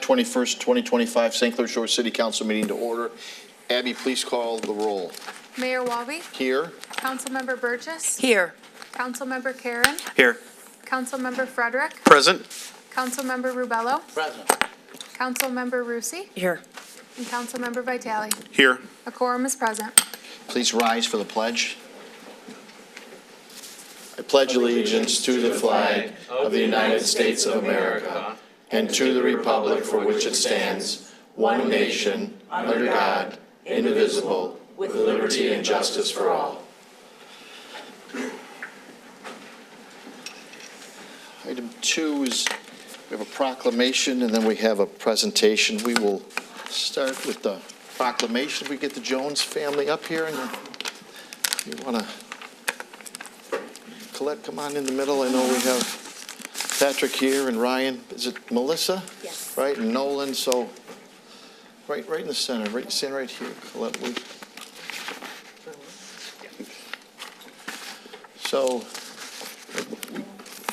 21st, 2025 St. Clair Shores City Council meeting to order. Abby, please call the roll. Mayor Walby? Here. Councilmember Burgess? Here. Councilmember Karen? Here. Councilmember Frederick? Present. Councilmember Rubello? Present. Councilmember Rusi? Here. And Councilmember Vitale. Here. A quorum is present. Please rise for the pledge. I pledge allegiance to the flag of the United States of America and to the republic for which it stands, one nation, under God, indivisible, with liberty and justice for all. Item 2 is we have a proclamation and then we have a presentation. We will start with the proclamation. We get the Jones family up here, and you want to, Colette, come on in the middle. I know we have Patrick here and Ryan. Is it Melissa? Yes. Right, and Nolan. So right in the center. Stand right here, Colette. So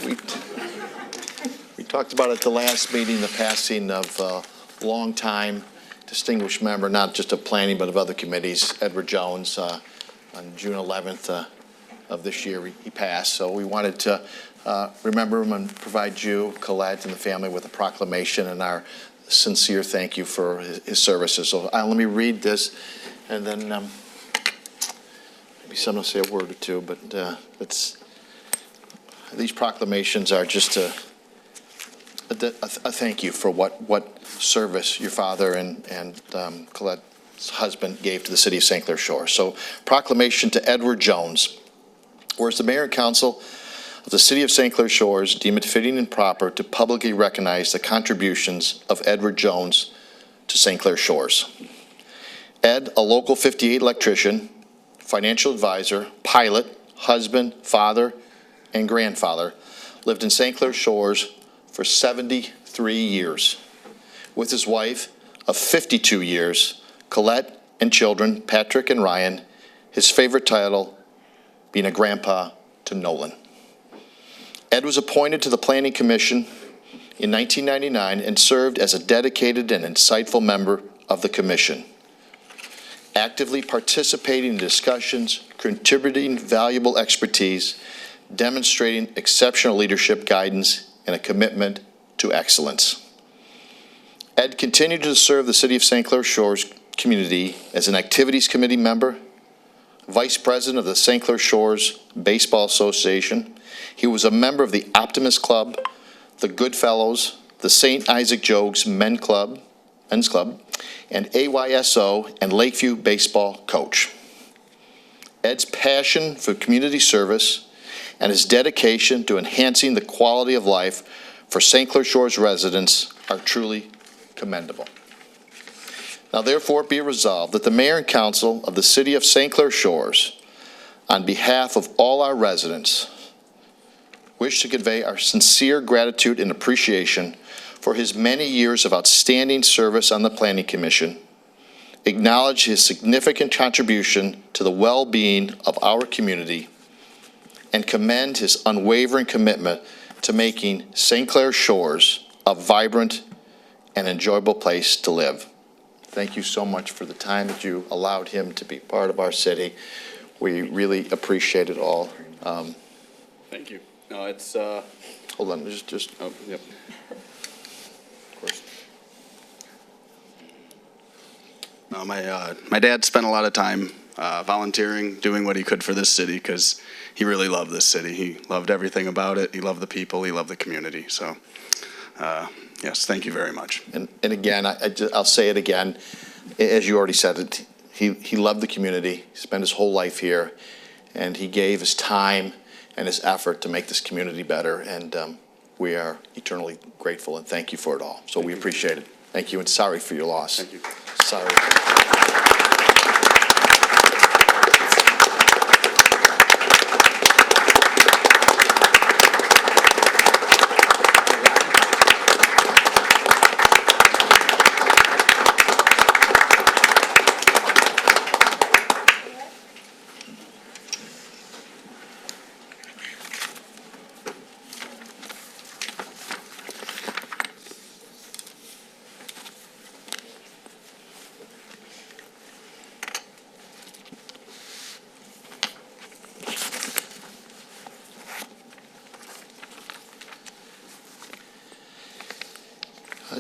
we talked about at the last meeting the passing of a long-time distinguished member, not just of planning but of other committees, Edward Jones. On June 11th of this year, he passed. So we wanted to remember him and provide you, Colette, and the family with a proclamation and our sincere thank you for his services. So let me read this, and then maybe someone will say a word or two. But these proclamations are just a thank you for what service your father and Colette's husband gave to the city of St. Clair Shores. So, proclamation to Edward Jones. Whereas the mayor and council of the city of St. Clair Shores deem it fitting and proper to publicly recognize the contributions of Edward Jones to St. Clair Shores. Ed, a local 58 electrician, financial advisor, pilot, husband, father, and grandfather, lived in St. Clair Shores for 73 years. With his wife of 52 years, Colette, and children, Patrick and Ryan, his favorite title being a grandpa to Nolan. Ed was appointed to the Planning Commission in 1999 and served as a dedicated and insightful member of the commission, actively participating in discussions, contributing valuable expertise, demonstrating exceptional leadership, guidance, and a commitment to excellence. Ed continued to serve the city of St. Clair Shores community as an activities committee member, vice president of the St. Clair Shores Baseball Association. He was a member of the Optimist Club, the Goodfellows, the St. Isaac Jogues Men's Club, and AYSO and Lakeview baseball coach. Ed's passion for community service and his dedication to enhancing the quality of life for St. Clair Shores residents are truly commendable. Now, therefore, be it resolved that the mayor and council of the city of St. Clair Shores, on behalf of all our residents, wish to convey our sincere gratitude and appreciation for his many years of outstanding service on the Planning Commission, acknowledge his significant contribution to the well-being of our community, and commend his unwavering commitment to making St. Clair Shores a vibrant and enjoyable place to live. Thank you so much for the time that you allowed him to be part of our city. We really appreciate it all. Thank you. No, it's Hold on, just. Oh, yep. Of course. No, my dad spent a lot of time volunteering, doing what he could for this city because he really loved this city. He loved everything about it. He loved the people. He loved the community. So, yes, thank you very much. And again, I'll say it again, as you already said it, he loved the community. He spent his whole life here, and he gave his time and his effort to make this community better. And we are eternally grateful and thank you for it all. So we appreciate it. Thank you, and sorry for your loss. Thank you. Sorry.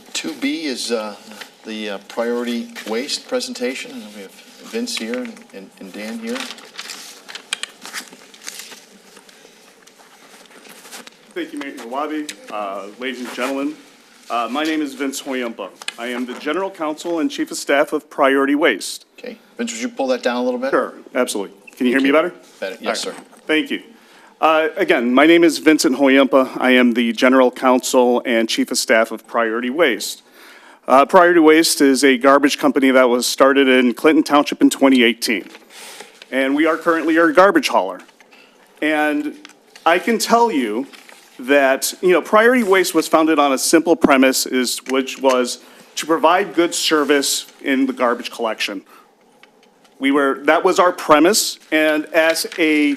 2B is the priority waste presentation, and we have Vince here and Dan here. Thank you, Mayor Wabi. Ladies and gentlemen, my name is Vince Hoyumpa. I am the General Counsel and Chief of Staff of Priority Waste. Okay. Vince, would you pull that down a little bit? Sure, absolutely. Can you hear me better? Better. Yes, All right. sir. Thank you. Again, my name is Vincent Hoyumpa. I am the General Counsel and Chief of Staff of Priority Waste. Priority Waste is a garbage company that was started in Clinton Township in 2018. And we are currently a garbage hauler. And I can tell you that, Priority Waste was founded on a simple premise, which was to provide good service in the garbage collection. That was our premise, and as a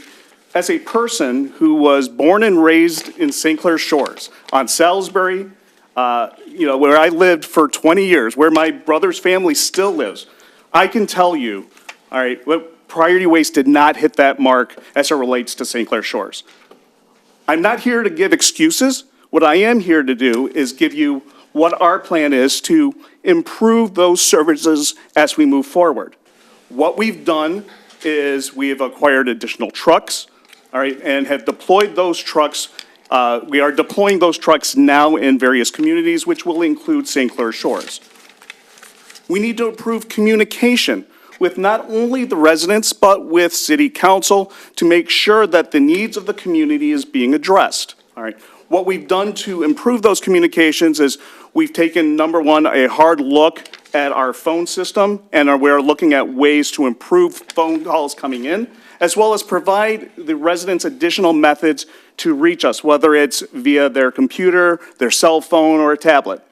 person who was born and raised in St. Clair Shores, on Salisbury, where I lived for 20 years, where my brother's family still lives, I can tell you, all right, Priority Waste did not hit that mark as it relates to St. Clair Shores. I'm not here to give excuses. What I am here to do is give you what our plan is to improve those services as we move forward. What we've done is we have acquired additional trucks, all right, and have deployed those trucks. We are deploying those trucks now in various communities, which will include St. Clair Shores. We need to improve communication with not only the residents, but with City Council to make sure that the needs of the community is being addressed, all right? What we've done to improve those communications is we've taken, number one, a hard look at our phone system, and we're looking at ways to improve phone calls coming in, as well as provide the residents additional methods to reach us, whether it's via their computer, their cell phone, or a tablet.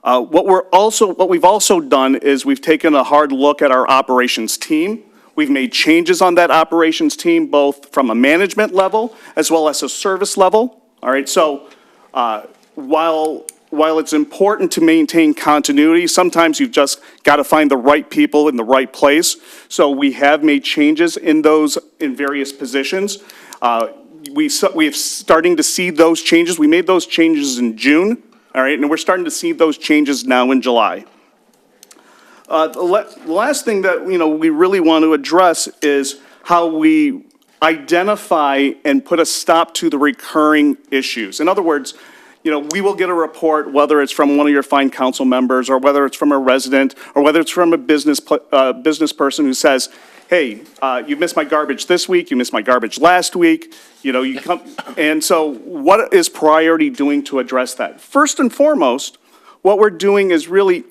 What we've also done is we've taken a hard look at our operations team. We've made changes on that operations team, both from a management level as well as a service level. All right, so while it's important to maintain continuity, sometimes you've just got to find the right people in the right place. So we have made changes in various positions. We have starting to see those changes. We made those changes in June. All right, and we're starting to see those changes now in July. The last thing that we really want to address is how we identify and put a stop to the recurring issues. In other words, we will get a report, whether it's from one of your fine council members, or whether it's from a resident, or whether it's from a business person who says, hey, you missed my garbage this week, you missed my garbage last week, you come, and so what is Priority doing to address that? First and foremost, what we're doing is really,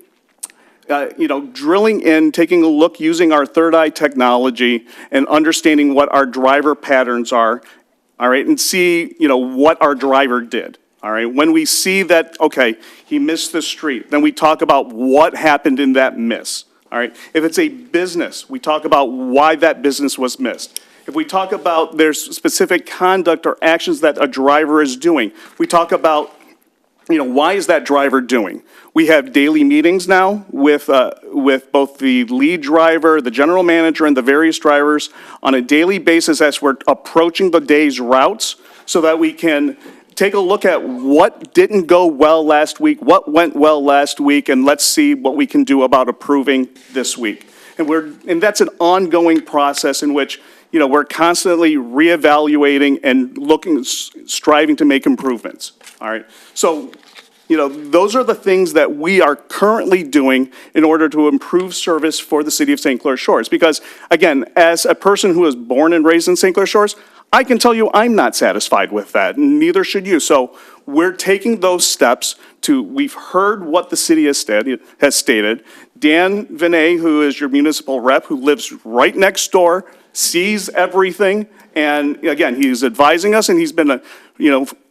drilling in, taking a look, using our third eye technology, and understanding what our driver patterns are, all right, and see, what our driver did. All right, when we see that, okay, he missed the street, then we talk about what happened in that miss. All right, if it's a business, we talk about why that business was missed. If we talk about there's specific conduct or actions that a driver is doing, we talk about, why is that driver doing? We have daily meetings now with both the lead driver, the general manager, and the various drivers on a daily basis as we're approaching the day's routes, so that we can take a look at what didn't go well last week, what went well last week, and let's see what we can do about improving this week. And that's an ongoing process in which, we're constantly reevaluating and striving to make improvements. All right. So, those are the things that we are currently doing in order to improve service for the city of St. Clair Shores. Because, again, as a person who was born and raised in St. Clair Shores, I can tell you I'm not satisfied with that, and neither should you. So we're taking those steps we've heard what the city has stated. Dan Vinay, who is your municipal rep, who lives right next door, sees everything, and again, he's advising us, and he's been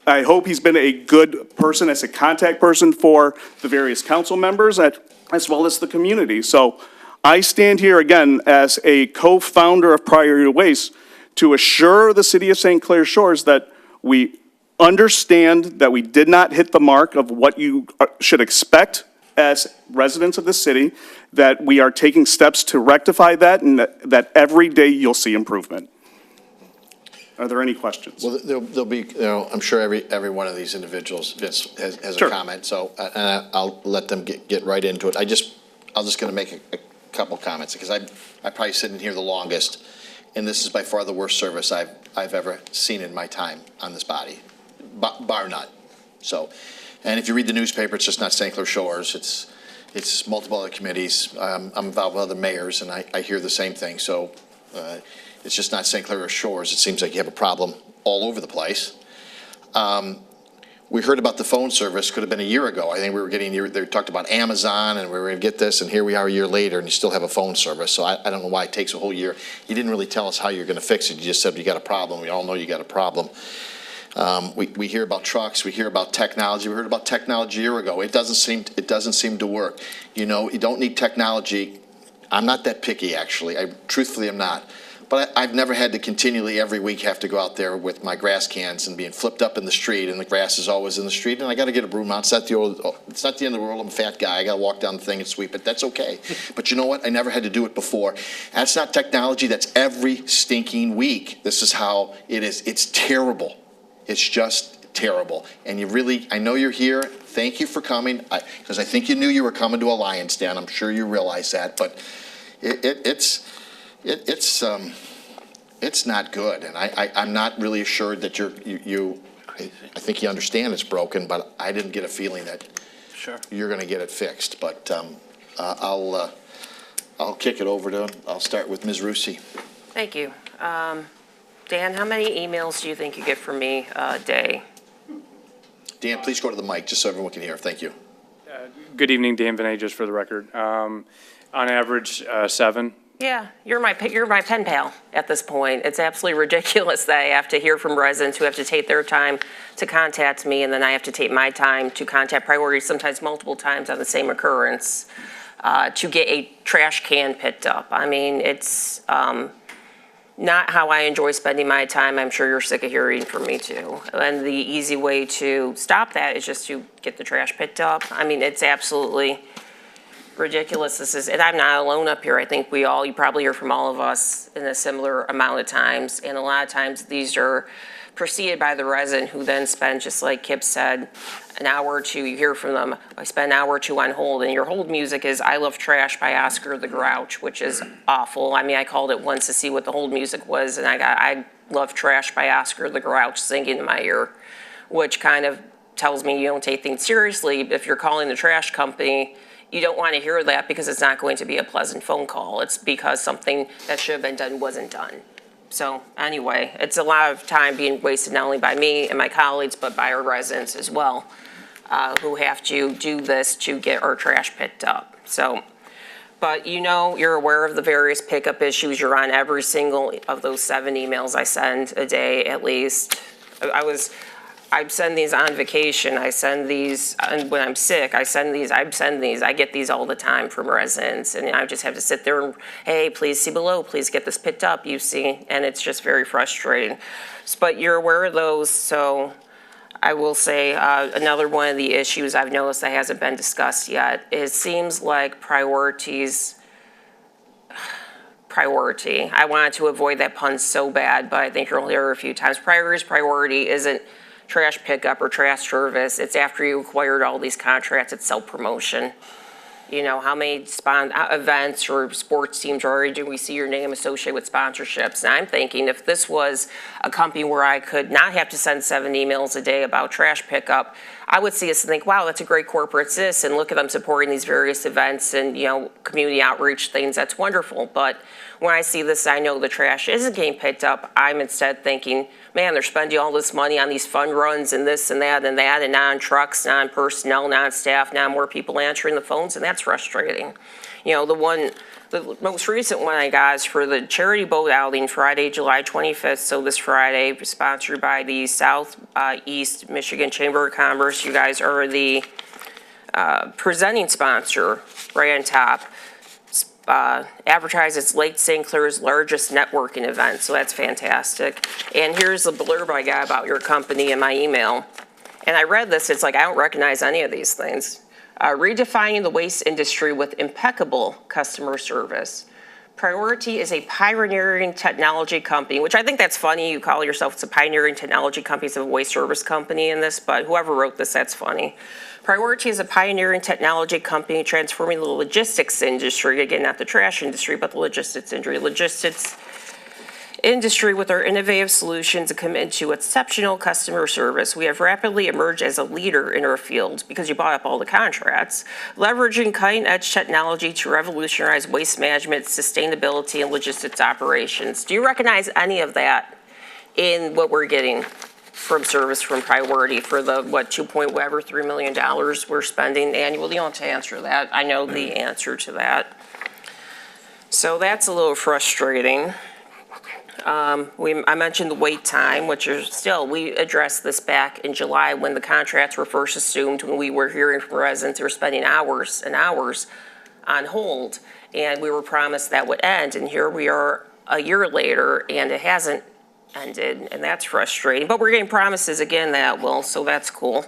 I hope he's been a good person as a contact person for the various council members as well as the community. So I stand here again as a co-founder of Priority Waste to assure the city of St. Clair Shores that we understand that we did not hit the mark of what you should expect as residents of the city, that we are taking steps to rectify that, and that every day you'll see improvement. Are there any questions? Well, there'll be, I'm sure every one of these individuals has Sure. a comment, so I'll let them get right into it. I'll just going to make a couple comments, because I probably sit in here the longest, and this is by far the worst service I've ever seen in my time on this body, bar none. So, and if you read the newspaper, it's just not St. Clair Shores, it's multiple other committees. I'm involved with other mayors, and I hear the same thing, so it's just not St. Clair Shores. It seems like you have a problem all over the place. We heard about the phone service, could have been a year ago. I think we were they talked about Amazon, and we were going to get this, and here we are a year later, and you still have a phone service. So I don't know why it takes a whole year. You didn't really tell us how you're going to fix it. You just said you got a problem. We all know you got a problem. We hear about trucks. We hear about technology. We heard about technology a year ago. It doesn't seem to work. You don't need technology. I'm not that picky, actually. Truthfully, I'm not. But I've never had to continually every week have to go out there with my grass cans and being flipped up in the street, and the grass is always in the street, and I got to get a broom out. It's not the end of the world. I'm a fat guy. I got to walk down the thing and sweep it. That's okay. But you know what? I never had to do it before. That's not technology. That's every stinking week. This is how it is. It's terrible. It's just terrible. And I know you're here. Thank you for coming, because I think you knew you were coming to a Lions Den. I'm sure you realize that. But it's not good, and I'm not really assured that I think you understand it's broken, but I didn't get a feeling that you're going to get it fixed. But I'll kick it over I'll start with Ms. Rusi. Thank you. Dan, how many emails do you think you get from me a day? Dan, please go to the mic just so everyone can hear. Thank you. Good evening, Dan Vinay, just for the record. On average, 7. Yeah, you're my pen pal at this point. It's absolutely ridiculous that I have to hear from residents who have to take their time to contact me, and then I have to take my time to contact priorities, sometimes multiple times on the same occurrence, to get a trash can picked up. I mean, it's not how I enjoy spending my time. I'm sure you're sick of hearing from me too. And the easy way to stop that is just to get the trash picked up. I mean, it's absolutely ridiculous. And I'm not alone up here. I think you probably hear from all of us in a similar amount of times. And a lot of times these are preceded by the resident who then spend, just like Kip said, an hour or two. You hear from them. I spend an hour or two on hold, and your hold music is I Love Trash by Oscar the Grouch, which is awful. I mean, I called it once to see what the hold music was, and I got I Love Trash by Oscar the Grouch singing in my ear, which kind of tells me you don't take things seriously. If you're calling the trash company, you don't want to hear that, because it's not going to be a pleasant phone call. It's because something that should have been done wasn't done. So anyway, it's a lot of time being wasted not only by me and my colleagues, but by our residents as well, who have to do this to get our trash picked up. So, but you're aware of the various pickup issues. You're on every single of those 7 emails I send a day at least. I send these on vacation. I send these when I'm sick. I send these. I get these all the time from residents, and I just have to sit there and, hey, please see below. Please get this picked up. You see, and it's just very frustrating. But you're aware of those, so I will say another one of the issues I've noticed that hasn't been discussed yet. It seems like priority. I wanted to avoid that pun so bad, but I think you'll hear it a few times. Priority isn't trash pickup or trash service. It's after you acquired all these contracts, it's self-promotion. How many events or sports teams already do we see your name associated with sponsorships? And I'm thinking, if this was a company where I could not have to send 7 emails a day about trash pickup, I would see us and think, wow, that's a great corporate citizen, and look at them supporting these various events and, community outreach things. That's wonderful. But when I see this, I know the trash isn't getting picked up. I'm instead thinking, man, they're spending all this money on these fun runs and this and that, and not on trucks, not on personnel, not on staff, not on more people answering the phones, and that's frustrating. The most recent one I got is for the charity boat outing Friday, July 25th, so this Friday, sponsored by the Southeast Michigan Chamber of Commerce. You guys are the presenting sponsor right on top. Advertises Lake St. Clair's largest networking event, so that's fantastic. And here's the blurb I got about your company in my email. And I read this, it's like I don't recognize any of these things. Redefining the waste industry with impeccable customer service. Priority is a pioneering technology company, which I think that's funny. You call yourself, it's a pioneering technology company, it's a waste service company in this, but whoever wrote this, that's funny. Priority is a pioneering technology company transforming the logistics industry, again, not the trash industry, but the logistics industry with our innovative solutions and commitment to exceptional customer service. We have rapidly emerged as a leader in our field because you bought up all the contracts, leveraging cutting-edge technology to revolutionize waste management, sustainability, and logistics operations. Do you recognize any of that in what we're getting from service from Priority for the, what, 3 million we're spending annually? You don't have to answer that. I know the answer to that. So that's a little frustrating. I mentioned the wait time, which is still, we addressed this back in July when the contracts were first assumed, when we were hearing from residents who were spending hours and hours on hold, and we were promised that would end, and here we are a year later, and it hasn't ended, and that's frustrating. But we're getting promises again that will, so that's cool.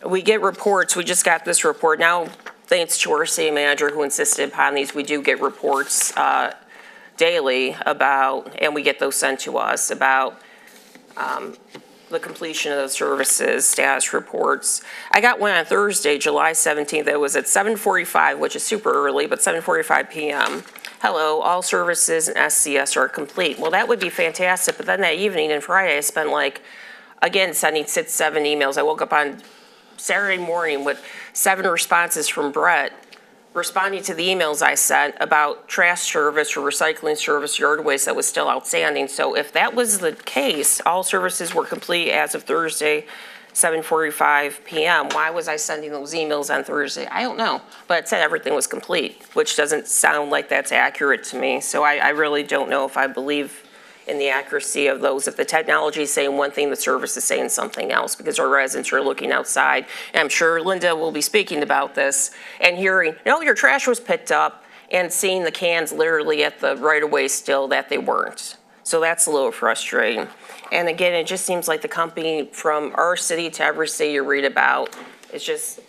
We get reports. We just got this report. Now, thanks to our city manager who insisted upon these, we do get reports daily about, and we get those sent to us, about the completion of the services, status reports. I got one on Thursday, July 17th. It was at 7:45, which is super early, but 7:45 p.m. Hello, all services and SCS are complete. Well, that would be fantastic, but then that evening and Friday, I spent again, sending 6, 7 emails. I woke up on Saturday morning with 7 responses from Brett, responding to the emails I sent about trash service or recycling service, yard waste that was still outstanding. So if that was the case, all services were complete as of Thursday, 7:45 p.m. Why was I sending those emails on Thursday? I don't know, but it said everything was complete, which doesn't sound like that's accurate to me. So I really don't know if I believe in the accuracy of those. If the technology is saying one thing, the service is saying something else, because our residents are looking outside. And I'm sure Linda will be speaking about this and hearing, no, your trash was picked up, and seeing the cans literally at the right-of-way still that they weren't. So that's a little frustrating. And again, it just seems like the company, from our city to every city you read about, is just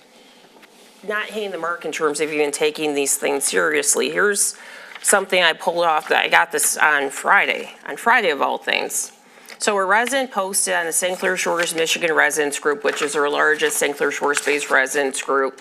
not hitting the mark in terms of even taking these things seriously. Here's something I pulled off, that I got this on Friday of all things. So a resident posted on the St. Clair Shores, Michigan Residents Group, which is our largest St. Clair Shores-based residents group,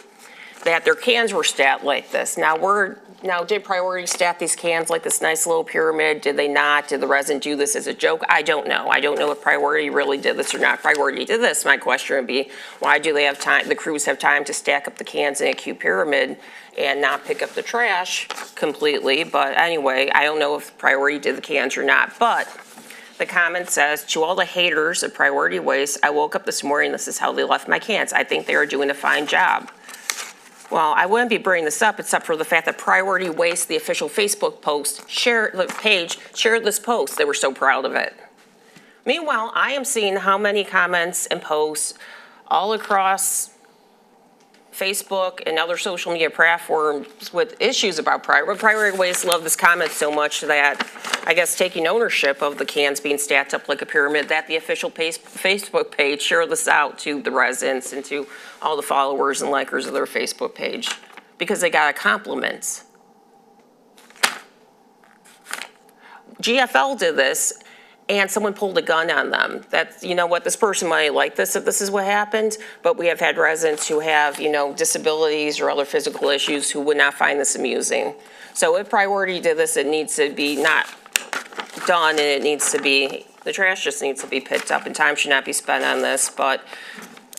that their cans were stacked like this. Now, did Priority stack these cans like this nice little pyramid? Did they not? Did the resident do this as a joke? I don't know. I don't know if Priority really did this or not. Priority did this. My question would be, why do they have time, the crews have time to stack up the cans in a cute pyramid and not pick up the trash completely? But anyway, I don't know if Priority did the cans or not. But the comment says, to all the haters of Priority Waste, I woke up this morning, this is how they left my cans. I think they are doing a fine job. Well, I wouldn't be bringing this up except for the fact that Priority Waste, the official Facebook shared this post. They were so proud of it. Meanwhile, I am seeing how many comments and posts all across Facebook and other social media platforms with issues about Priority Waste. Love this comment so much that I guess taking ownership of the cans being stacked up like a pyramid, that the official Facebook page shared this out to the residents and to all the followers and likers of their Facebook page because they got a compliment. GFL did this, and someone pulled a gun on them. That's, you know what, this person might like this if this is what happened, but we have had residents who have, disabilities or other physical issues who would not find this amusing. So if Priority did this, it needs to be not done, and it needs to be, the trash just needs to be picked up, and time should not be spent on this, but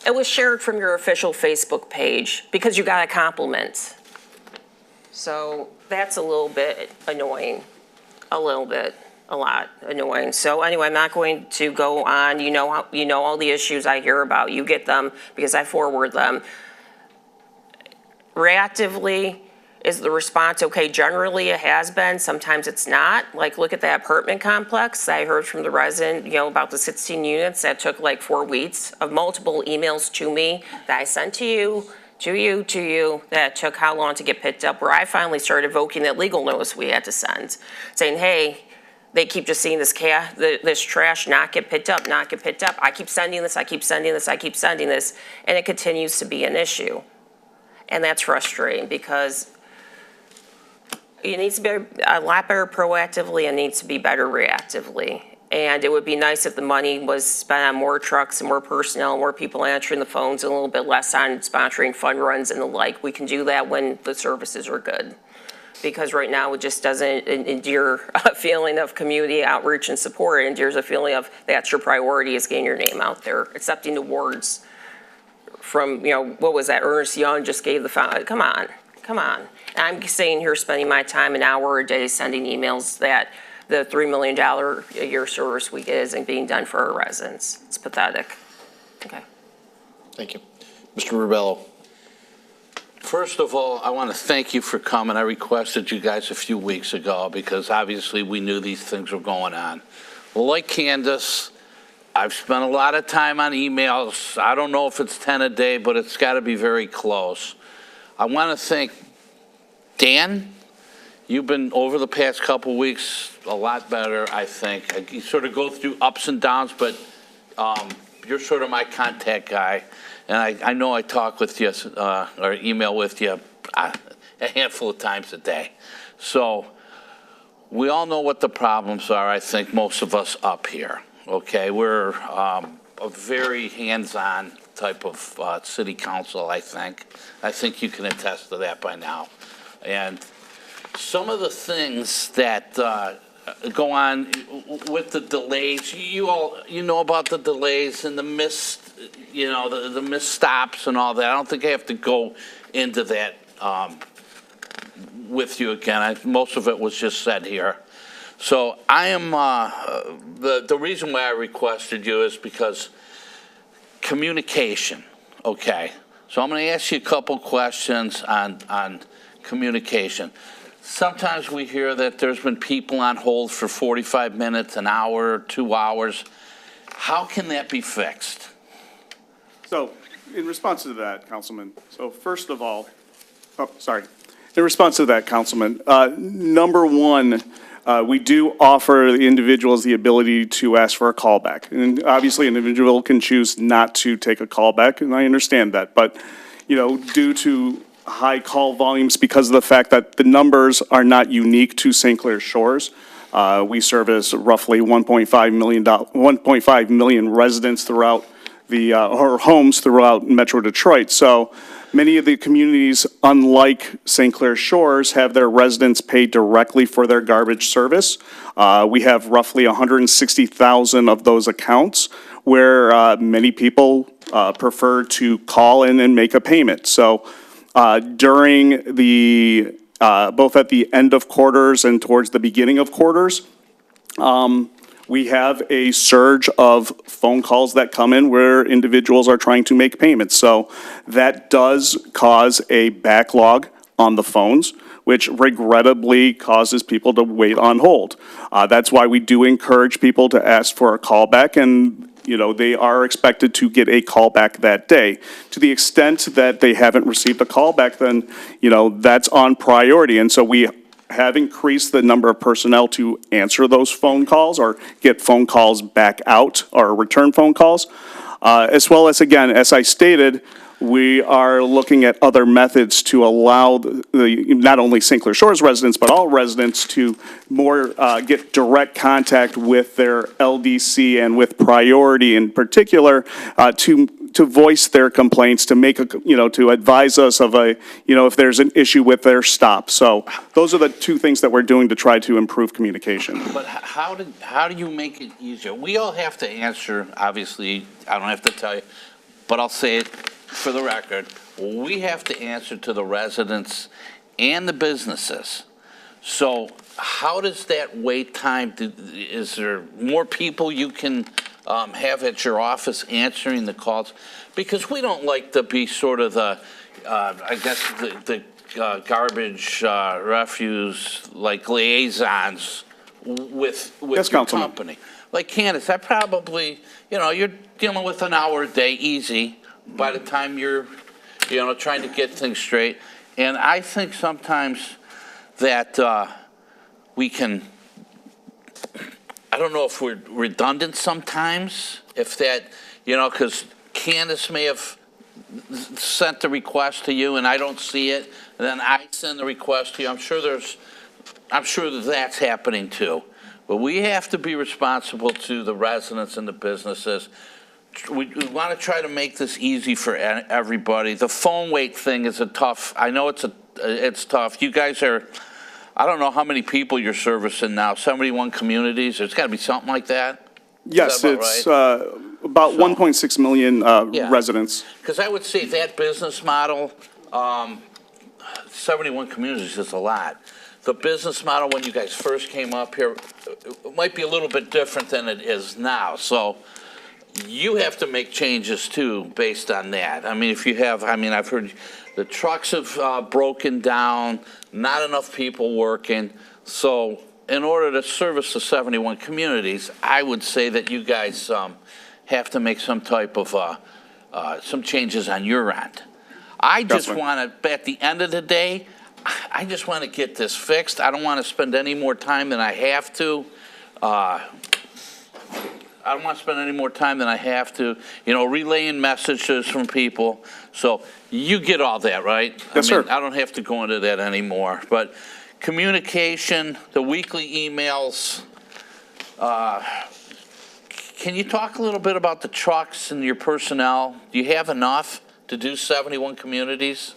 it was shared from your official Facebook page because you got a compliment. So that's a little bit annoying, a lot annoying. So anyway, I'm not going to go on. You know all the issues I hear about. You get them because I forward them. Reactively, is the response okay? Generally, it has been. Sometimes it's not. Like, look at that apartment complex. I heard from the resident, about the 16 units that took like 4 weeks of multiple emails to me that I sent to you, that took how long to get picked up, where I finally started invoking that legal notice we had to send, saying, hey, they keep just seeing this trash not get picked up. I keep sending this, and it continues to be an issue. And that's frustrating because, it needs to be a lot better proactively and needs to be better reactively. And it would be nice if the money was spent on more trucks and more personnel, more people answering the phones, and a little bit less on sponsoring fun runs and the like. We can do that when the services are good. Because right now, it just doesn't endear a feeling of community outreach and support. It endears a feeling of that's your priority, is getting your name out there, accepting awards from, what was that, Ernest Young just gave the, come on. And I'm sitting here spending my time an hour a day sending emails that the $3 million a year service we get isn't being done for our residents. It's pathetic. Okay. Thank you. Mr. Rubello. First of all, I want to thank you for coming. I requested you guys a few weeks ago because obviously we knew these things were going on. Like Candace, I've spent a lot of time on emails. I don't know if it's 10 a day, but it's got to be very close. I want to thank Dan. You've been, over the past couple weeks, a lot better, I think. You sort of go through ups and downs, but you're sort of my contact guy. And I know I talk with you or email with you a handful of times a day. So we all know what the problems are, I think, most of us up here, okay? We're a very hands-on type of city council, I think. I think you can attest to that by now. And some of the things that go on with the delays, you know about the delays and the missed, the missed stops and all that. I don't think I have to go into that with you again. Most of it was just said here. So I am, the reason why I requested you is because communication, okay? So I'm going to ask you a couple questions on communication. Sometimes we hear that there's been people on hold for 45 minutes, an hour, 2 hours. How can that be fixed? So, in response to that, Councilman, so first of all, in response to that, Councilman, number one, we do offer the individuals the ability to ask for a callback. And obviously, an individual can choose not to take a callback, and I understand that. But, due to high call volumes, because of the fact that the numbers are not unique to St. Clair Shores, we service roughly 1.5 million residents throughout or homes throughout Metro Detroit. So many of the communities, unlike St. Clair Shores, have their residents pay directly for their garbage service. We have roughly 160,000 of those accounts where many people prefer to call in and make a payment. So during the, both at the end of quarters and towards the beginning of quarters, we have a surge of phone calls that come in where individuals are trying to make payments. So that does cause a backlog on the phones, which regrettably causes people to wait on hold. That's why we do encourage people to ask for a callback, and they are expected to get a callback that day. To the extent that they haven't received a callback, then that's on priority, and so we have increased the number of personnel to answer those phone calls or get phone calls back out or return phone calls. As well as, again, as I stated, we are looking at other methods to allow not only St. Clair Shores residents, but all residents to more get direct contact with their LDC and with priority in particular to voice their complaints, to make to advise us of if there's an issue with their stop. So those are the two things that we're doing to try to improve communication. But how do you make it easier? We all have to answer, obviously, I don't have to tell you, but I'll say it for the record. We have to answer to the residents and the businesses. So how does that wait time, is there more people you can have at your office answering the calls? Because we don't like to be sort of the, I guess, the garbage refuse, like liaisons with Yes, your Councilman. company. Like Candace, I probably, you're dealing with an hour a day easy by the time you're, trying to get things straight. And I think sometimes that we can, I don't know if we're redundant sometimes, if that, because Candace may have sent the request to you and I don't see it, and then I send the request to you. I'm sure there's I'm sure that that's happening too. But we have to be responsible to the residents and the businesses. We want to try to make this easy for everybody. The phone wait thing is I know it's tough. You guys are, I don't know how many people you're servicing now, 71 communities. There's got to be something like that. Yes, about it's right? about So- 1.6 million Yeah. residents. Because I would say that business model, 71 communities is a lot. The business model when you guys first came up here it might be a little bit different than it is now. So you have to make changes too based on that. I mean, I've heard the trucks have broken down, not enough people working. So in order to service the 71 communities, I would say that you guys have to make some type of some changes on your end. I just Definitely. want to, at the end of the day, I just want to get this fixed. I don't want to spend any more time than I have to. I don't want to spend any more time than I have to, relaying messages from people. So you get all that, right? Yes, sir. I don't have to go into that anymore. But communication, the weekly emails, can you talk a little bit about the trucks and your personnel? Do you have enough to do 71 communities?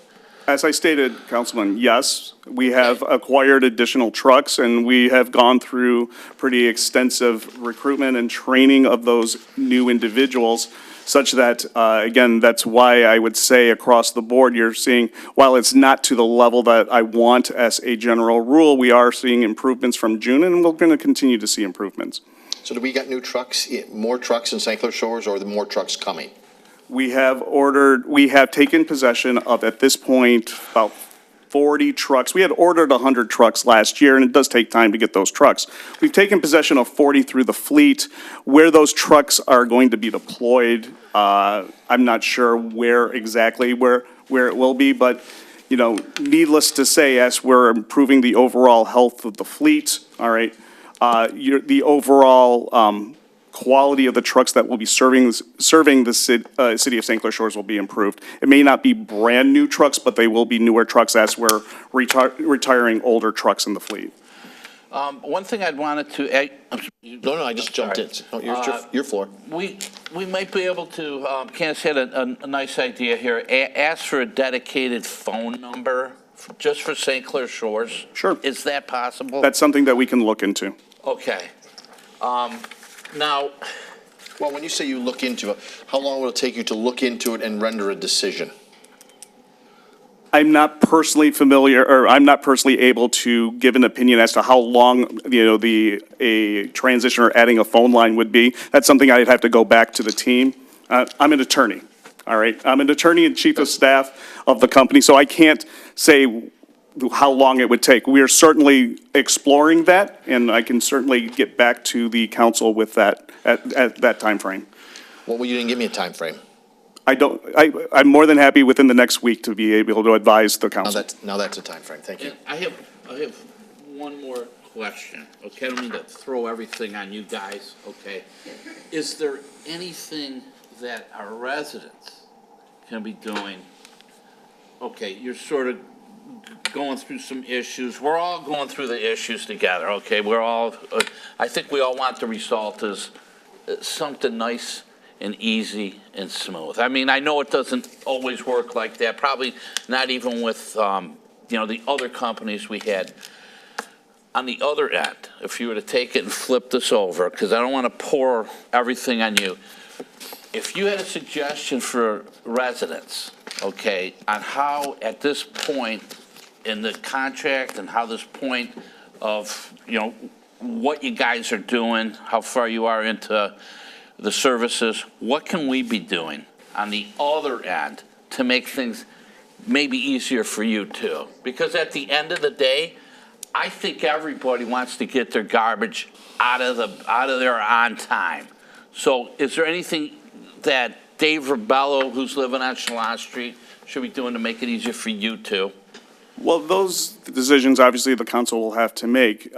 As I stated, Councilman, yes, we have acquired additional trucks, and we have gone through pretty extensive recruitment and training of those new individuals, such that, again, that's why I would say across the board, you're seeing, while it's not to the level that I want as a general rule, we are seeing improvements from June, and we're going to continue to see improvements. So do we got new trucks, more trucks in St. Clair Shores, or are there more trucks coming? We have taken possession of, at this point, about 40 trucks. We had ordered 100 trucks last year, and it does take time to get those trucks. We've taken possession of 40 through the fleet. Where those trucks are going to be deployed, I'm not sure where exactly where it will be, but, needless to say, as we're improving the overall health of the fleet, all right, the overall quality of the trucks that will be serving the city of St. Clair Shores will be improved. It may not be brand-new trucks, but they will be newer trucks as we're retiring older trucks in the fleet. One thing I'd wanted to, No, I just jumped in. Sorry. No, your floor. we might be able to, Candace had a nice idea here, ask for a dedicated phone number just for St. Clair Shores. Sure. Is that possible? That's something that we can look into. Okay. Now, Well, when you say you look into it, how long will it take you to look into it and render a decision? I'm not personally familiar, or I'm not personally able to give an opinion as to how long, a transition or adding a phone line would be. That's something I'd have to go back to the team. I'm an attorney, all right? I'm an attorney and chief of staff of the company, so I can't say how long it would take. We are certainly exploring that, and I can certainly get back to the council with that at that timeframe. Well, you didn't give me a time frame. I'm more than happy within the next week to be able to advise the council. Now that's a time frame. Thank you. I have one more question, okay? I don't mean to throw everything on you guys, okay? Is there anything that our residents can be doing? Okay, you're sort of going through some issues. We're all going through the issues together, okay? I think we all want the result is something nice and easy and smooth. I mean, I know it doesn't always work like that, probably not even with, the other companies we had. On the other end, if you were to take it and flip this over, because I don't want to pour everything on you, if you had a suggestion for residents, okay, on how at this point in the contract and how this point of, what you guys are doing, how far you are into the services, what can we be doing on the other end to make things maybe easier for you too? Because at the end of the day, I think everybody wants to get their garbage out of there on time. So is there anything that Dave Rebello, who's living on Chalon Street, should be doing to make it easier for you too? Well, those decisions, obviously, the council will have to make.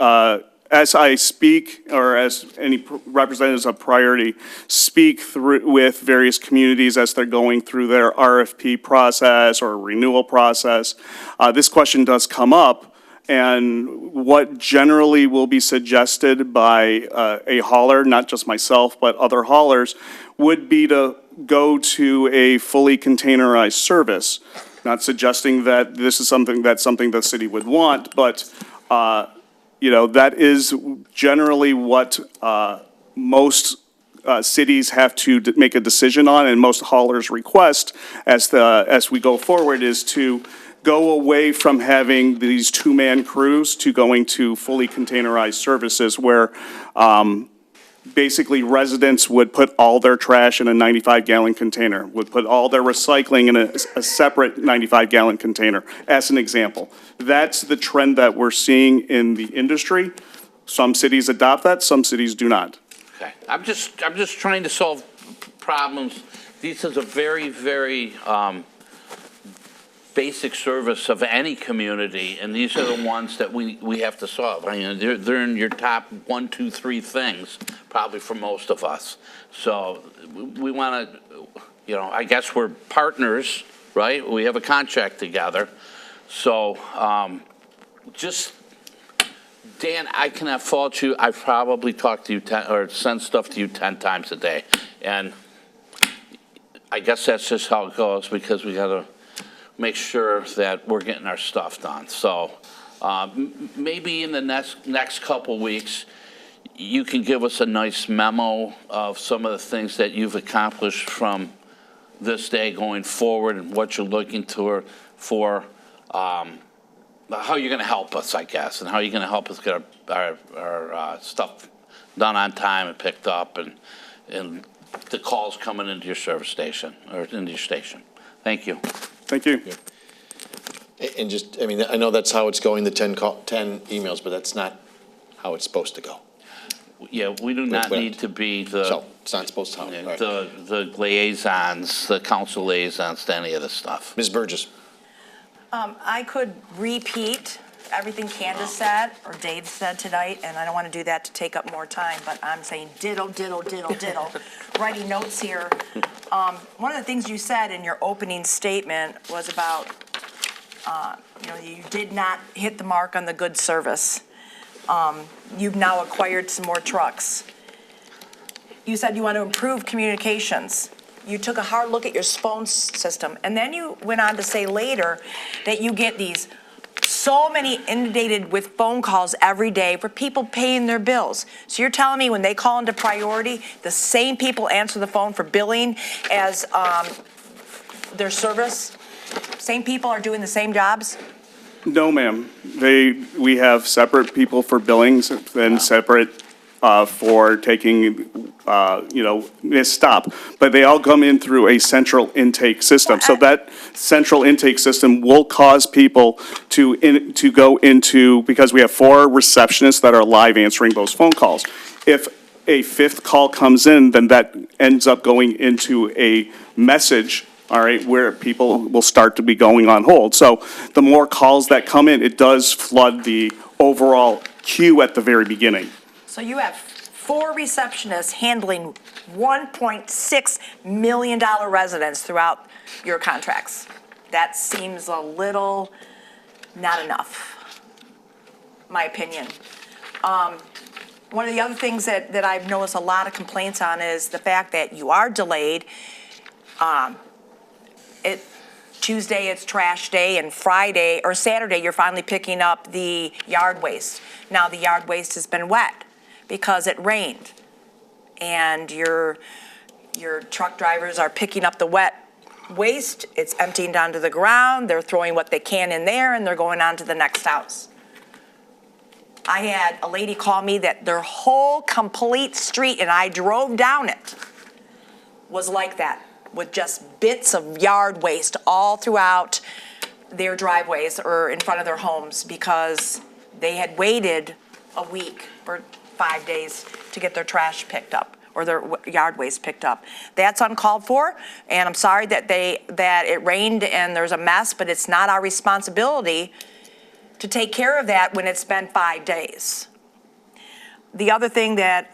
As I speak, or as any representatives of Priority speak through with various communities as they're going through their RFP process or renewal process, this question does come up And what generally will be suggested by a hauler, not just myself, but other haulers, would be to go to a fully containerized service. Not suggesting that this is something the city would want, but, that is generally what most cities have to make a decision on, and most haulers request as we go forward, is to go away from having these two-man crews to going to fully containerized services where basically residents would put all their trash in a 95-gallon container, would put all their recycling in a separate 95-gallon container, as an example. That's the trend that we're seeing in the industry. Some cities adopt that, some cities do not. Okay. I'm just trying to solve problems. This is a very, very basic service of any community, and these are the ones that we have to solve. I mean, they're in your top 1, 2, 3 things, probably for most of us. So we want to, I guess we're partners, right? We have a contract together. So Dan, I cannot fault you. I probably talk to you or send stuff to you 10 times a day. And I guess that's just how it goes, because we got to make sure that we're getting our stuff done. So maybe in the next couple weeks, you can give us a nice memo of some of the things that you've accomplished from this day going forward and what you're looking for how you're going to help us, I guess, and how you're going to help us get our stuff done on time and picked up, and the calls coming into your service station or into your station. Thank you. Thank you. And I know that's how it's going, the 10 emails, but that's not how it's supposed to go. Yeah, we do not need to be So it's not supposed to. Right. the liaisons, the council liaisons to any of this stuff. Ms. Burgess. I could repeat everything Candace said or Dave said tonight, and I don't want to do that to take up more time, but I'm saying ditto, ditto, ditto, ditto. Writing notes here. One of the things you said in your opening statement was about, you did not hit the mark on the good service. You've now acquired some more trucks. You said you want to improve communications. You took a hard look at your phone system, and then you went on to say later that you get these so many inundated with phone calls every day for people paying their bills. So you're telling me when they call into priority, the same people answer the phone for billing as their service? Same people are doing the same jobs? No, ma'am. We have separate people for billings and separate for taking, stop. But they all come in through a central intake system. So that central intake system will cause people to go into, because we have 4 receptionists that are live answering those phone calls. If a 5th call comes in, then that ends up going into a message, all right, where people will start to be going on hold. So the more calls that come in, it does flood the overall queue at the very beginning. So you have 4 receptionists handling $1.6 million residents throughout your contracts. That seems a little not enough, my opinion. One of the other things that I've noticed a lot of complaints on is the fact that you are delayed. Tuesday it's trash day, and Friday or Saturday you're finally picking up the yard waste. Now the yard waste has been wet because it rained, and your truck drivers are picking up the wet waste. It's emptying down to the ground. They're throwing what they can in there, and they're going on to the next house. I had a lady call me that their whole complete street, and I drove down it, was like that, with just bits of yard waste all throughout their driveways or in front of their homes because they had waited a week or 5 days to get their trash picked up or their yard waste picked up. That's uncalled for, and I'm sorry that it rained and there's a mess, but it's not our responsibility to take care of that when it's been 5 days. The other thing that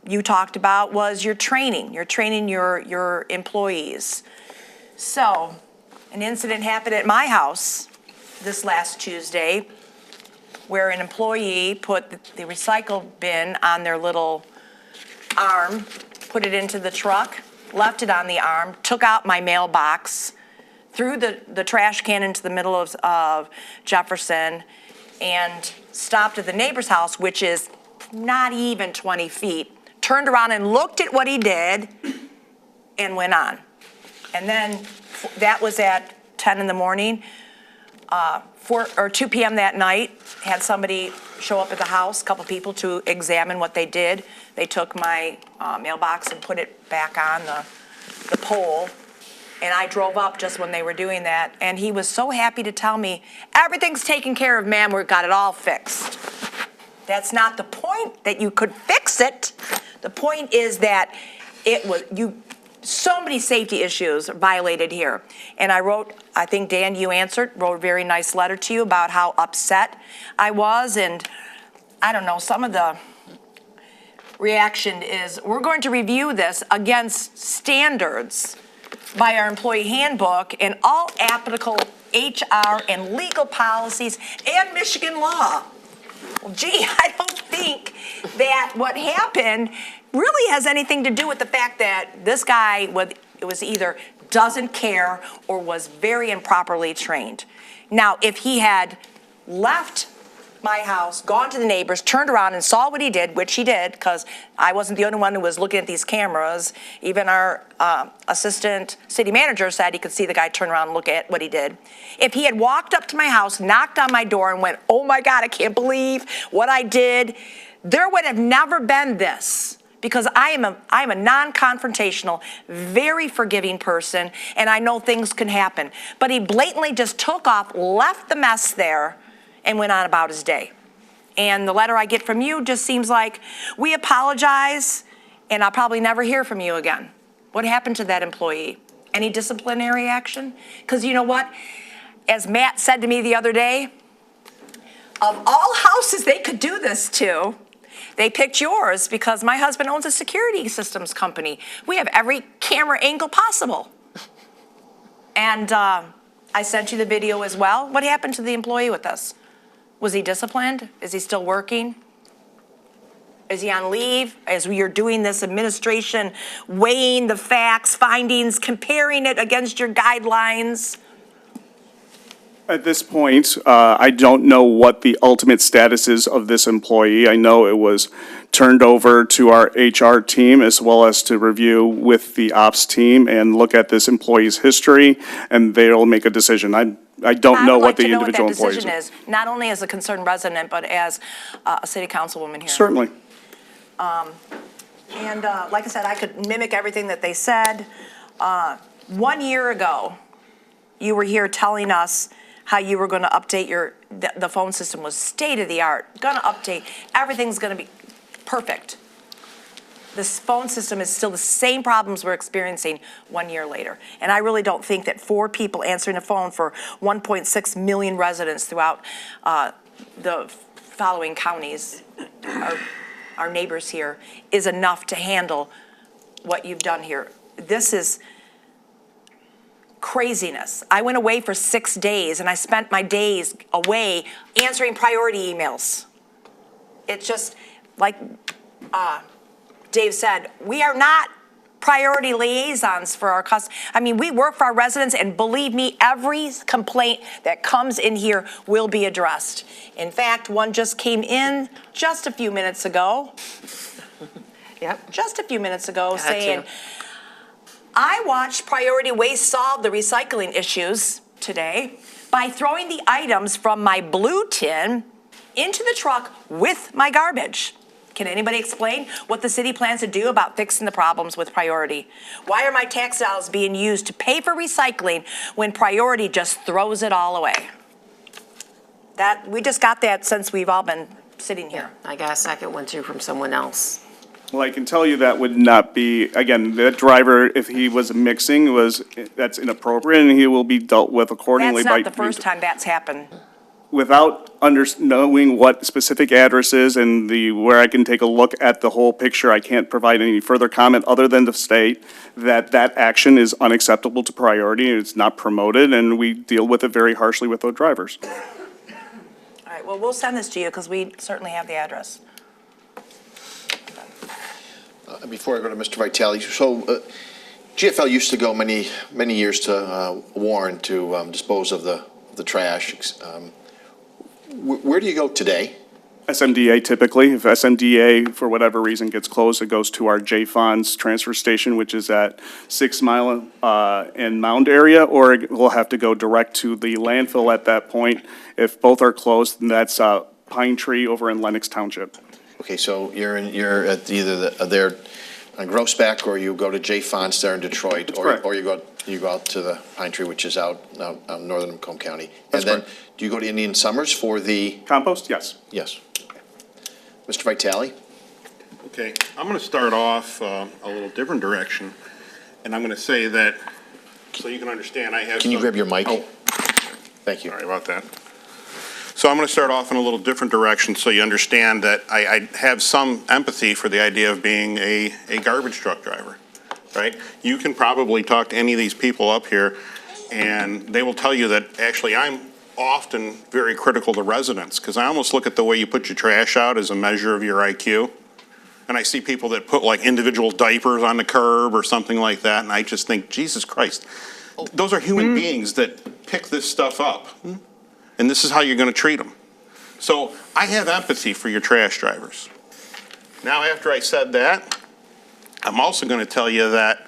you talked about was your training. You're training your employees. So, an incident happened at my house this last Tuesday. where an employee put the recycle bin on their little arm, put it into the truck, left it on the arm, took out my mailbox, threw the trash can into the middle of Jefferson, and stopped at the neighbor's house, which is not even 20 feet, turned around and looked at what he did, and went on. And then that was at 10 in the morning. 2 p.m. that night, had somebody show up at the house, a couple people, to examine what they did. They took my mailbox and put it back on the pole. And I drove up just when they were doing that. And he was so happy to tell me, everything's taken care of, ma'am, we've got it all fixed. That's not the point, that you could fix it. The point is that so many safety issues violated here. And I wrote, I think, Dan, you answered, wrote a very nice letter to you about how upset I was. And I don't know, some of the reaction is, we're going to review this against standards by our employee handbook and all applicable HR and legal policies and Michigan law. Well, gee, I don't think that what happened really has anything to do with the fact that this guy was either doesn't care or was very improperly trained. Now, if he had left my house, gone to the neighbors, turned around and saw what he did, which he did, because I wasn't the only one who was looking at these cameras. Even our assistant city manager said he could see the guy turn around and look at what he did. If he had walked up to my house, knocked on my door, and went, "Oh my God, I can't believe what I did," there would have never been this. Because I am a non-confrontational, very forgiving person, and I know things can happen. But he blatantly just took off, left the mess there, and went on about his day. And the letter I get from you just seems like, we apologize, and I'll probably never hear from you again. What happened to that employee? Any disciplinary action? Because you know what? As Matt said to me the other day, of all houses they could do this to, they picked yours because my husband owns a security systems company. We have every camera angle possible. And I sent you the video as well. What happened to the employee with this? Was he disciplined? Is he still working? Is he on leave? As we are doing this administration, weighing the facts, findings, comparing it against your guidelines? At this point, I don't know what the ultimate status is of this employee. I know it was turned over to our HR team as well as to review with the ops team and look at this employee's history, and they'll make a decision. I don't know what the individual employees decision is, not only as a concerned resident, but as a city councilwoman here. Certainly. And like I said, I could mimic everything that they said. 1 year ago, you were here telling us how you were going to update the phone system was state of the art, going to update, everything's going to be perfect. This phone system is still the same problems we're experiencing 1 year later. And I really don't think that 4 people answering the phone for 1.6 million residents throughout the following counties, our neighbors here, is enough to handle what you've done here. This is craziness. I went away for 6 days and I spent my days away answering priority emails. It's just like Dave said, we are not priority liaisons for our customers. I mean, we work for our residents, and believe me, every complaint that comes in here will be addressed. In fact, one just came in just a few minutes ago. Yep. Just a few minutes ago, Had saying, to. I watched Priority Waste solve the recycling issues today by throwing the items from my blue tin into the truck with my garbage. Can anybody explain what the city plans to do about fixing the problems with Priority? Why are my tax dollars being used to pay for recycling when Priority just throws it all away? We just got that since we've all been sitting here. I got a second one too from someone else. Well, I can tell you that would not be, again, that driver, if he was mixing, that's inappropriate, and he will be dealt with accordingly. That's not the first time that's happened. Without knowing what specific address is and where I can take a look at the whole picture, I can't provide any further comment other than to state that that action is unacceptable to Priority, and it's not promoted, and we deal with it very harshly with those drivers. All right, well, we'll send this to you because we certainly have the address. Before I go to Mr. Vitale, so GFL used to go many years to Warren to dispose of the trash. Where do you go today? SMDA typically. If SMDA, for whatever reason, gets closed, it goes to our J-Fonds transfer station, which is at 6 Mile and Mound area, or it will have to go direct to the landfill at that point. If both are closed, then that's Pine Tree over in Lennox Township. Okay, so you're at either there on Grossback, or you go to J. Fonts there in Detroit, That's correct. or you go out to the Pine Tree, which is out northern Macomb County. That's and then, correct. do you go to Indian Summers for the? Compost, yes. Yes. Mr. Vitale? Okay, I'm going to start off a little different direction, and I'm going to say that, so you can understand, I have. Can you some- grab your mic? Oh, Thank you. sorry about that. So I'm going to start off in a little different direction so you understand that I have some empathy for the idea of being a garbage truck driver, right? You can probably talk to any of these people up here, and they will tell you that actually I'm often very critical to residents, because I almost look at the way you put your trash out as a measure of your IQ. And I see people that put like individual diapers on the curb or something like that, and I just think, Jesus Christ, those are human beings that pick this stuff up. And this is how you're going to treat them. So I have empathy for your trash drivers. Now, after I said that, I'm also going to tell you that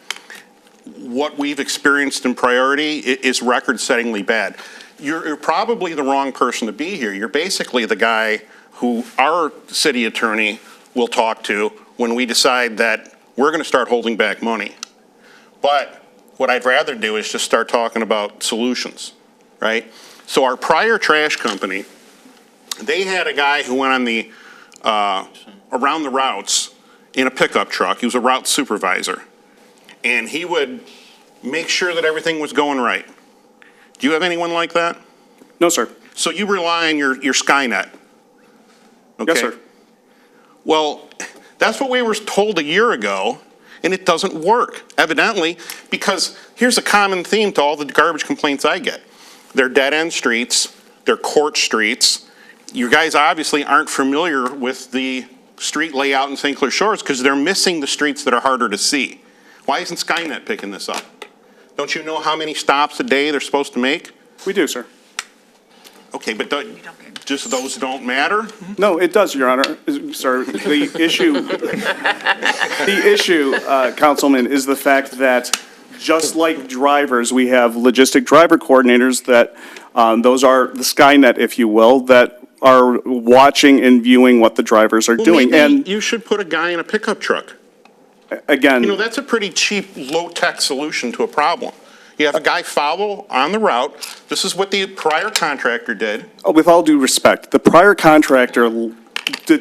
what we've experienced in Priority is record-settingly bad. You're probably the wrong person to be here. You're basically the guy who our city attorney will talk to when we decide that we're going to start holding back money. But what I'd rather do is just start talking about solutions, right? So our prior trash company, they had a guy who went on the around the routes in a pickup truck. He was a route supervisor, and he would make sure that everything was going right. Do you have anyone like that? No, sir. So you rely on your Skynet? Okay. Yes, sir. Well, that's what we were told a year ago, and it doesn't work, evidently, because here's a common theme to all the garbage complaints I get. They're dead-end streets, they're court streets. You guys obviously aren't familiar with the street layout in St. Clair Shores because they're missing the streets that are harder to see. Why isn't Skynet picking this up? Don't you know how many stops a day they're supposed to make? We do, sir. Okay, but just those don't matter? No, it does, Your Honor. Sir, the issue, Councilman, is the fact that just like drivers, we have logistic driver coordinators that, those are the Skynet, if you will, that are watching and viewing what the drivers are doing. Maybe And you should put a guy in a pickup truck. again, You know, that's a pretty cheap, low-tech solution to a problem. You have a guy follow on the route. This is what the prior contractor did. with all due respect, the prior contractor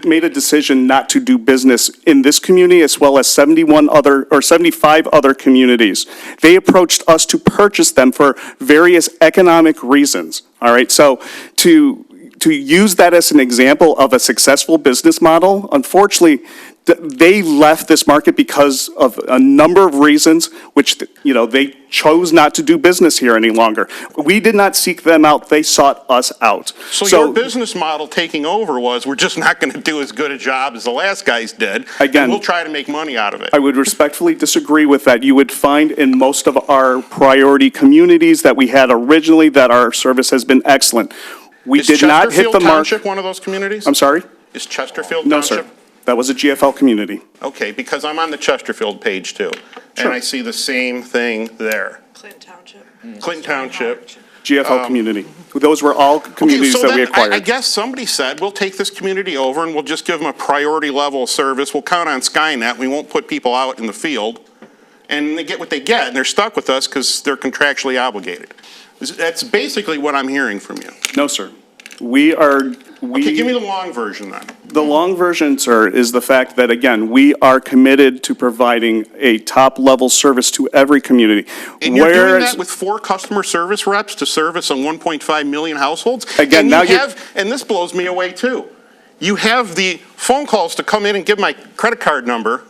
made a decision not to do business in this community as well as 75 other communities. They approached us to purchase them for various economic reasons, all right? So to use that as an example of a successful business model, unfortunately, they left this market because of a number of reasons, which, you know, they chose not to do business here any longer. We did not seek them out, they sought us out. So your business model taking over was, we're just not going to do as good a job as the last guys did. Again, and we'll try to make money out of it. I would respectfully disagree with that. You would find in most of our priority communities that we had originally that our service has been excellent. We Is did not hit the Chesterfield mark. Township one of those communities? I'm sorry? Is Chesterfield No, Township? sir. That was a GFL community. Okay, because I'm on the Chesterfield page too. Sure. And I see the same thing there. Clinton Township. Clinton Township. GFL community. Those were all communities Okay, so that we then I acquired. guess somebody said, we'll take this community over and we'll just give them a priority level of service. We'll count on Skynet. We won't put people out in the field. And they get what they get, and they're stuck with us because they're contractually obligated. That's basically what I'm hearing from you. No, sir. We are, Okay, give me the long version then. the long version, sir, is the fact that, again, we are committed to providing a top-level service to every community. And you're doing Whereas- that with 4 customer service reps to service on 1.5 million households? Again, And now you you're- have, and this blows me away too. You have the phone calls to come in and give my credit card number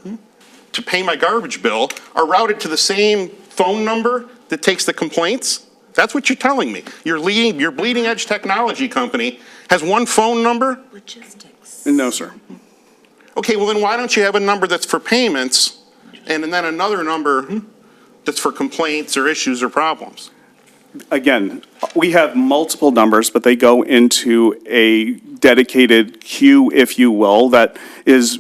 to pay my garbage bill are routed to the same phone number that takes the complaints? That's what you're telling me. Your bleeding edge technology company has one phone number? No, sir. Okay, well then why don't you have a number that's for payments and then another number that's for complaints or issues or problems? Again, we have multiple numbers, but they go into a dedicated queue, if you will, that is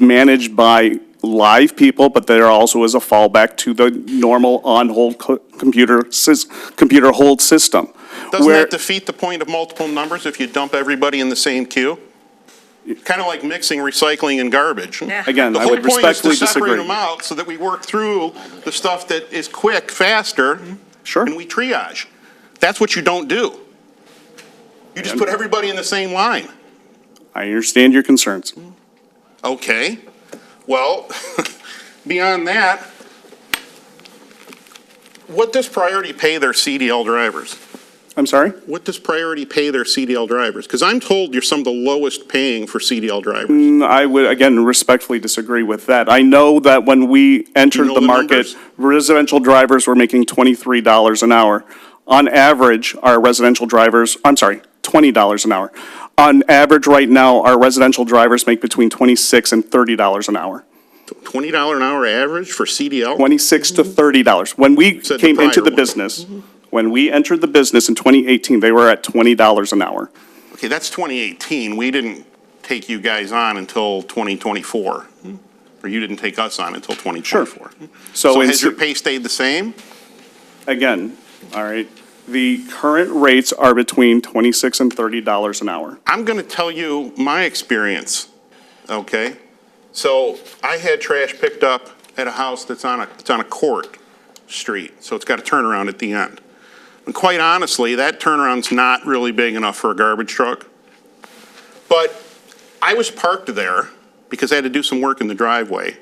managed by live people, but there also is a fallback to the normal on-hold computer hold system. Doesn't where- that defeat the point of multiple numbers if you dump everybody in the same queue? Kind of like mixing recycling and garbage. Again, The I whole would point is to respectfully separate disagree. them out so that we work through the stuff that is quick, faster, Sure. and we triage. That's what you don't do. You just put everybody in the same line. I understand your concerns. Okay. Well, beyond that, what does Priority pay their CDL drivers? I'm sorry? What does Priority pay their CDL drivers? Because I'm told you're some of the lowest paying for CDL drivers. I would, again, respectfully disagree with that. I know that when we entered know the the market, numbers? residential drivers were making $23 an hour. On average, our residential drivers, I'm sorry, $20 an hour. On average, right now, our residential drivers make between $26 and $30 an hour. $20 an hour average for CDL? $26 to $30. When we Said the came into prior the one. business, when we entered the business in 2018, they were at $20 an hour. Okay, that's 2018. We didn't take you guys on until 2024. Or you didn't take us on until 2024. So in has your s- pay stayed the same? Again, all right, the current rates are between $26 and $30 an hour. I'm going to tell you my experience, okay? So I had trash picked up at a house that's on a court street, so it's got a turnaround at the end. And quite honestly, that turnaround's not really big enough for a garbage truck. But I was parked there because I had to do some work in the driveway.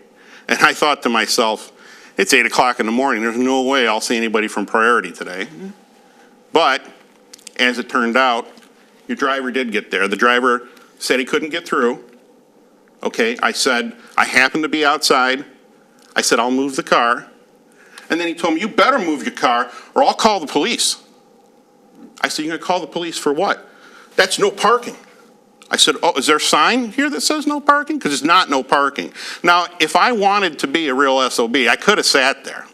And I thought to myself, it's 8 o'clock in the morning. There's no way I'll see anybody from Priority today. But as it turned out, your driver did get there. The driver said he couldn't get through. Okay, I said, I happen to be outside. I said, I'll move the car. And then he told me, you better move your car or I'll call the police. I said, you're going to call the police for what? That's no parking. I said, oh, is there a sign here that says no parking? Because it's not no parking. Now, if I wanted to be a real SOB, I could have sat there.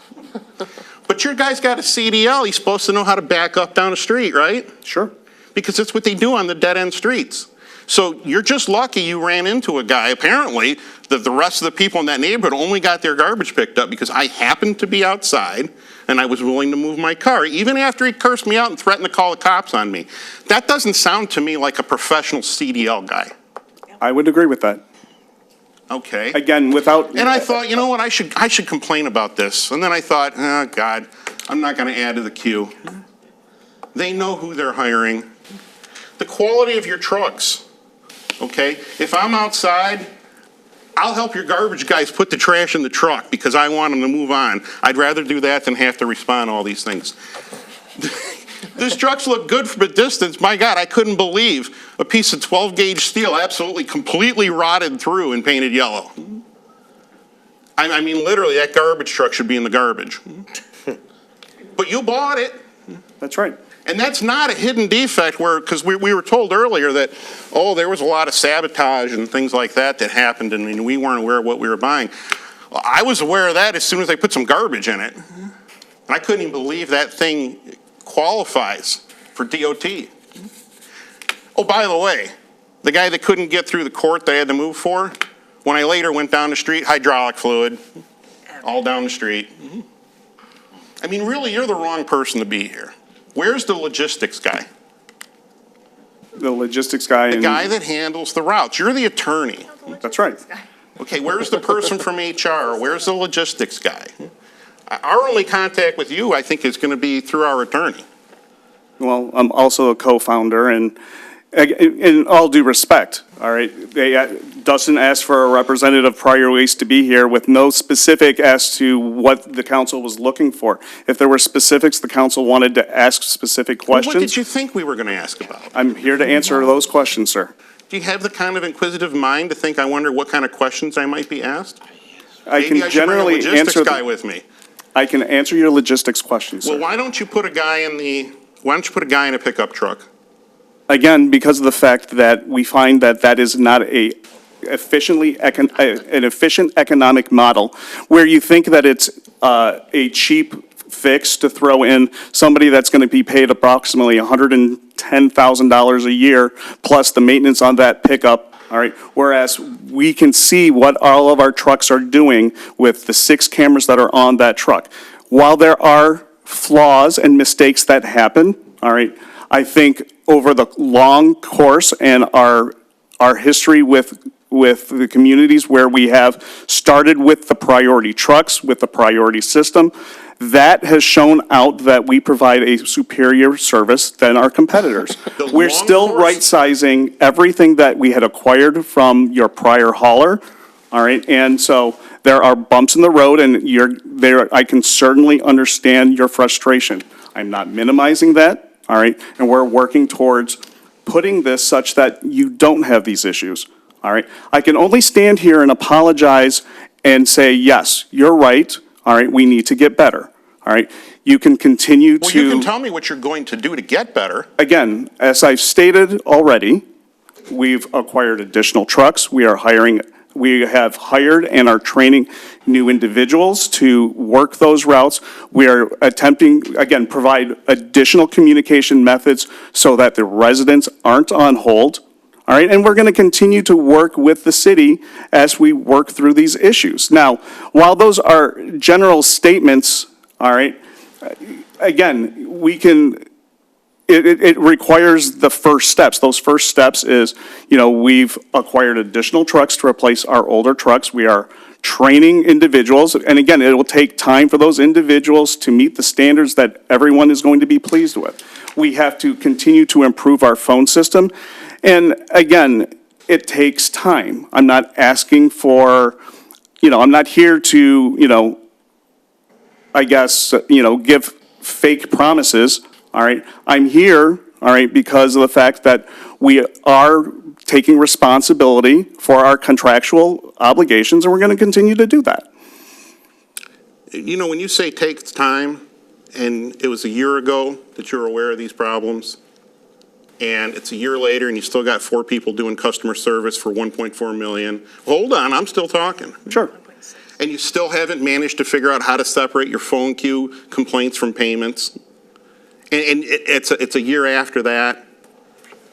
But your guy's got a CDL. He's supposed to know how to back up down a street, right? Sure. Because that's what they do on the dead-end streets. So you're just lucky you ran into a guy. Apparently, the rest of the people in that neighborhood only got their garbage picked up because I happened to be outside and I was willing to move my car, even after he cursed me out and threatened to call the cops on me. That doesn't sound to me like a professional CDL guy. I would agree with that. Okay. Again, without. And I thought, you know what, I should complain about this. And then I thought, oh, God, I'm not going to add to the queue. They know who they're hiring. The quality of your trucks, okay? If I'm outside, I'll help your garbage guys put the trash in the truck because I want them to move on. I'd rather do that than have to respond to all these things. These trucks look good from a distance. My God, I couldn't believe a piece of 12-gauge steel absolutely completely rotted through and painted yellow. I mean, literally, that garbage truck should be in the garbage. But you bought it. That's right. And that's not a hidden defect because we were told earlier that, oh, there was a lot of sabotage and things like that happened and we weren't aware of what we were buying. Well, I was aware of that as soon as I put some garbage in it. And I couldn't even believe that thing qualifies for DOT. Oh, by the way, the guy that couldn't get through the court that I had to move for, when I later went down the street, hydraulic fluid, all down the street. I mean, really, you're the wrong person to be here. Where's the logistics guy? The logistics guy. The guy that handles the routes. You're the attorney. That's right. Okay, where's the person from HR? Where's the logistics guy? Our only contact with you, I think, is going to be through our attorney. Well, I'm also a co-founder, and in all due respect, all right, Dustin asked for a representative of Prior Waste to be here with no specific as to what the council was looking for. If there were specifics, the council wanted to ask specific questions. What did you think we were going to ask about? I'm here to answer those questions, sir. Do you have the kind of inquisitive mind to think I wonder what kind of questions I might be asked? I Maybe can I should bring a generally logistics answer. guy with me. I can answer your logistics question, sir. Well, why don't you put a guy in a pickup truck? Again, because of the fact that we find that that is not an efficient economic model, where you think that it's a cheap fix to throw in somebody that's going to be paid approximately $110,000 a year, plus the maintenance on that pickup, all right? Whereas we can see what all of our trucks are doing with the 6 cameras that are on that truck. While there are flaws and mistakes that happen, all right, I think over the long course and our history with the communities where we have started with the priority trucks, with the priority system, that has shown out that we provide a superior service than our competitors. We're long still course- right-sizing everything that we had acquired from your prior hauler, all right? And so there are bumps in the road, and I can certainly understand your frustration. I'm not minimizing that, all right? And we're working towards putting this such that you don't have these issues, all right? I can only stand here and apologize and say, yes, you're right, all right, we need to get better, all right? You can continue Well, to... you can tell me what you're going to do to get better. Again, as I've stated already, we've acquired additional trucks. We have hired and are training new individuals to work those routes. We are attempting, again, provide additional communication methods so that the residents aren't on hold. All right, and we're going to continue to work with the city as we work through these issues. Now, while those are general statements, all right, again, it requires the first steps. Those first steps is, we've acquired additional trucks to replace our older trucks. We are training individuals, and again, it will take time for those individuals to meet the standards that everyone is going to be pleased with. We have to continue to improve our phone system, and again, it takes time. I'm not asking for, I'm not here to, I guess, give fake promises, all right? I'm here, all right, because of the fact that we are taking responsibility for our contractual obligations, and we're going to continue to do that. When you say takes time, and it was a year ago that you were aware of these problems, and it's a year later and you still got 4 people doing customer service for $1.4 million. Hold on, I'm still talking. Sure. And you still haven't managed to figure out how to separate your phone queue complaints from payments. And it's a year after that.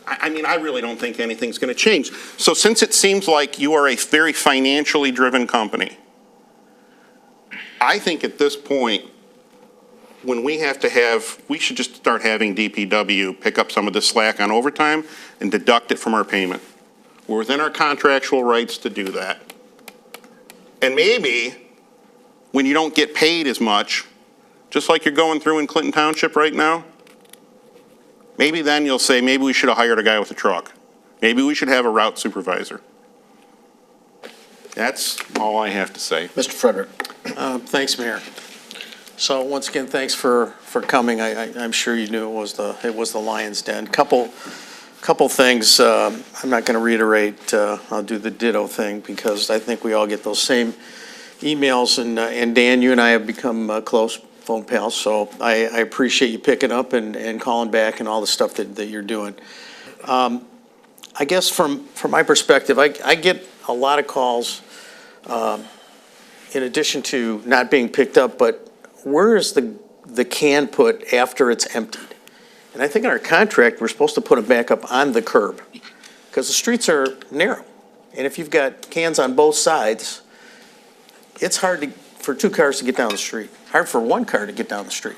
I mean, I really don't think anything's going to change. So since it seems like you are a very financially driven company, I think at this point, when we should just start having DPW pick up some of the slack on overtime and deduct it from our payment. We're within our contractual rights to do that. And maybe when you don't get paid as much, just like you're going through in Clinton Township right now, maybe then you'll say, maybe we should have hired a guy with a truck. Maybe we should have a route supervisor. That's all I have to say. Mr. Frederick. Thanks, Mayor. So once again, thanks for coming. I'm sure you knew it was the Lion's Den. Couple things. I'm not going to reiterate. I'll do the ditto thing because I think we all get those same emails. And Dan, you and I have become close phone pals. So I appreciate you picking up and calling back and all the stuff that you're doing. I guess from my perspective, I get a lot of calls. In addition to not being picked up, but where is the can put after it's emptied? And I think in our contract, we're supposed to put it back up on the curb because the streets are narrow. And if you've got cans on both sides, it's hard for 2 cars to get down the street, hard for 1 car to get down the street.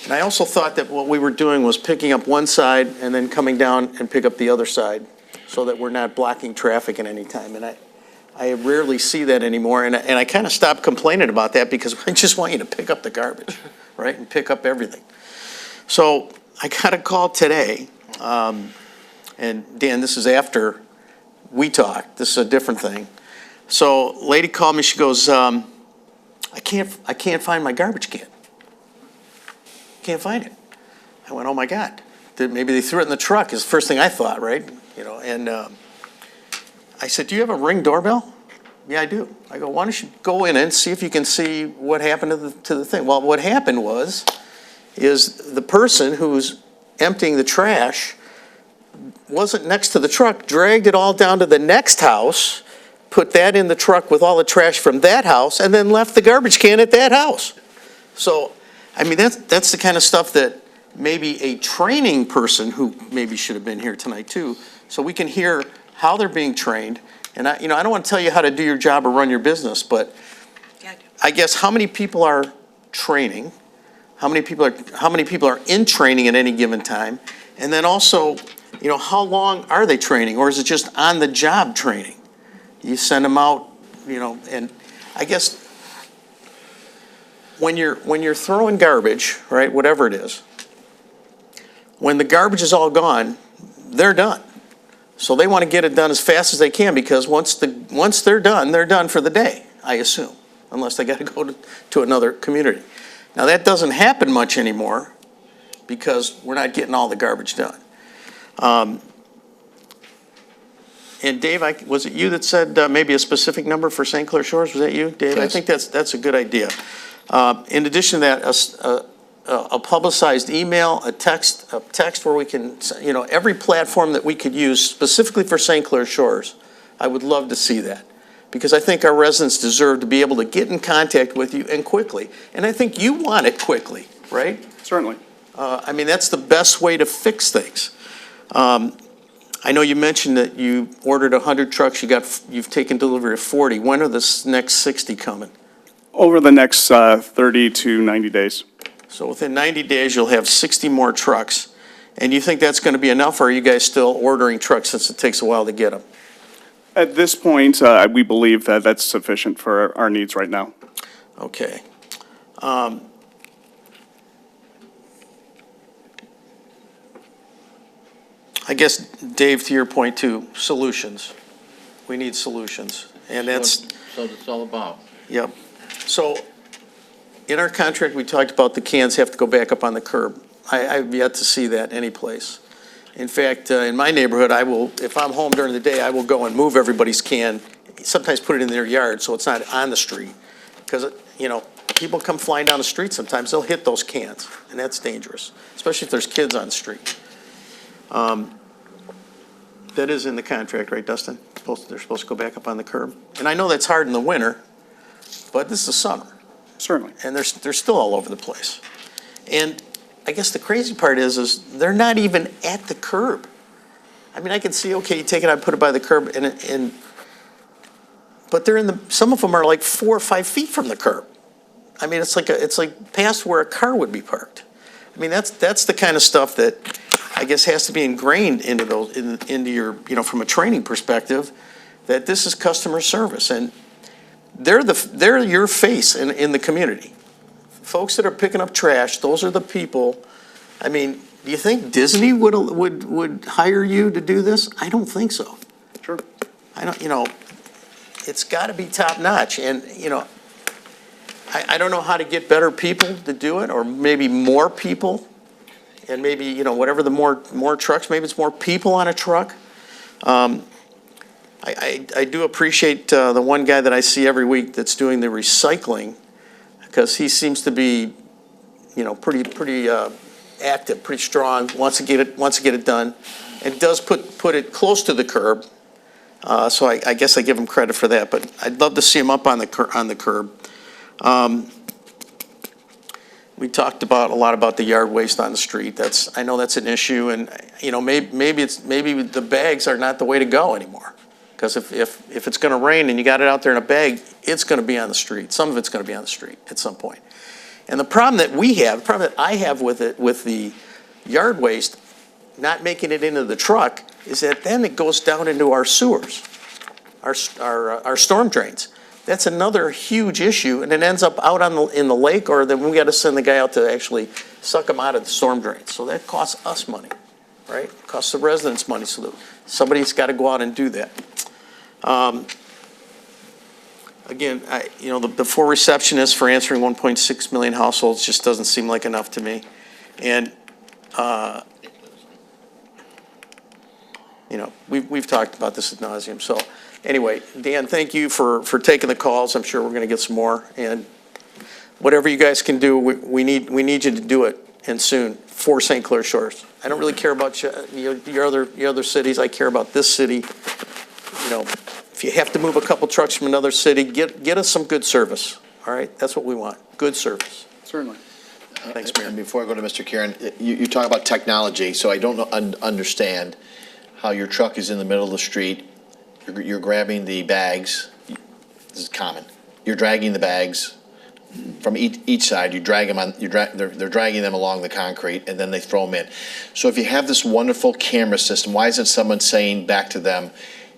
And I also thought that what we were doing was picking up one side and then coming down and pick up the other side so that we're not blocking traffic at any time. And I rarely see that anymore, and I kind of stopped complaining about that because I just want you to pick up the garbage, right, and pick up everything. So I got a call today, and Dan, this is after we talked. This is a different thing. So lady called me. She goes, I can't find my garbage can. Can't find it. I went, oh my God. Maybe they threw it in the truck is the first thing I thought, right? And I said, do you have a Ring doorbell? Yeah, I do. I go, why don't you go in and see if you can see what happened to the thing? Well, what happened is the person who's emptying the trash wasn't next to the truck, dragged it all down to the next house, put that in the truck with all the trash from that house, and then left the garbage can at that house. So, I mean, that's the kind of stuff that maybe a training person who maybe should have been here tonight too, so we can hear how they're being trained. And I don't want to tell you how to do your job or run your business, but I guess how many people are training? How many people are in training at any given time? And then also, how long are they training, or is it just on the job training? You send them out, and I guess when you're throwing garbage, right, whatever it is, when the garbage is all gone, they're done. So they want to get it done as fast as they can, because once they're done for the day, I assume, unless they got to go to another community. Now, that doesn't happen much anymore because we're not getting all the garbage done. And Dave, was it you that said maybe a specific number for St. Clair Shores? Was that you, Dave? Yes. I think that's a good idea. In addition to that, a publicized email, a text where we can, every platform that we could use specifically for St. Clair Shores, I would love to see that. Because I think our residents deserve to be able to get in contact with you and quickly. And I think you want it quickly, right? Certainly. I mean, that's the best way to fix things. I know you mentioned that you ordered 100 trucks, you've taken delivery of 40. When are the next 60 coming? Over the next 30 to 90 days. So within 90 days, you'll have 60 more trucks. And you think that's going to be enough, or are you guys still ordering trucks since it takes a while to get them? At this point, we believe that that's sufficient for our needs right now. Okay. I guess, Dave, to your point too, solutions. We need solutions. And that's, So it's all about. yep. So in our contract, we talked about the cans have to go back up on the curb. I've yet to see that anyplace. In fact, in my neighborhood, if I'm home during the day, I will go and move everybody's can, sometimes put it in their yard so it's not on the street. Because, people come flying down the street sometimes, they'll hit those cans, and that's dangerous, especially if there's kids on the street. That is in the contract, right, Dustin? They're supposed to go back up on the curb. And I know that's hard in the winter, but this is the summer. Certainly. And they're still all over the place. And I guess the crazy part is they're not even at the curb. I mean, I can see, okay, you take it out, put it by the curb, but some of them are like 4 or 5 feet from the curb. I mean, it's like past where a car would be parked. I mean, that's the kind of stuff that I guess has to be ingrained into your, from a training perspective, that this is customer service, and they're your face in the community. Folks that are picking up trash, those are the people. I mean, do you think Disney would hire you to do this? I don't think so. Sure. I don't, it's got to be top notch, and I don't know how to get better people to do it, or maybe more people, and maybe whatever the more trucks, maybe it's more people on a truck. I do appreciate the one guy that I see every week that's doing the recycling, because he seems to be, pretty active, pretty strong, wants to get it done, and does put it close to the curb. So I guess I give him credit for that, but I'd love to see him up on the curb. We talked a lot about the yard waste on the street. I know that's an issue, and maybe the bags are not the way to go anymore. Because if it's going to rain and you got it out there in a bag, it's going to be on the street. Some of it's going to be on the street at some point. And the problem that I have with the yard waste, not making it into the truck, is that then it goes down into our sewers, our storm drains. That's another huge issue, and it ends up out in the lake, or then we got to send the guy out to actually suck them out of the storm drains. So that costs us money, right? It costs the residents money, so somebody's got to go out and do that. Again, the 4 receptionists for answering 1.6 million households just doesn't seem like enough to me. And You know, we've talked about this ad nauseum. So anyway, Dan, thank you for taking the calls. I'm sure we're going to get some more. And whatever you guys can do, we need you to do it, and soon, for St. Clair Shores. I don't really care about your other cities. I care about this city. You know, if you have to move a couple trucks from another city, get us some good service. All right? That's what we want. Good service. Certainly. Thanks, Mayor. And before I go to Mr. Karen, you talk about technology, so I don't understand how your truck is in the middle of the street, you're grabbing the bags, this is common, you're dragging the bags from each side, you drag them on, they're dragging them along the concrete, and then they throw them in. So if you have this wonderful camera system, why isn't someone saying back to them,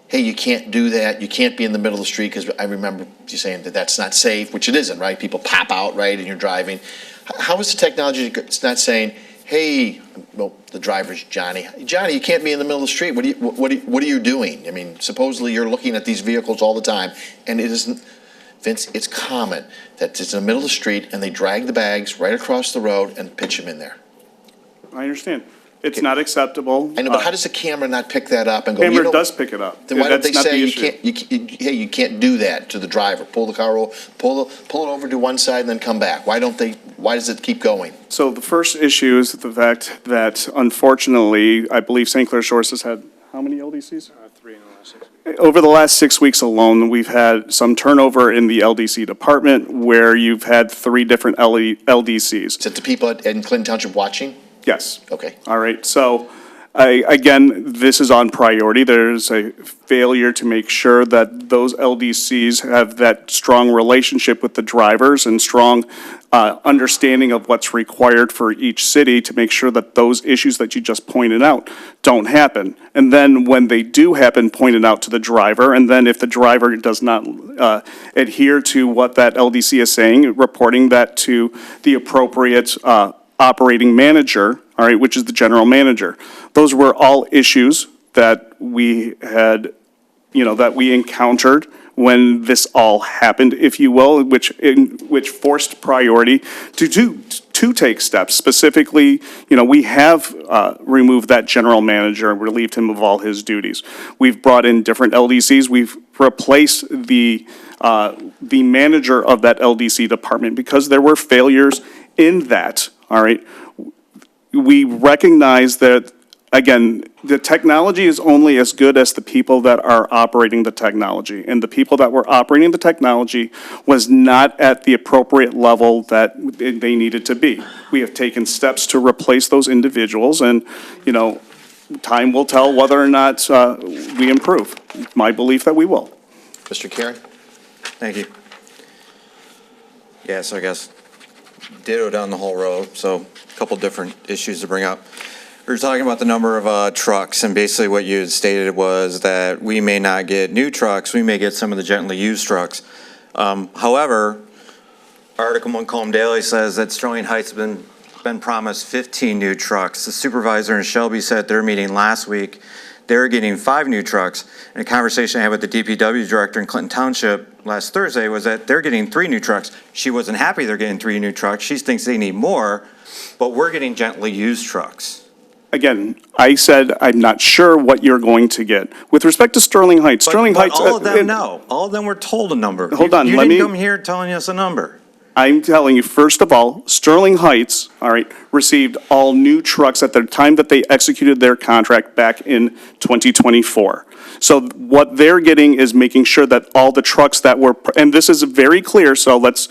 hey, you can't do that, you can't be in the middle of the street, because I remember you saying that that's not safe, which it isn't, right? People pop out, right, and you're driving. How is the technology, it's not saying, hey, well, the driver's Johnny, you can't be in the middle of the street, what are you doing? I mean, supposedly you're looking at these vehicles all the time, and it isn't, Vince, it's common that it's in the middle of the street and they drag the bags right across the road and pitch them in there. I understand. It's not acceptable. I know, but how does the camera not pick that up and go, Camera does pick it up. then why don't That's they not the say issue. hey, you can't do that to the driver? Pull the car over, pull it over to one side and then come back. Why does it keep going? So the first issue is the fact that unfortunately, I believe St. Clair Shores has had how many LDCs? 3 in the last 6 weeks. Over the last 6 weeks alone, we've had some turnover in the LDC department where you've had 3 different LDCs. Is it the people in Clinton Township watching? Yes. Okay. All right. So, again, this is on priority. There's a failure to make sure that those LDCs have that strong relationship with the drivers and strong understanding of what's required for each city to make sure that those issues that you just pointed out don't happen. And then when they do happen, point it out to the driver. And then if the driver does not adhere to what that LDC is saying, reporting that to the appropriate operating manager, all right, which is the general manager. Those were all issues that we had, that we encountered when this all happened, if you will, which forced priority to take steps. Specifically, we have removed that general manager and relieved him of all his duties. We've brought in different LDCs. We've replaced the manager of that LDC department because there were failures in that. All right. We recognize that, again, the technology is only as good as the people that are operating the technology. And the people that were operating the technology was not at the appropriate level that they needed to be. We have taken steps to replace those individuals, and, time will tell whether or not we improve. It's my belief that we will. Mr. Karen? Thank you. Yes, I guess ditto down the whole road, so a couple different issues to bring up. We were talking about the number of trucks, and basically what you had stated was that we may not get new trucks, we may get some of the gently used trucks. However, Article 1 Colm Daily says that Sterling Heights has been promised 15 new trucks. The supervisor in Shelby said at their meeting last week they're getting 5 new trucks. And a conversation I had with the DPW director in Clinton Township last Thursday was that they're getting 3 new trucks. She wasn't happy they're getting 3 new trucks. She thinks they need more, but we're getting gently used trucks. Again, I said I'm not sure what you're going to get. With respect to Sterling Heights, Sterling Heights. All of them know. All of them were told a number. Hold on, you let didn't me- come here telling us a number. I'm telling you, first of all, Sterling Heights, all right, received all new trucks at the time that they executed their contract back in 2024. So what they're getting is making sure that all the trucks that were, and this is very clear, so let's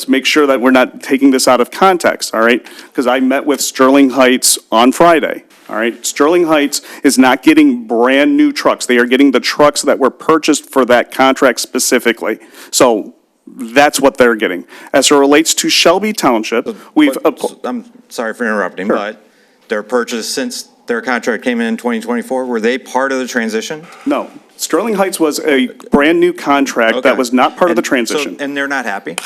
make sure that we're not taking this out of context, all right? Because I met with Sterling Heights on Friday, all right? Sterling Heights is not getting brand-new trucks. They are getting the trucks that were purchased for that contract specifically. So that's what they're getting. As it relates to Shelby Township, I'm sorry for interrupting, Sure. but their purchase since their contract came in 2024, were they part of the transition? No. Sterling Heights was a brand-new contract that Okay. was not part of the And transition. And they're not happy?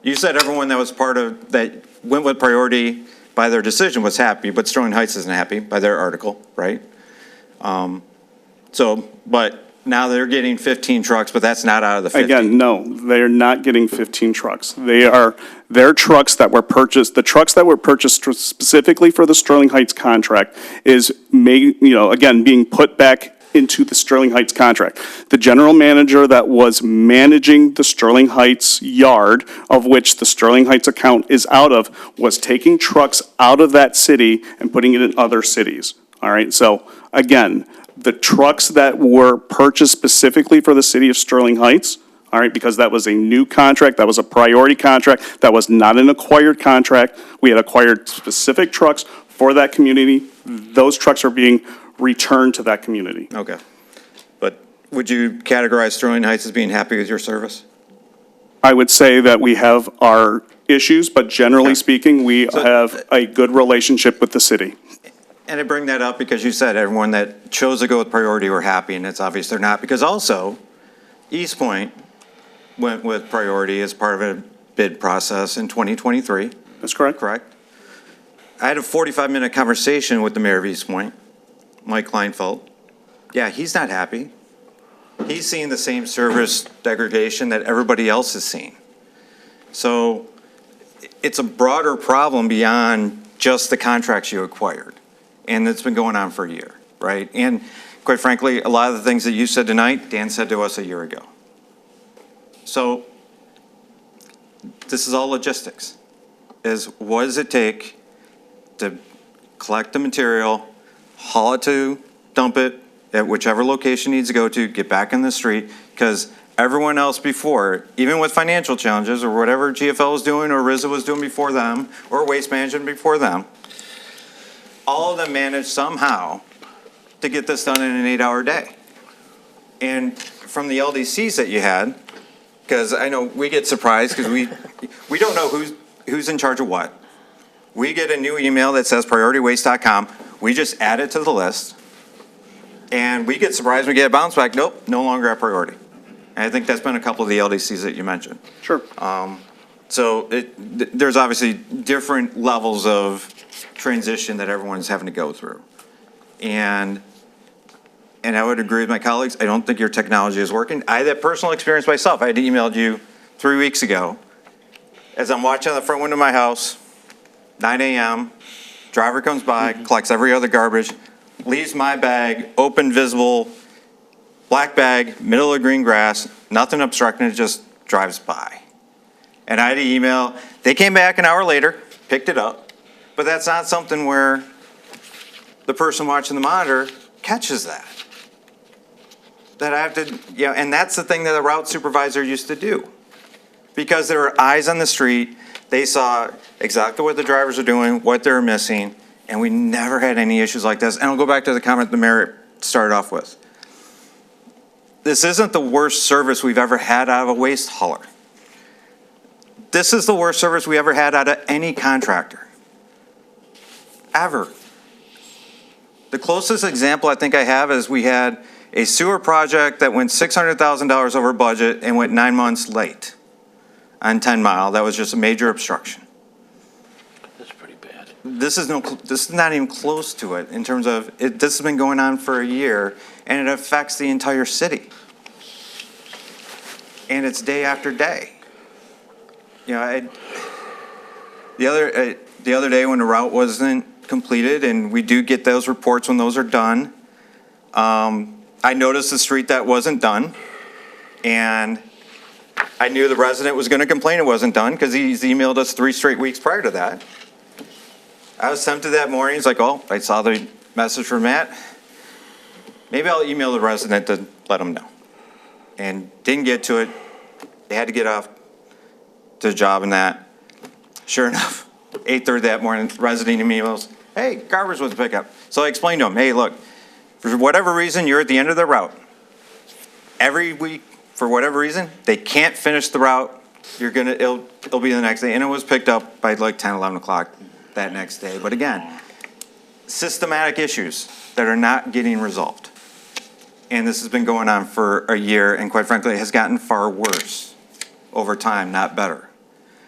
You said everyone that was part of, that went with priority by their decision was happy, but Sterling Heights isn't happy by their article, right? But now they're getting 15 trucks, but that's not out of the 50. Again, no, they're not getting 15 trucks. Their trucks that were purchased, the trucks that were purchased specifically for the Sterling Heights contract is again, being put back into the Sterling Heights contract. The general manager that was managing the Sterling Heights yard, of which the Sterling Heights account is out of, was taking trucks out of that city and putting it in other cities. All right, so again, the trucks that were purchased specifically for the city of Sterling Heights, all right, because that was a new contract, that was a priority contract, that was not an acquired contract. We had acquired specific trucks for that community. Those trucks are being returned to that community. Okay. But would you categorize Sterling Heights as being happy with your service? I would say that we have our issues, but generally speaking, we have a good relationship with the city. And I bring that up because you said everyone that chose to go with priority were happy, and it's obvious they're not, because also East Point went with priority as part of a bid process in 2023. That's correct. Correct? I had a 45-minute conversation with the mayor of East Point, Mike Kleinfeld. Yeah, he's not happy. He's seeing the same service degradation that everybody else is seeing. So it's a broader problem beyond just the contracts you acquired. And it's been going on for a year, right? And quite frankly, a lot of the things that you said tonight, Dan said to us a year ago. So this is all logistics. What does it take to collect the material, haul it to, dump it at whichever location it needs to go to, get back in the street, because everyone else before, even with financial challenges or whatever GFL was doing or RZA was doing before them or Waste Management before them, all of them managed somehow to get this done in an 8-hour day. And from the LDCs that you had, because I know we get surprised because we don't know who's in charge of what. We get a new email that says prioritywaste.com. We just add it to the list. And we get surprised when we get a bounce back. Nope, no longer at priority. And I think that's been a couple of the LDCs that you mentioned. Sure. So there's obviously different levels of transition that everyone's having to go through. And I would agree with my colleagues. I don't think your technology is working. I had that personal experience myself. I had emailed you 3 weeks ago. As I'm watching on the front window of my house, 9 a.m., driver comes by, collects every other garbage, leaves my bag, open, visible, black bag, middle of green grass, nothing obstructing it, just drives by. And I had an email. They came back an hour later, picked it up, but that's not something where the person watching the monitor catches that. That I have to, and that's the thing that the route supervisor used to do. Because there were eyes on the street, they saw exactly what the drivers are doing, what they're missing, and we never had any issues like this. And I'll go back to the comment the mayor started off with. This isn't the worst service we've ever had out of a waste hauler. This is the worst service we ever had out of any contractor. Ever. The closest example I think I have is we had a sewer project that went $600,000 over budget and went 9 months late on 10 Mile. That was just a major obstruction. That's pretty bad. This is not even close to it in terms of this has been going on for a year and it affects the entire city. And it's day after day. The other day when the route wasn't completed, and we do get those reports when those are done, I noticed the street that wasn't done, and I knew the resident was going to complain it wasn't done because he's emailed us 3 straight weeks prior to that. I was tempted that morning. It's like, oh, I saw the message from Matt. Maybe I'll email the resident to let him know. And didn't get to it. They had to get off to the job and that. Sure enough, 8:30 that morning, resident emails, hey, garbage was picked up. So I explained to him, hey, look, for whatever reason, you're at the end of the route. Every week, for whatever reason, they can't finish the route. It'll be the next day. And it was picked up by like 10, 11 o'clock that next day. But again, systematic issues that are not getting resolved. And this has been going on for a year, and quite frankly, it has gotten far worse over time, not better.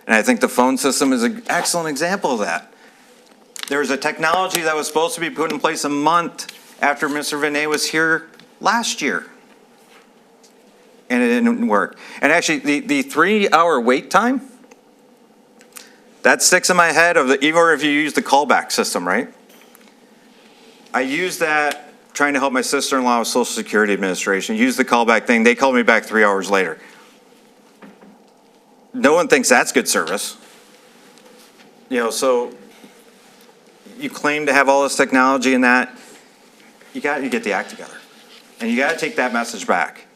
And I think the phone system is an excellent example of that. There's a technology that was supposed to be put in place a month after Mr. Vinay was here last year. and it didn't work. And actually, the 3-hour wait time, that sticks in my head even if you use the callback system, right? I used that trying to help my sister-in-law with Social Security Administration, used the callback thing. They called me back 3 hours later. No one thinks that's good service. So you claim to have all this technology and that, you got to get the act together. And you got to take that message back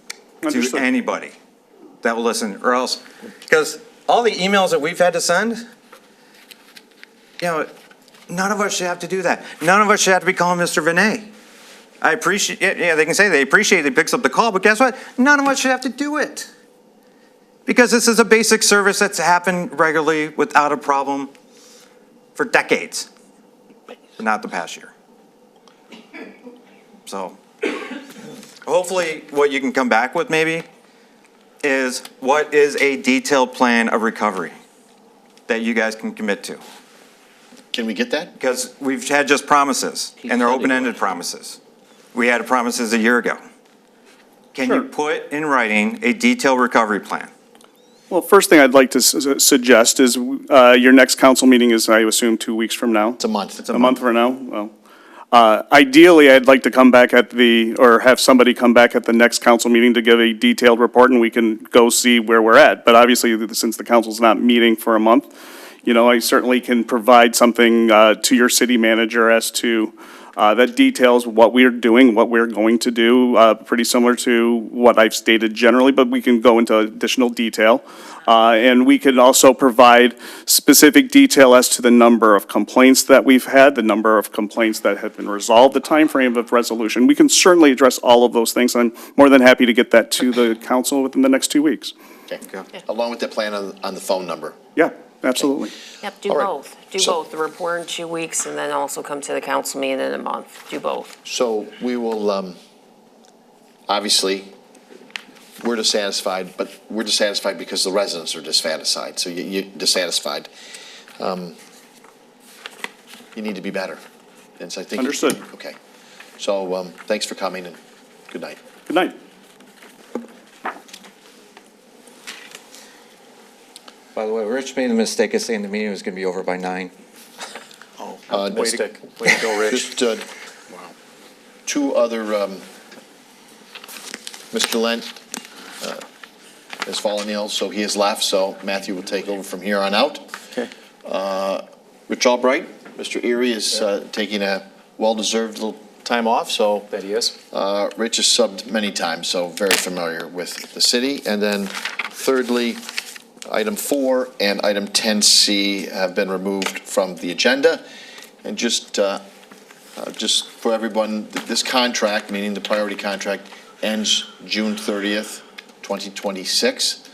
Understood. to anybody that will listen, or else, because all the emails that we've had to send, none of us should have to do that. None of us should have to be calling Mr. Vinay. I appreciate, they can say they appreciate he picks up the call, but guess what? None of us should have to do it. Because this is a basic service that's happened regularly without a problem for decades, but not the past year. So hopefully what you can come back with maybe is what is a detailed plan of recovery that you guys can commit to. Can we get that? Because we've had just promises, and they're open-ended promises. We had promises a year ago. Can you put in writing a detailed recovery plan? Well, first thing I'd like to suggest is your next council meeting is, I assume, 2 weeks from now? It's a month. A month from now? Well, ideally, I'd like to come back or have somebody come back at the next council meeting to give a detailed report, and we can go see where we're at. But obviously, since the council's not meeting for a month, I certainly can provide something to your city manager as to that details what we're doing, what we're going to do, pretty similar to what I've stated generally, but we can go into additional detail. And we can also provide specific detail as to the number of complaints that we've had, the number of complaints that have been resolved, the time frame of resolution. We can certainly address all of those things. I'm more than happy to get that to the council within the next 2 weeks. Okay. Along with the plan on the phone number. Yeah, absolutely. Yep, do All right. both. Do So- both, the report in 2 weeks and then also come to the council meeting in a month. Do both. So we will, obviously, we're dissatisfied, but we're dissatisfied because the residents are dissatisfied. So you're dissatisfied. You need to be better. And so I think. Understood. Okay. So thanks for coming and good night. Good night. By the way, Rich made the mistake of saying the meeting was going to be over by 9. Mistake. Way to go, Rich. Just two other, Mr. Lent has fallen ill, so he has left, so Matthew will take over from here on out. Okay. Rich Albright, Mr. Erie is taking a well-deserved little time off, so That he is. Rich has subbed many times, so very familiar with the city. And then thirdly, item 4 and item 10C have been removed from the agenda. And just for everyone, this contract, meaning the priority contract, ends June 30th, 2026.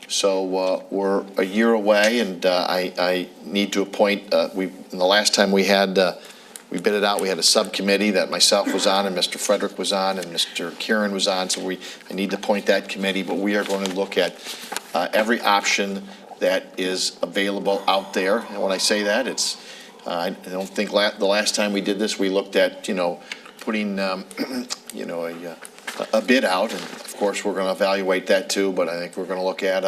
So we're a year away, and I need to appoint, in the last time we had, we bid it out, we had a subcommittee that myself was on, and Mr. Frederick was on, and Mr. Kieran was on, so I need to appoint that committee, but we are going to look at every option that is available out there. And when I say that, it's, I don't think the last time we did this, we looked at, putting, a bid out, and of course, we're going to evaluate that too, but I think we're going to look at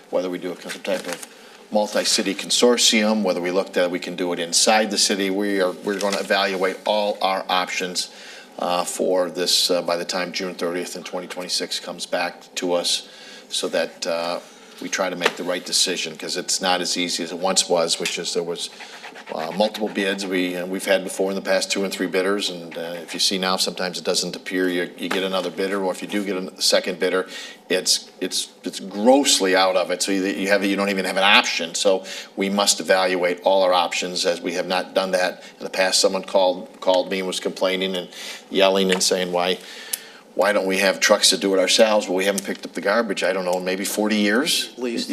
whether we do some type of multi-city consortium, whether we looked at we can do it inside the city. We're going to evaluate all our options for this by the time June 30th and 2026 comes back to us, so that we try to make the right decision, because it's not as easy as it once was, which is there was multiple bids we've had before in the past, 2 and 3 bidders, and if you see now, sometimes it doesn't appear you get another bidder, or if you do get a second bidder, it's grossly out of it, so you don't even have an option. So we must evaluate all our options, as we have not done that in the past. Someone called me and was complaining and yelling and saying, why don't we have trucks to do it ourselves? Well, we haven't picked up the garbage, I don't know, in maybe 40 years? At least.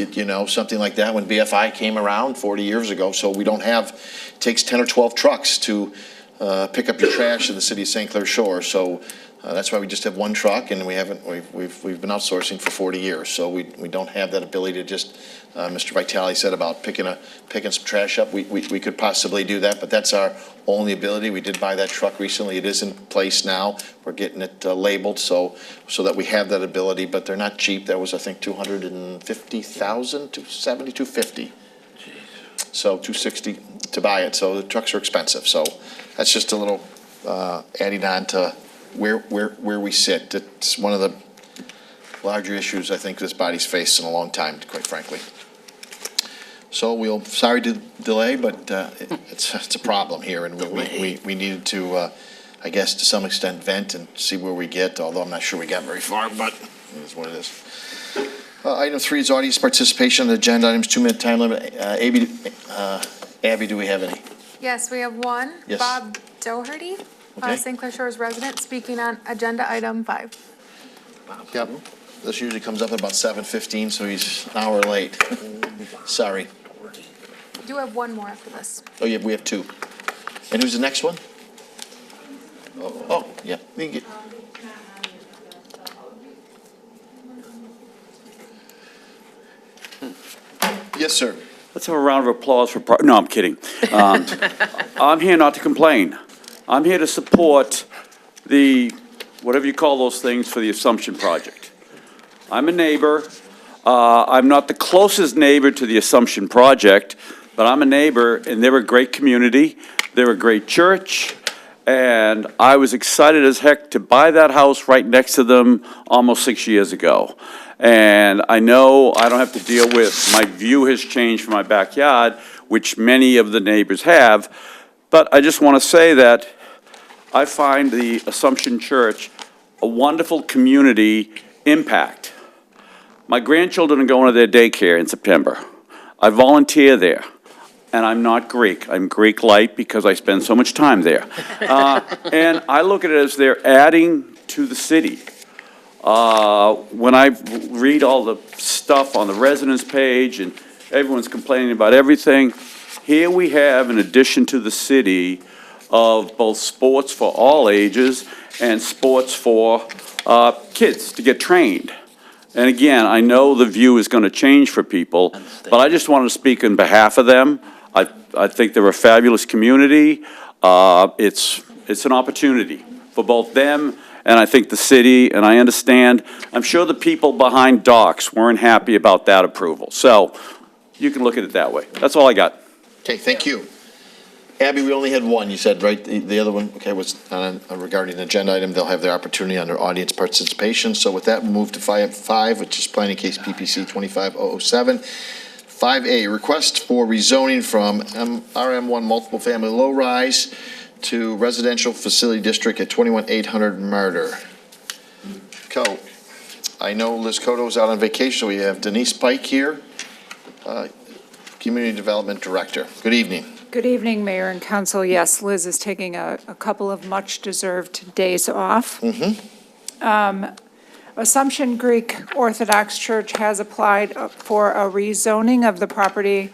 Something like that, when BFI came around 40 years ago. So we don't have, it takes 10 or 12 trucks to pick up your trash in the city of St. Clair Shore. So that's why we just have one truck, and we've been outsourcing for 40 years. So we don't have that ability to just, Mr. Vitale said about picking some trash up. We could possibly do that, but that's our only ability. We did buy that truck recently. It is in place now. We're getting it labeled so that we have that ability, but they're not cheap. That was, I think, $250,000, $250. So $260 to buy it. So the trucks are expensive. So that's just a little adding on to where we sit. It's one of the larger issues I think this body's faced in a long time, quite frankly. So sorry to delay, but it's a problem here, and we needed to, I guess, to some extent, vent and see where we get. Although I'm not sure we got very far, but it is what it is. Item 3 is audience participation on the agenda items. 2-minute time limit. Abby, do we have any? Yes, we have one. Yes. Bob Doherty, Okay. St. Clair Shores resident, speaking on agenda item 5. Yep. This usually comes up at about 7:15, so he's an hour late. Sorry. We do have one more after this. Oh, yeah, we have 2. And who's the next one? Oh, yeah. We can get. Yes, sir. Let's have a round of applause for, no, I'm kidding. I'm here not to complain. I'm here to support the, whatever you call those things, for the Assumption Project. I'm a neighbor. I'm not the closest neighbor to the Assumption Project, but I'm a neighbor, and they're a great community. They're a great church, and I was excited as heck to buy that house right next to them almost 6 years ago. And I know I don't have to deal with, my view has changed from my backyard, which many of the neighbors have. But I just want to say that I find the Assumption Church a wonderful community impact. My grandchildren are going to their daycare in September. I volunteer there, and I'm not Greek. I'm Greek light because I spend so much time there. And I look at it as they're adding to the city. When I read all the stuff on the residence page and everyone's complaining about everything, here we have, in addition to the city, of both sports for all ages and sports for kids to get trained. And again, I know the view is going to change for people, but I just wanted to speak on behalf of them. I think they're a fabulous community. It's an opportunity for both them and I think the city, and I understand. I'm sure the people behind docks weren't happy about that approval. So you can look at it that way. That's all I got. Okay, thank you. Abby, we only had one, you said, right? The other one, okay, was regarding an agenda item. They'll have their opportunity under audience participation. So with that, we'll move to 5, which is planning case PPC 25007. 5A, request for rezoning from RM1 multiple family low rise to residential facility district at 21800 Murder. I know Liz Cotto's out on vacation, so we have Denise Pike here, Community Development Director. Good evening. Good evening, Mayor and Council. Yes, Liz is taking a couple of much-deserved days off. Assumption Greek Orthodox Church has applied for a rezoning of the property,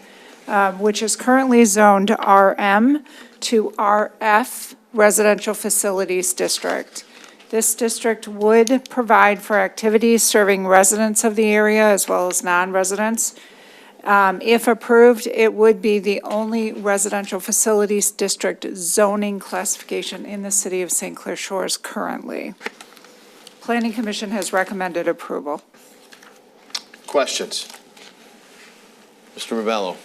which is currently zoned RM to RF Residential Facilities District. This district would provide for activities serving residents of the area as well as non-residents. If approved, it would be the only residential facilities district zoning classification in the city of St. Clair Shores currently. Planning Commission has recommended approval. Questions? Mr. Ribello.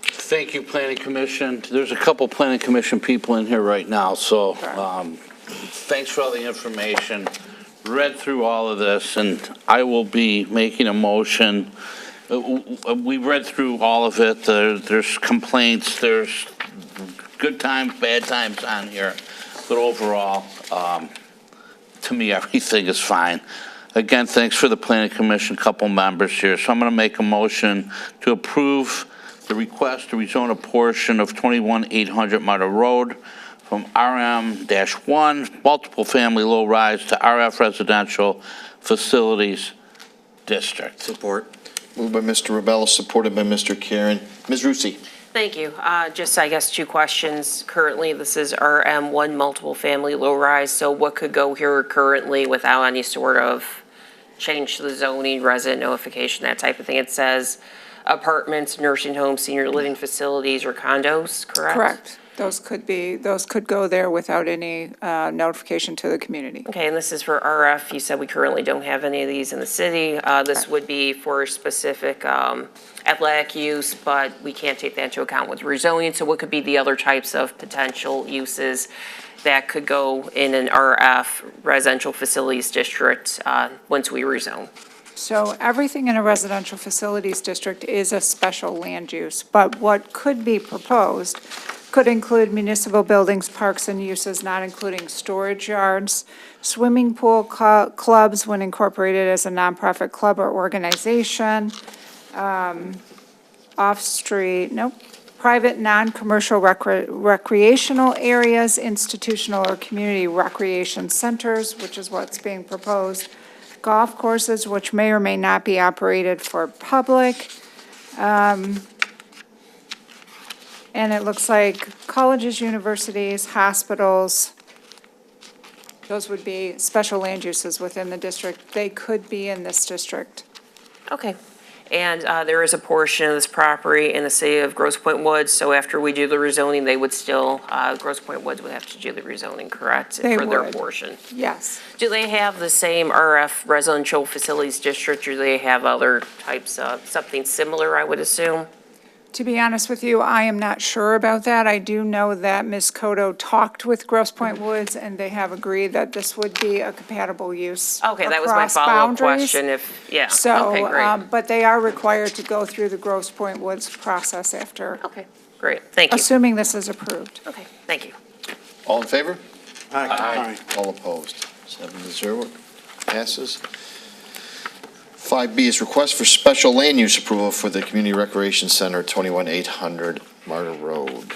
Thank you, Planning Commission. There's a couple Planning Commission people in here right now, so thanks for all the information. Read through all of this, and I will be making a motion. We read through all of it. There's complaints, there's good times, bad times on here, but overall, to me, everything is fine. Again, thanks for the Planning Commission, couple members here. So I'm going to make a motion to approve the request to rezone a portion of 21800 Marta Road from RM-1, multiple family low rise, to RF Residential Facilities District. Support. Moved by Mr. Ribello, supported by Mr. Karen. Ms. Rusi. Thank you. Just, I guess, two questions. Currently, this is RM1 multiple family low rise, so what could go here currently without any sort of change to the zoning, resident notification, that type of thing? It says apartments, nursing homes, senior living facilities, or condos, correct? Correct. Those could go there without any notification to the community. Okay, and this is for RF. You said we currently don't have any of these in the city. This would be for specific athletic use, but we can't take that into account with rezoning. So what could be the other types of potential uses that could go in an RF residential facilities district once we rezone? So everything in a residential facilities district is a special land use, but what could be proposed could include municipal buildings, parks, and uses, not including storage yards, swimming pool clubs when incorporated as a nonprofit club or organization, off-street, private non-commercial recreational areas, institutional or community recreation centers, which is what's being proposed, golf courses, which may or may not be operated for public. And it looks like colleges, universities, hospitals, those would be special land uses within the district. They could be in this district. Okay. And there is a portion of this property in the city of Grosse Pointe Woods, so after we do the rezoning, they would still, Grosse Pointe Woods would have to do the rezoning, correct? They For their would. portion. Yes. Do they have the same RF residential facilities district, or do they have other types of, something similar, I would assume? To be honest with you, I am not sure about that. I do know that Ms. Cotto talked with Grosse Pointe Woods, and they have agreed that this would be a compatible use Okay, that was my across follow-up boundaries. question, if, yeah. So, Okay, great. but they are required to go through the Grosse Pointe Woods process after, Okay, great, thank you. assuming this is approved. Okay, thank you. All in favor? Aye. All opposed? 7-0, passes. 5B is request for special land use approval for the Community Recreation Center, 21800 Martyr Road.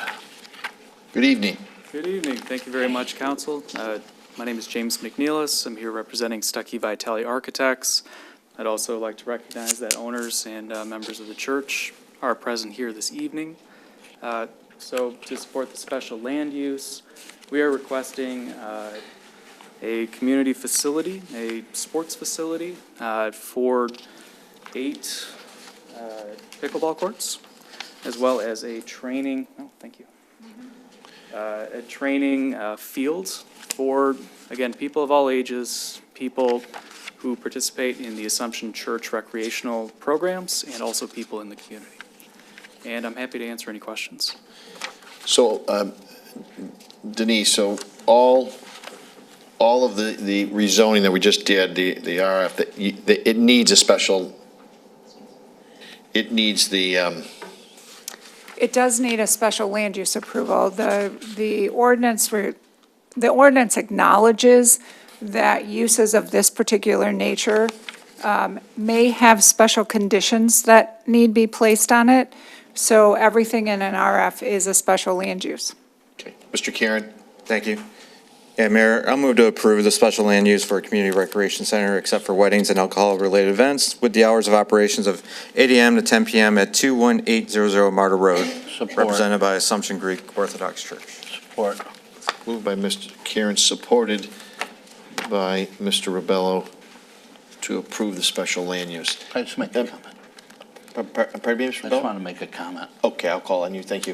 Good evening. Good evening. Thank you very much, Council. My name is James McNeilis. I'm here representing Stuckey Vitale Architects. I'd also like to recognize that owners and members of the church are present here this evening. So to support the special land use, we are requesting a community facility, a sports facility for 8 pickleball courts, as well as a training, a training field for, again, people of all ages, people who participate in the Assumption Church recreational programs, and also people in the community. And I'm happy to answer any questions. So, Denise, so all of the rezoning that we just did, the RF, it needs a special, it needs the, It does need a special land use approval. The ordinance acknowledges that uses of this particular nature may have special conditions that need be placed on it. So everything in an RF is a special land use. okay. Mr. Karen? Thank you. Yeah, Mayor, I'll move to approve the special land use for a community recreation center except for weddings and alcohol-related events with the hours of operations of 8 a.m. to 10 p.m. at 21800 Martyr Road, Support. represented by Assumption Greek Orthodox Church. Support. Moved by Mr. Karen, supported by Mr. Rebello to approve the special land use. I just make a comment. Pardon me, Mr. I just Rebello? want to make a comment. Okay, I'll call on you, thank you.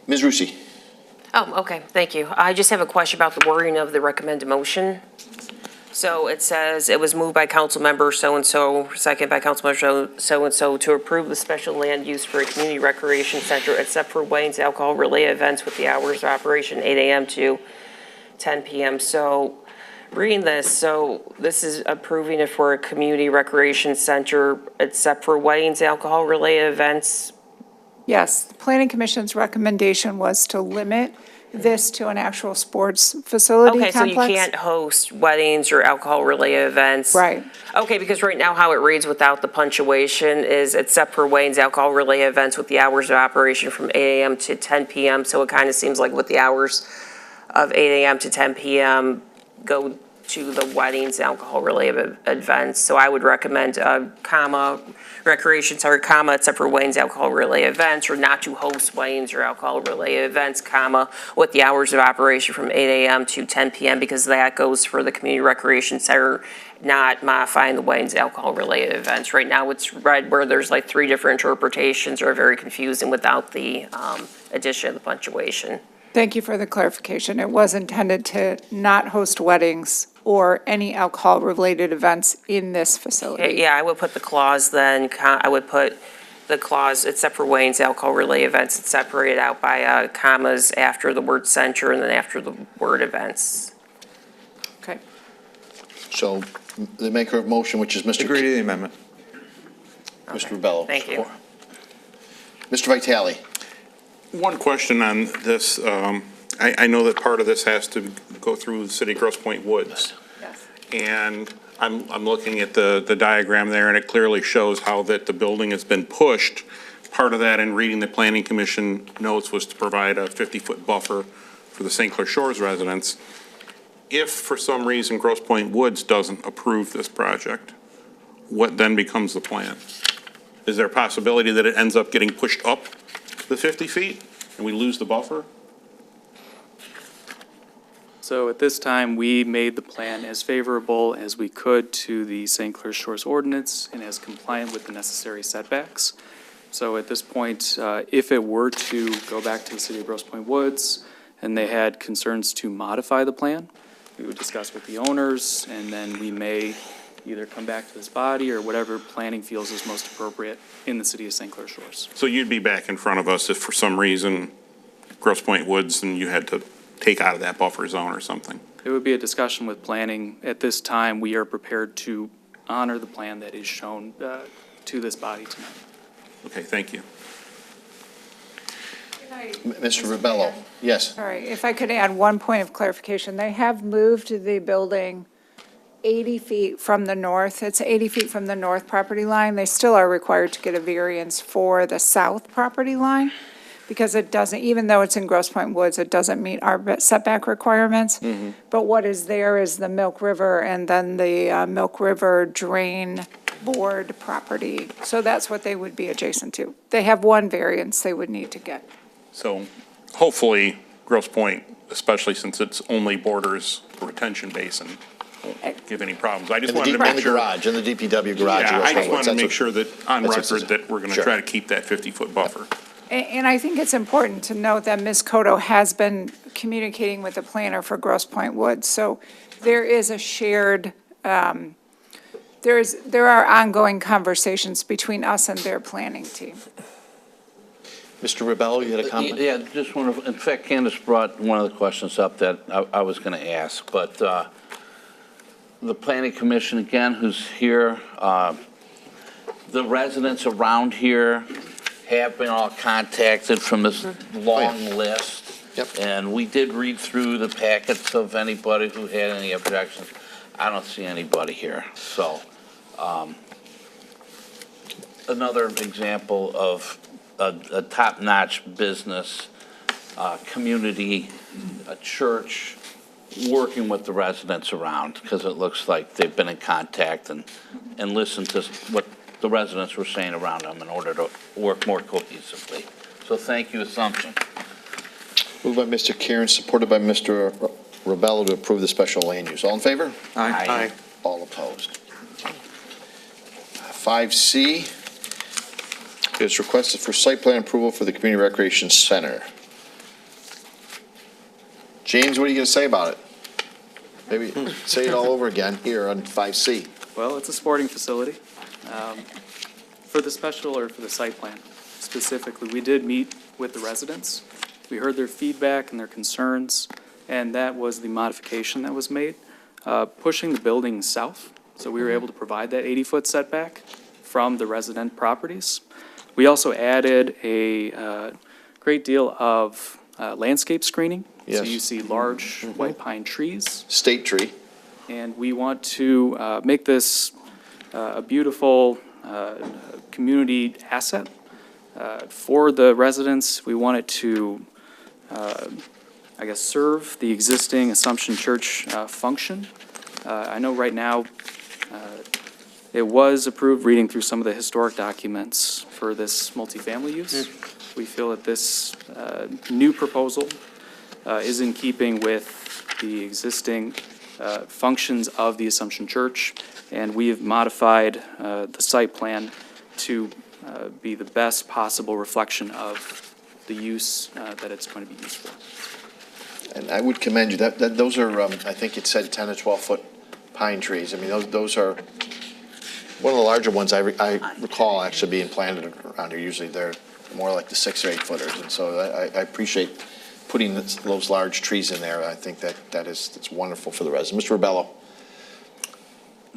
Ms. Rusi? Oh, okay, thank you. I just have a question about the wording of the recommended motion. So it says it was moved by council member so-and-so, second by council member so-and-so to approve the special land use for a community recreation center except for weddings, alcohol-related events with the hours of operation 8 a.m. to 10 p.m. So reading this, so this is approving it for a community recreation center except for weddings, alcohol-related events. Yes, the planning commission's recommendation was to limit this to an actual sports facility Okay, so you complex. can't host weddings or alcohol-related events? Right. Okay, because right now how it reads without the punctuation is except for weddings, alcohol-related events with the hours of operation from 8 a.m. to 10 p.m. So it kind of seems like with the hours of 8 a.m. to 10 p.m. go to the weddings, alcohol-related events. So I would recommend, recreation center, except for weddings, alcohol-related events, or not to host weddings or alcohol-related events, with the hours of operation from 8 a.m. to 10 p.m., because that goes for the community recreation center, not modifying the weddings, alcohol-related events. Right now, it's read where there's like 3 different interpretations, are very confusing without the addition of the punctuation. Thank you for the clarification. It was intended to not host weddings or any alcohol-related events in this facility. Yeah, I would put the clause then, I would put the clause, except for weddings, alcohol-related events, it's separated out by commas after the word center and then after the word events. Okay. So the maker of motion, which is Mr. Agree to the amendment. Mr. Rebello. Thank you. Mr. Vitale. One question on this. I know that part of this has to go through the city of Grosse Pointe Woods. Yes. And I'm looking at the diagram there, and it clearly shows how that the building has been pushed. Part of that, in reading the planning commission notes, was to provide a 50-foot buffer for the St. Clair Shores residents. If for some reason Grosse Pointe Woods doesn't approve this project, what then becomes the plan? Is there a possibility that it ends up getting pushed up the 50 feet and we lose the buffer? So at this time, we made the plan as favorable as we could to the St. Clair Shores ordinance and as compliant with the necessary setbacks. So at this point, if it were to go back to the city of Grosse Pointe Woods and they had concerns to modify the plan, we would discuss with the owners, and then we may either come back to this body or whatever planning feels is most appropriate in the city of St. Clair Shores. So you'd be back in front of us if for some reason Grosse Pointe Woods and you had to take out of that buffer zone or something? It would be a discussion with planning. At this time, we are prepared to honor the plan that is shown to this body tonight. Okay, thank you. Mr. Rebello. Yes. All right, if I could add one point of clarification. They have moved the building 80 feet from the north. It's 80 feet from the north property line. They still are required to get a variance for the south property line because it doesn't, even though it's in Grosse Pointe Woods, it doesn't meet our setback requirements. But what is there is the Milk River and then the Milk River drain board property. So that's what they would be adjacent to. They have one variance they would need to get. So hopefully Grosse Pointe, especially since it's only borders the retention basin, won't give any problems. I just wanted to make sure. In the DPW garage. Yeah, I Grosse Pointe just Woods, wanted to that's make what- sure that on that's what record it that we're going to Sure. try to keep that 50-foot buffer. And I think it's important to note that Ms. Cotto has been communicating with the planner for Grosse Pointe Woods. So there is a shared, there are ongoing conversations between us and their planning team. Mr. Rebello, you had a comment? Yeah, just want to, in fact, Candace brought one of the questions up that I was going to ask, but the planning commission, again, who's here, the residents around here have been all contacted from this long list. Yep. And we did read through the packets of anybody who had any objections. I don't see anybody here, so. Another example of a top-notch business, community, a church, working with the residents around, because it looks like they've been in contact and listened to what the residents were saying around them in order to work more cohesively. So thank you, Assumption. Moved by Mr. Kieran, supported by Mr. Rebello to approve the special land use. All in favor? Aye. All opposed. 5C is requested for site plan approval for the Community Recreation Center. James, what are you going to say about it? Maybe say it all over again here on 5C. Well, it's a sporting facility. For the special or for the site plan specifically, we did meet with the residents. We heard their feedback and their concerns, and that was the modification that was made, pushing the building south. So we were able to provide that 80-foot setback from the resident properties. We also added a great deal of landscape screening. So Yes. you see large white pine trees. State tree. And we want to make this a beautiful community asset for the residents. We want it to, serve the existing Assumption Church function I know right now, it was approved, reading through some of the historic documents for this multifamily use. We feel that this new proposal is in keeping with the existing functions of the Assumption Church, and we have modified the site plan to be the best possible reflection of the use that it's going to be used for. And I would commend you, those are, I think it said 10 to 12-foot pine trees. I mean, those are one of the larger ones I recall actually being planted around here. Usually they're more like the 6 or 8 footers. And so I appreciate putting those large trees in there. I think it's wonderful for the residents. Mr. Rebello.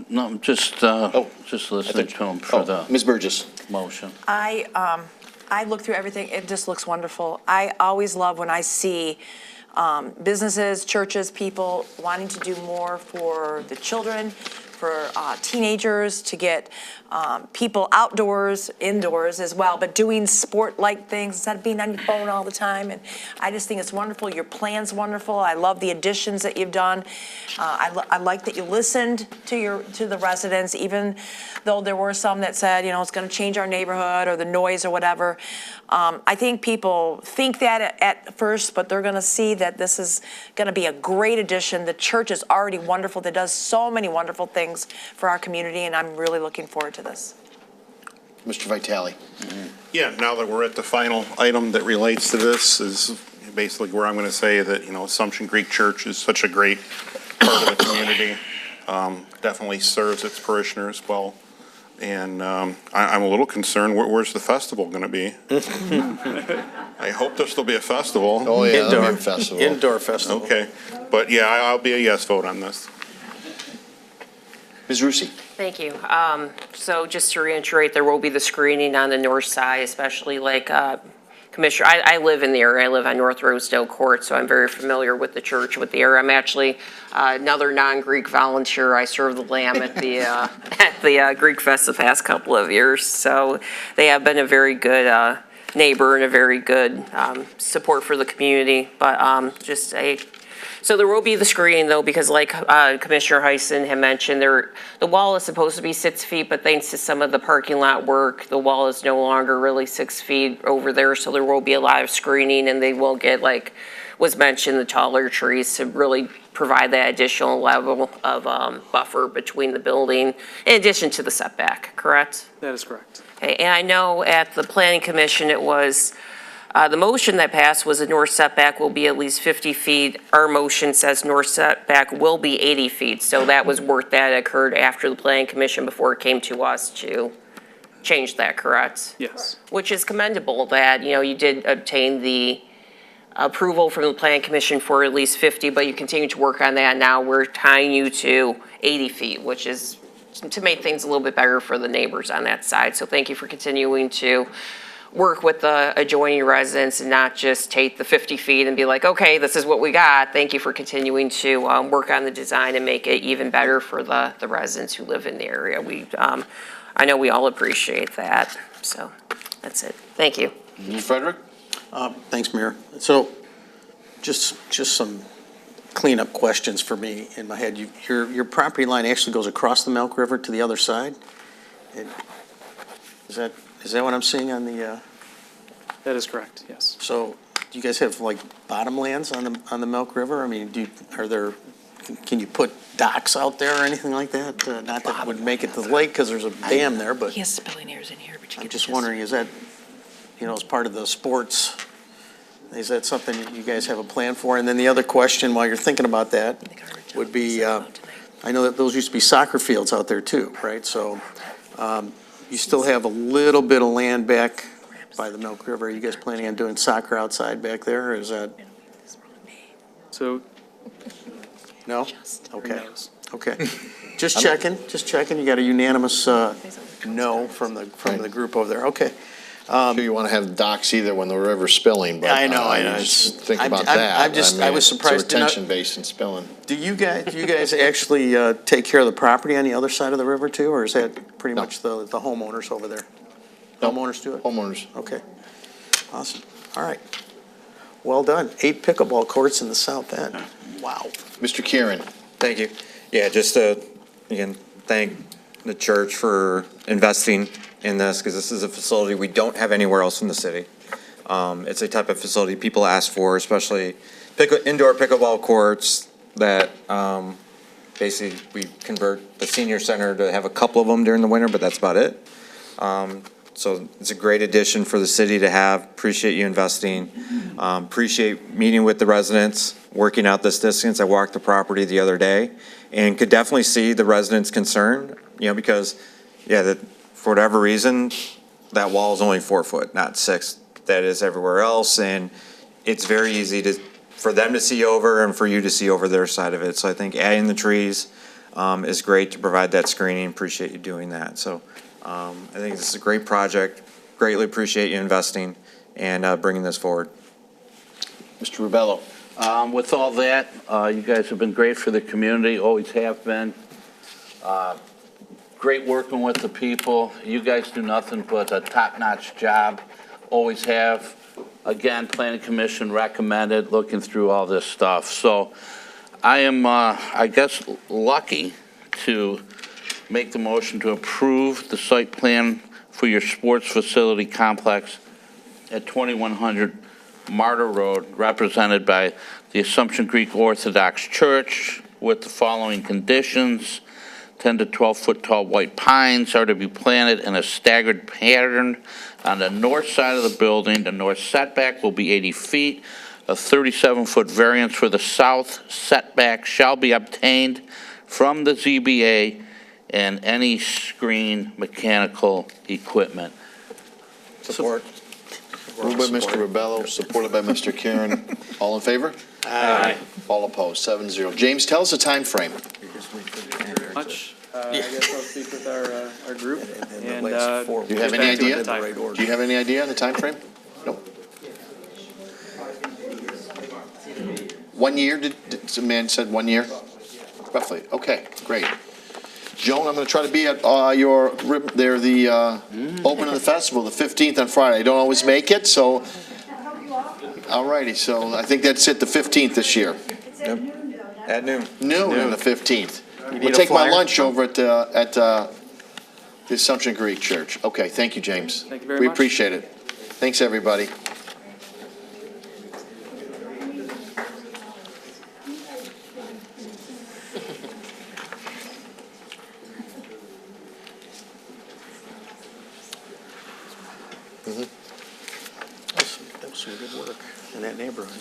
No, I'm just listening to him for the Ms. Burgess. motion. I looked through everything. It just looks wonderful. I always love when I see businesses, churches, people wanting to do more for the children, for teenagers, to get people outdoors, indoors as well, but doing sport-like things instead of being on your phone all the time. And I just think it's wonderful. Your plan's wonderful. I love the additions that you've done. I like that you listened to the residents, even though there were some that said, it's going to change our neighborhood or the noise or whatever. I think people think that at first, but they're going to see that this is going to be a great addition. The church is already wonderful. That does so many wonderful things for our community, and I'm really looking forward to this. Mr. Vitale. Yeah, now that we're at the final item that relates to this is basically where I'm going to say that, Assumption Greek Church is such a great part of the community. Definitely serves its parishioners well. And I'm a little concerned, where's the festival going to be? I hope there'll still be a festival. Oh, yeah, there'll be a festival. Indoor festival. Okay, but yeah, I'll be a yes vote on this. Ms. Rusi. Thank you. So just to reiterate, there will be the screening on the north side, especially like Commissioner, I live in the area. I live on North Rosedale Court, so I'm very familiar with the church, with the area. I'm actually another non-Greek volunteer. I serve the lamb at the Greek Fest the past couple of years. So they have been a very good neighbor and a very good support for the community. But so there will be the screening, though, because like Commissioner Heisen had mentioned, the wall is supposed to be 6 feet, but thanks to some of the parking lot work, the wall is no longer really 6 feet over there, so there will be a lot of screening, and they will get, like was mentioned, the taller trees to really provide that additional level of buffer between the building, in addition to the setback, correct? That is correct. Okay, and I know at the Planning Commission, it was the motion that passed was the north setback will be at least 50 feet. Our motion says north setback will be 80 feet. So that was work that occurred after the Planning Commission before it came to us to change that, correct? Yes. Which is commendable that, you did obtain the approval from the Planning Commission for at least 50, but you continue to work on that. Now we're tying you to 80 feet, which is to make things a little bit better for the neighbors on that side. So thank you for continuing to work with the adjoining residents and not just take the 50 feet and be like, okay, this is what we got. Thank you for continuing to work on the design and make it even better for the residents who live in the area. I know we all appreciate that. So that's it. Thank you. Frederick? Thanks, Mayor. So just some cleanup questions for me in my head. Your property line actually goes across the Milk River to the other side? Is that what I'm seeing on the? That is correct, yes. So do you guys have like bottomlands on the Milk River? I mean, can you put docks out there or anything like that? Not that it would make it to the lake because there's a dam there, but He has spilling airs in here, but you I'm get just this. wondering, is that, as part of the sports, is that something that you guys have a plan for? And then the other question, while you're thinking about that, would be, I know that those used to be soccer fields out there too, right? So you still have a little bit of land back by the Milk River. Are you guys planning on doing soccer outside back there, or is that, So, no? who Okay, knows? okay. Just checking. You got a unanimous no from the group over there. Okay. Sure you want to have docks either when the river's spilling, but I know. you just think about I that. was surprised It's to a not- retention basin spilling. Do you guys actually take care of the property on the other side of the river too, or is that pretty much the homeowners over there? No. Homeowners do it? Homeowners. Okay. Awesome. All right. Well done. 8 pickleball courts in the south end. Wow. Mr. Kieran? Thank you. Yeah, just to, again, thank the church for investing in this, because this is a facility we don't have anywhere else in the city. It's a type of facility people ask for, especially indoor pickleball courts that basically we convert the senior center to have a couple of them during the winter, but that's about it. So it's a great addition for the city to have. Appreciate you investing. Appreciate meeting with the residents, working out this distance. I walked the property the other day and could definitely see the residents' concern, because, for whatever reason, that wall is only 4 foot, not 6. That is everywhere else, and it's very easy for them to see over and for you to see over their side of it. So I think adding the trees is great to provide that screening. Appreciate you doing that. So I think this is a great project. Greatly appreciate you investing and bringing this forward. Mr. Rubello. With all that, you guys have been great for the community, always have been. Great working with the people. You guys do nothing but a top-notch job, always have. Again, Planning Commission recommended looking through all this stuff. So I am, I guess, lucky to make the motion to approve the site plan for your sports facility complex at 2100 Martyr Road, represented by the Assumption Greek Orthodox Church, with the following conditions. 10 to 12 foot tall white pines are to be planted in a staggered pattern on the north side of the building. The north setback will be 80 feet. A 37-foot variance for the south setback shall be obtained from the ZBA and any screen mechanical equipment. Support. Moved by Mr. Rubello, supported by Mr. Karen. All in favor? Aye. All opposed, 7-0. James, tell us the time frame. Much. I guess I'll speak with our group. And Do you have any idea? Do you have any idea on the time frame? No. 1 year? Did the man said 1 year? Roughly. Okay, great. Joan, I'm going to try to be at your open of the festival, the 15th on Friday. I don't always make it, so. All righty, so I think that's it, the 15th this year. Yep. At noon. Noon on the 15th. need We'll a take my flyer? lunch over at the Assumption Greek Church. Okay, thank you, James. Thank you very We much. appreciate it. Thanks, everybody. That was some good work in that neighborhood.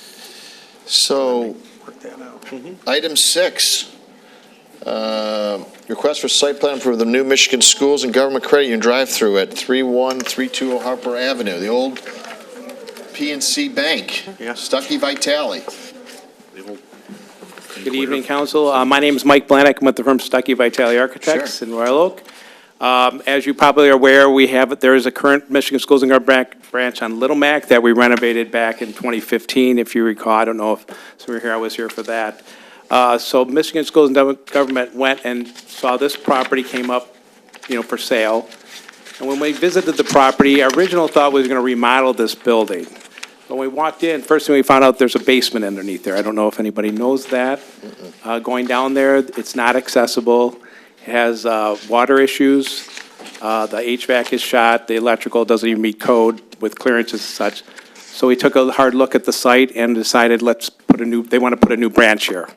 So, Work that out. item 6, request for site plan for the new Michigan Schools and Government Credit Union drive-through at 31320 Harper Avenue, the old PNC Bank. Yeah. Stuckey Vitale. Good evening, council. My name is Mike Blanek. I'm with the firm Stuckey Vitale Architects in Royal Oak. As you probably are aware, there is a current Michigan Schools and Government branch on Little Mac that we renovated back in 2015, if you recall. I don't know if some of you here, I was here for that. So Michigan Schools and Government went and saw this property came up, for sale. And when we visited the property, our original thought was going to remodel this building. When we walked in, first thing we found out, there's a basement underneath there. I don't know if anybody knows that. Going down there, it's not accessible. It has water issues. The HVAC is shot. The electrical doesn't even meet code with clearances and such. So we took a hard look at the site and decided they want to put a new branch here.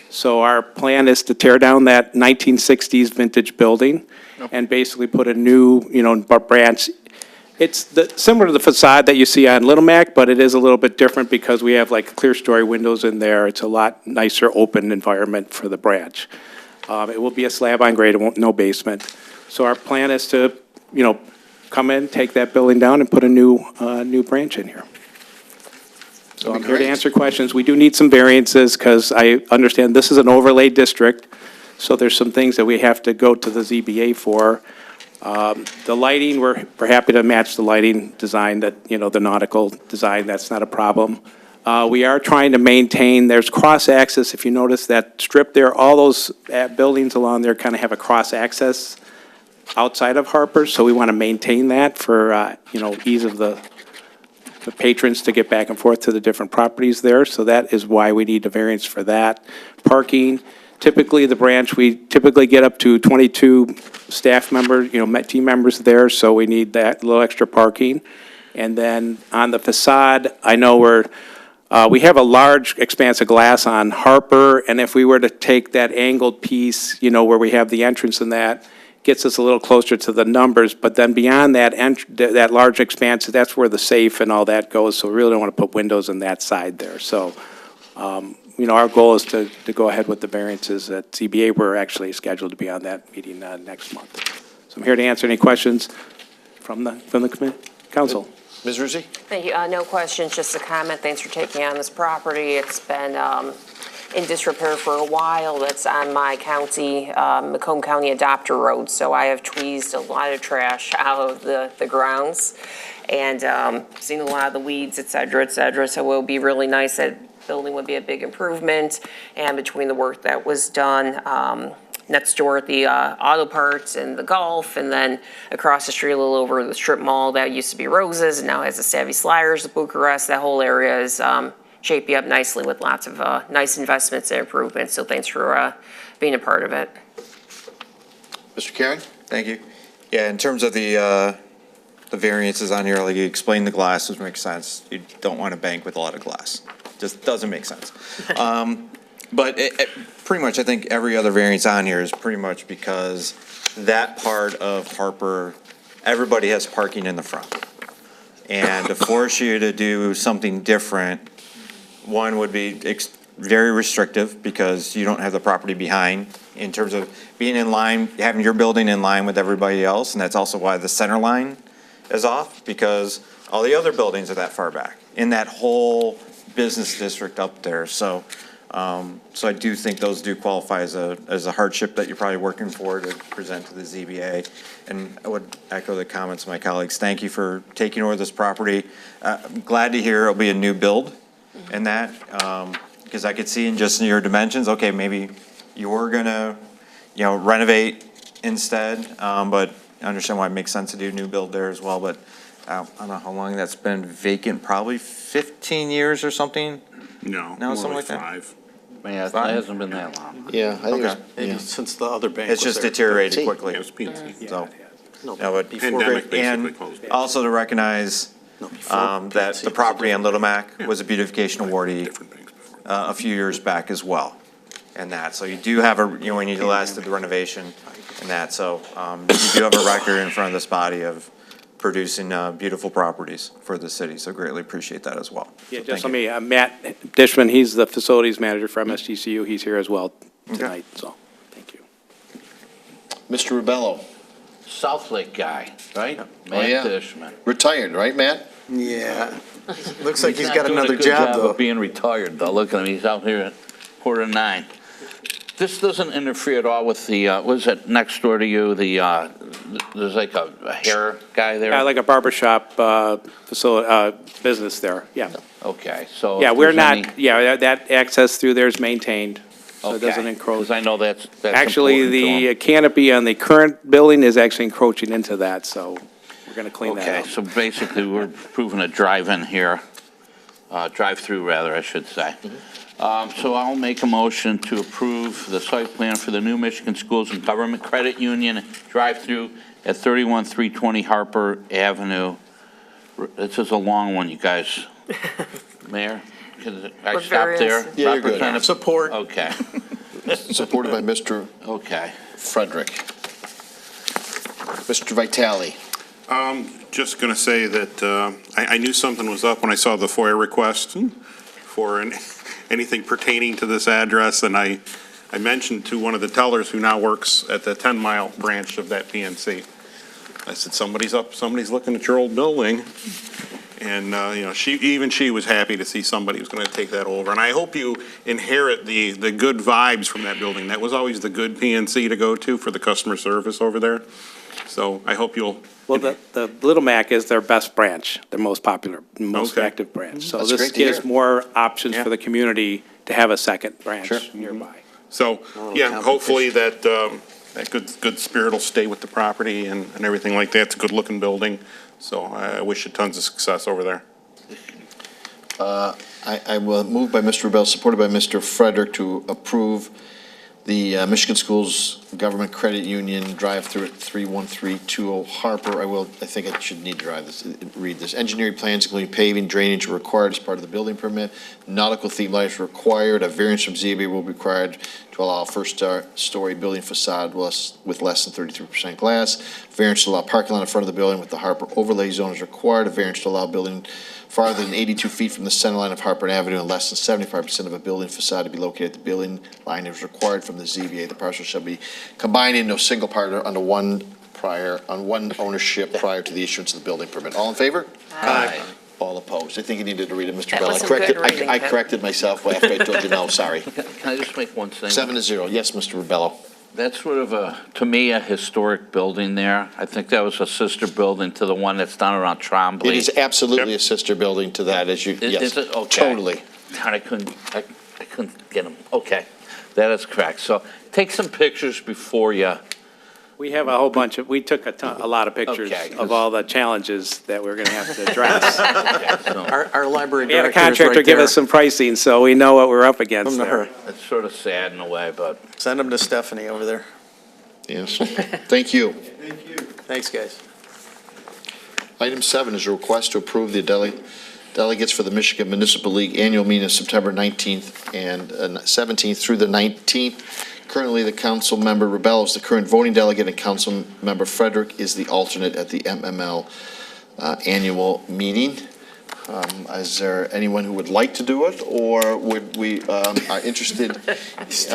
So our plan is to tear down that 1960s vintage building and basically put a new, branch. It's similar to the facade that you see on Little Mac, but it is a little bit different because we have like clear story windows in there. It's a lot nicer, open environment for the branch. It will be a slab on grade, no basement. So our plan is to, come in, take that building down and put a new branch in here. So I'm here to answer questions. We do need some variances because I understand this is an overlay district. So there's some things that we have to go to the ZBA for. The lighting, we're happy to match the lighting design that, the nautical design, that's not a problem. We are trying to maintain, there's cross-access, if you notice that strip there, all those buildings along there kind of have a cross-access outside of Harper's, so we want to maintain that for, ease of the patrons to get back and forth to the different properties there, so that is why we need a variance for that. Parking, Typically, the branch, we typically get up to 22 staff members, team members there, so we need that little extra parking. And then on the facade, I know we have a large expanse of glass on Harper, and if we were to take that angled piece, where we have the entrance in that, gets us a little closer to the numbers, but then beyond that, that large expanse, that's where the safe and all that goes, so we really don't want to put windows on that side there. So, our goal is to go ahead with the variances at CBA. We're actually scheduled to be on that meeting next month. So I'm here to answer any questions from the council. Ms. Rusi? Thank you. No questions, just a comment. Thanks for taking on this property. It's been in disrepair for a while. That's on my county, Macomb County Adopter Road. So I have tweezed a lot of trash out of the grounds and seen a lot of the weeds, et cetera, et cetera. So it will be really nice. That building would be a big improvement. And between the work that was done, next door at the auto parts and the golf, and then across the street a little over the strip mall that used to be Roses and now has the Savvy Sliders, the Bucharest. That whole area is shaping up nicely with lots of nice investments and improvements. So thanks for being a part of it. Mr. Karen? Thank you. Yeah, in terms of the variances on here, like you explained, the glass, which makes sense. You don't want to bank with a lot of glass. Just doesn't make sense. But pretty much, I think every other variance on here is pretty much because that part of Harper, everybody has parking in the front. And to force you to do something different, one would be very restrictive because you don't have the property behind in terms of being in line, having your building in line with everybody else. And that's also why the center line is off, because all the other buildings are that far back in that whole business district up there. So I do think those do qualify as a hardship that you're probably working for to present to the ZBA. And I would echo the comments of my colleagues. Thank you for taking over this property. I'm glad to hear it'll be a new build in that, because I could see in just your dimensions, okay, maybe you were gonna, renovate instead, but I understand why it makes sense to do new build there as well. But I don't know how long that's been vacant, probably 15 years or something? No, No, more something like like that? 5. Yeah, it hasn't been that long. Yeah, I think Okay. Maybe since the other bank was It's just there. deteriorated P&C. quickly. It was P&C. So, No, no, but before Pandemic basically and closed it. also to recognize No, before that PNC the was property a on Little Mac was a beautification awardee Different banks before. a few years back as well. And that, so you do have when you last did the renovation and that, so you do have a record in front of this body of producing beautiful properties for the city, so greatly appreciate that as well. Yeah, So just thank let you. me, Matt Dishman, he's the facilities manager for MSGCU. He's here as well tonight, so, thank you. Mr. Rubello? South Lake guy, right? yeah. Matt Dishman. Retired, right, Matt? Yeah. Looks like he's not got doing a another good job, though. of being retired, though. Look at him, he's out here at 8:45. This doesn't interfere at all with the, what is it, next door to you, there's like a hair guy there? Yeah, like a barber shop facility, business there, yeah. Okay, so. Yeah, if we're there's not, any- yeah, that access through there is maintained, so it doesn't Okay, encroach. 'cause I know that's Actually, important to 'em. the canopy on the current building is actually encroaching into that, so we're going to clean that Okay, up. so basically, we're approving a drive-in here, drive-through rather, I should say. So I'll make a motion to approve the site plan for the new Michigan Schools and Government Credit Union drive-through at 31320 Harper Avenue. This is a long one, you guys. Mayor, can I We're stop very there? interested. Yeah, you're good. Representative- Support. Okay, Supported by Mr. okay. Frederick. Mr. Vitale? Just going to say that I knew something was up when I saw the FOIA request for anything pertaining to this address, and I mentioned to one of the tellers who now works at the 10-mile branch of that PNC. I said, somebody's looking at your old building. And, she was happy to see somebody who's going to take that over. And I hope you inherit the good vibes from that building. That was always the good PNC to go to for the customer service over there. So I hope you'll. Well, the Little Mac is their best branch, their most popular, most Okay. active branch. So That's this great to gives hear. more options Yeah. for the community to have a second branch Sure. nearby. So, yeah, hopefully that good spirit will stay with the property and everything like that. It's a good-looking building, so I wish you tons of success over there. I will move by Mr. Rubel, supported by Mr. Frederick, to approve the Michigan Schools Government Credit Union drive-through at 31320 Harper. I think I should need to read this. Engineering plans including paving, drainage are required as part of the building permit. Nautical theme lights are required. A variance from ZBA will be required to allow a first-story building facade with less than 33% glass. Variance to allow parking lot in front of the building with the Harper overlay zone is required. A variance to allow building farther than 82 feet from the center line of Harper Avenue and less than 75% of a building facade to be located at the building line is required from the ZBA. The parcel shall be combined into a single part on one ownership prior to the issuance of the building permit. All in favor? Aye. All opposed. I think you needed to read it, Mr. That Bell. was some good reading, I Ken. corrected myself after I told you no, sorry. Can I just make one thing? 7-0. Yes, Mr. Rubello. That's sort of to me, a historic building there. I think that was a sister building to the one that's down around Trombley. It is absolutely a sister building to that, as you, yes. Is it? Okay. Totally. God, I couldn't get them. Okay, that is correct. So take some pictures before you. We have a whole bunch of, we took a lot of pictures Okay, 'cause- of all the challenges that we're going to have to address. Okay, so Our library We had a director is contractor right give there. us some pricing, so we know what we're up against From there. her. it's sort of sad in a way, but Send them to Stephanie over there. Yes. Thank you. Thanks, guys. Item 7 is a request to approve the delegates for the Michigan Municipal League Annual Meeting of September 19th and 17th through the 19th. Currently, the council member Rebel is the current voting delegate, and council member Frederick is the alternate at the MML annual meeting. Is there anyone who would like to do it, or would we are interested? Is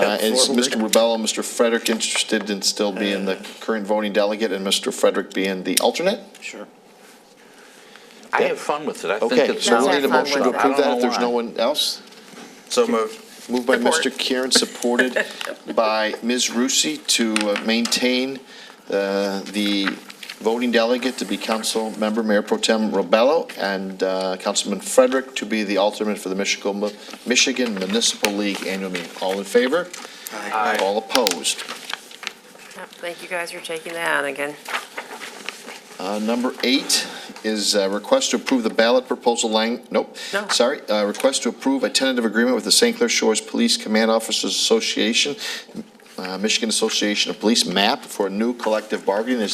Mr. Rebel and Mr. Frederick interested in still being the current voting delegate and Mr. Frederick being the alternate? Sure. I have fun with it. I think Okay, it's. so we'll Sounds need a fun motion to with it. approve I don't that if know there's no why. one else. So moved. Moved by Support. Mr. Kieran, supported by Ms. Rusi to maintain the voting delegate to be Council Member Mayor Pro Tem Robello and Councilman Frederick to be the alternate for the Michigan Municipal League Annual Meeting. All in favor? Aye. All opposed? Yep, thank you guys for taking that on again. Number 8 is a request to approve the ballot proposal request to approve a tentative agreement with the St. Clair Shores Police Command Officers Association, Michigan Association of Police MAP for a new collective bargaining.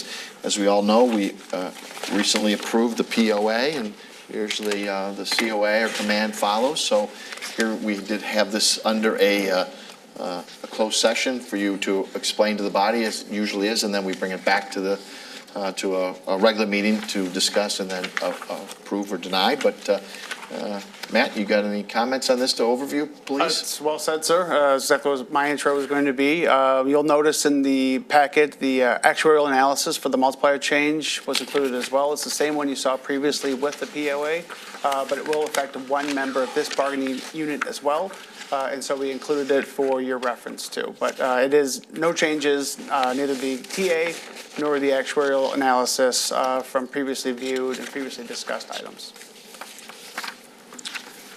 As we all know, we recently approved the POA, and usually the COA or command follows. So here we did have this under a closed session for you to explain to the body, as it usually is, and then we bring it back to the a regular meeting to discuss and then approve or deny. But Matt, you got any comments on this to overview, please? It's well said, sir. Exactly what my intro was going to be. You'll notice in the packet, the actuarial analysis for the multiplier change was included as well. It's the same one you saw previously with the POA, but it will affect one member of this bargaining unit as well. And so we included it for your reference too. But it is no changes, neither the TA nor the actuarial analysis from previously viewed and previously discussed items.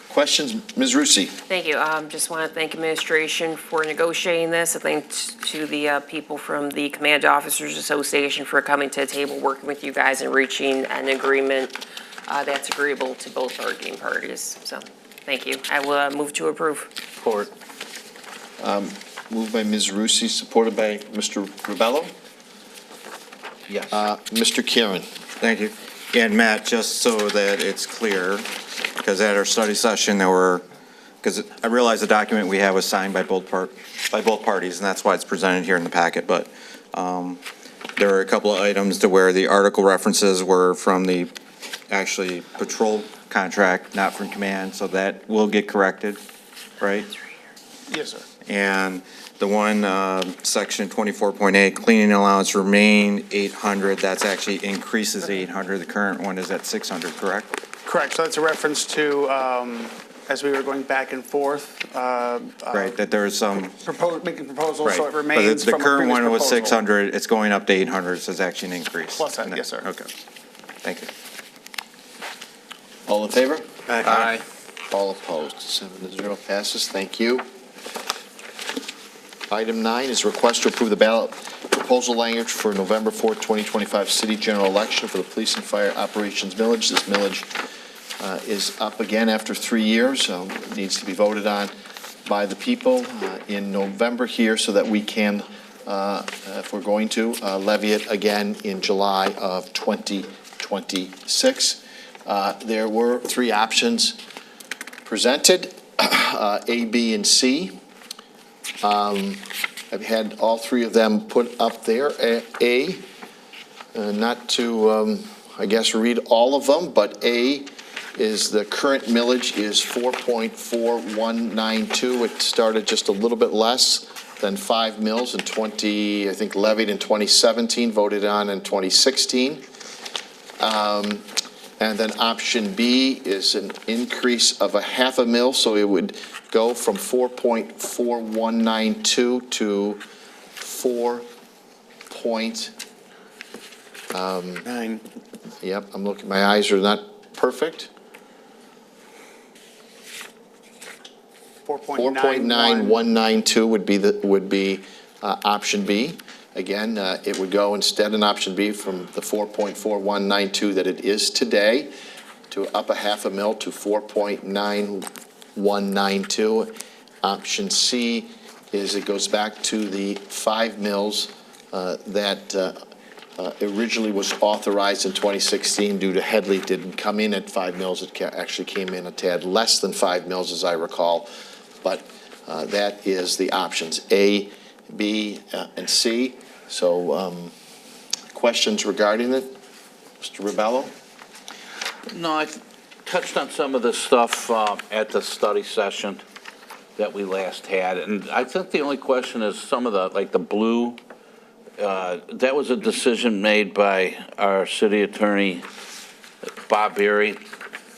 Questions? Ms. Rusi? Thank you. Just want to thank administration for negotiating this. I thank to the people from the Command Officers Association for coming to the table, working with you guys and reaching an agreement that's agreeable to both bargaining parties. So, thank you. I will move to approve. Support. Moved by Ms. Rusi, supported by Mr. Rubello. Yes. Mr. Kieran? Thank you. And Matt, just so that it's clear, because at our study session, because I realize the document we have was signed by both parties, and that's why it's presented here in the packet, but there were a couple of items to where the article references were from the actually patrol contract, not from command, so that will get corrected, right? Yes, sir. And the one, section 24.8, cleaning allowance remain 800, that's actually increases 800. The current one is at 600, correct? Correct. So that's a reference to, as we were going back and forth. Right, that there's some, Making proposals, right. so it But remains the from a current previous one was proposal. 600, it's going up to 800, so it's actually an increase. Plus that, yes, sir. Okay, thank you. All in favor? Aye. All opposed. 7-0 passes. Thank you. Item 9 is a request to approve the ballot proposal language for November 4th, 2025 city general election for the police and fire operations millage. This millage is up again after 3 years, so it needs to be voted on. by the people in November here so that we can, if we're going to, levy it again in July of 2026. There were three options presented, A, B, and C. I've had all three of them put up there. Not to, I guess, read all of them, but A is the current millage is 4.4192. It started just a little bit less than 5 mils in I think levied in 2017, voted on in 2016. And then option B is an increase of a half a mil, so it would go from 4.4192 to 9. Yep, I'm looking, my eyes are not perfect. 4.9192 would be option B. Again, it would go instead in option B from the 4.4192 that it is today to up a half a mil to 4.9192. Option C is it goes back to the 5 mils that originally was authorized in 2016 due to Headley didn't come in at 5 mils. It actually came in a tad less than 5 mils, as I recall. But that is the options A, B, and C. So questions regarding it? Mr. Ribello? No, I touched on some of this stuff at the study session that we last had. And I think the only question is some of the, like the blue, that was a decision made by our city attorney, Bob Berry,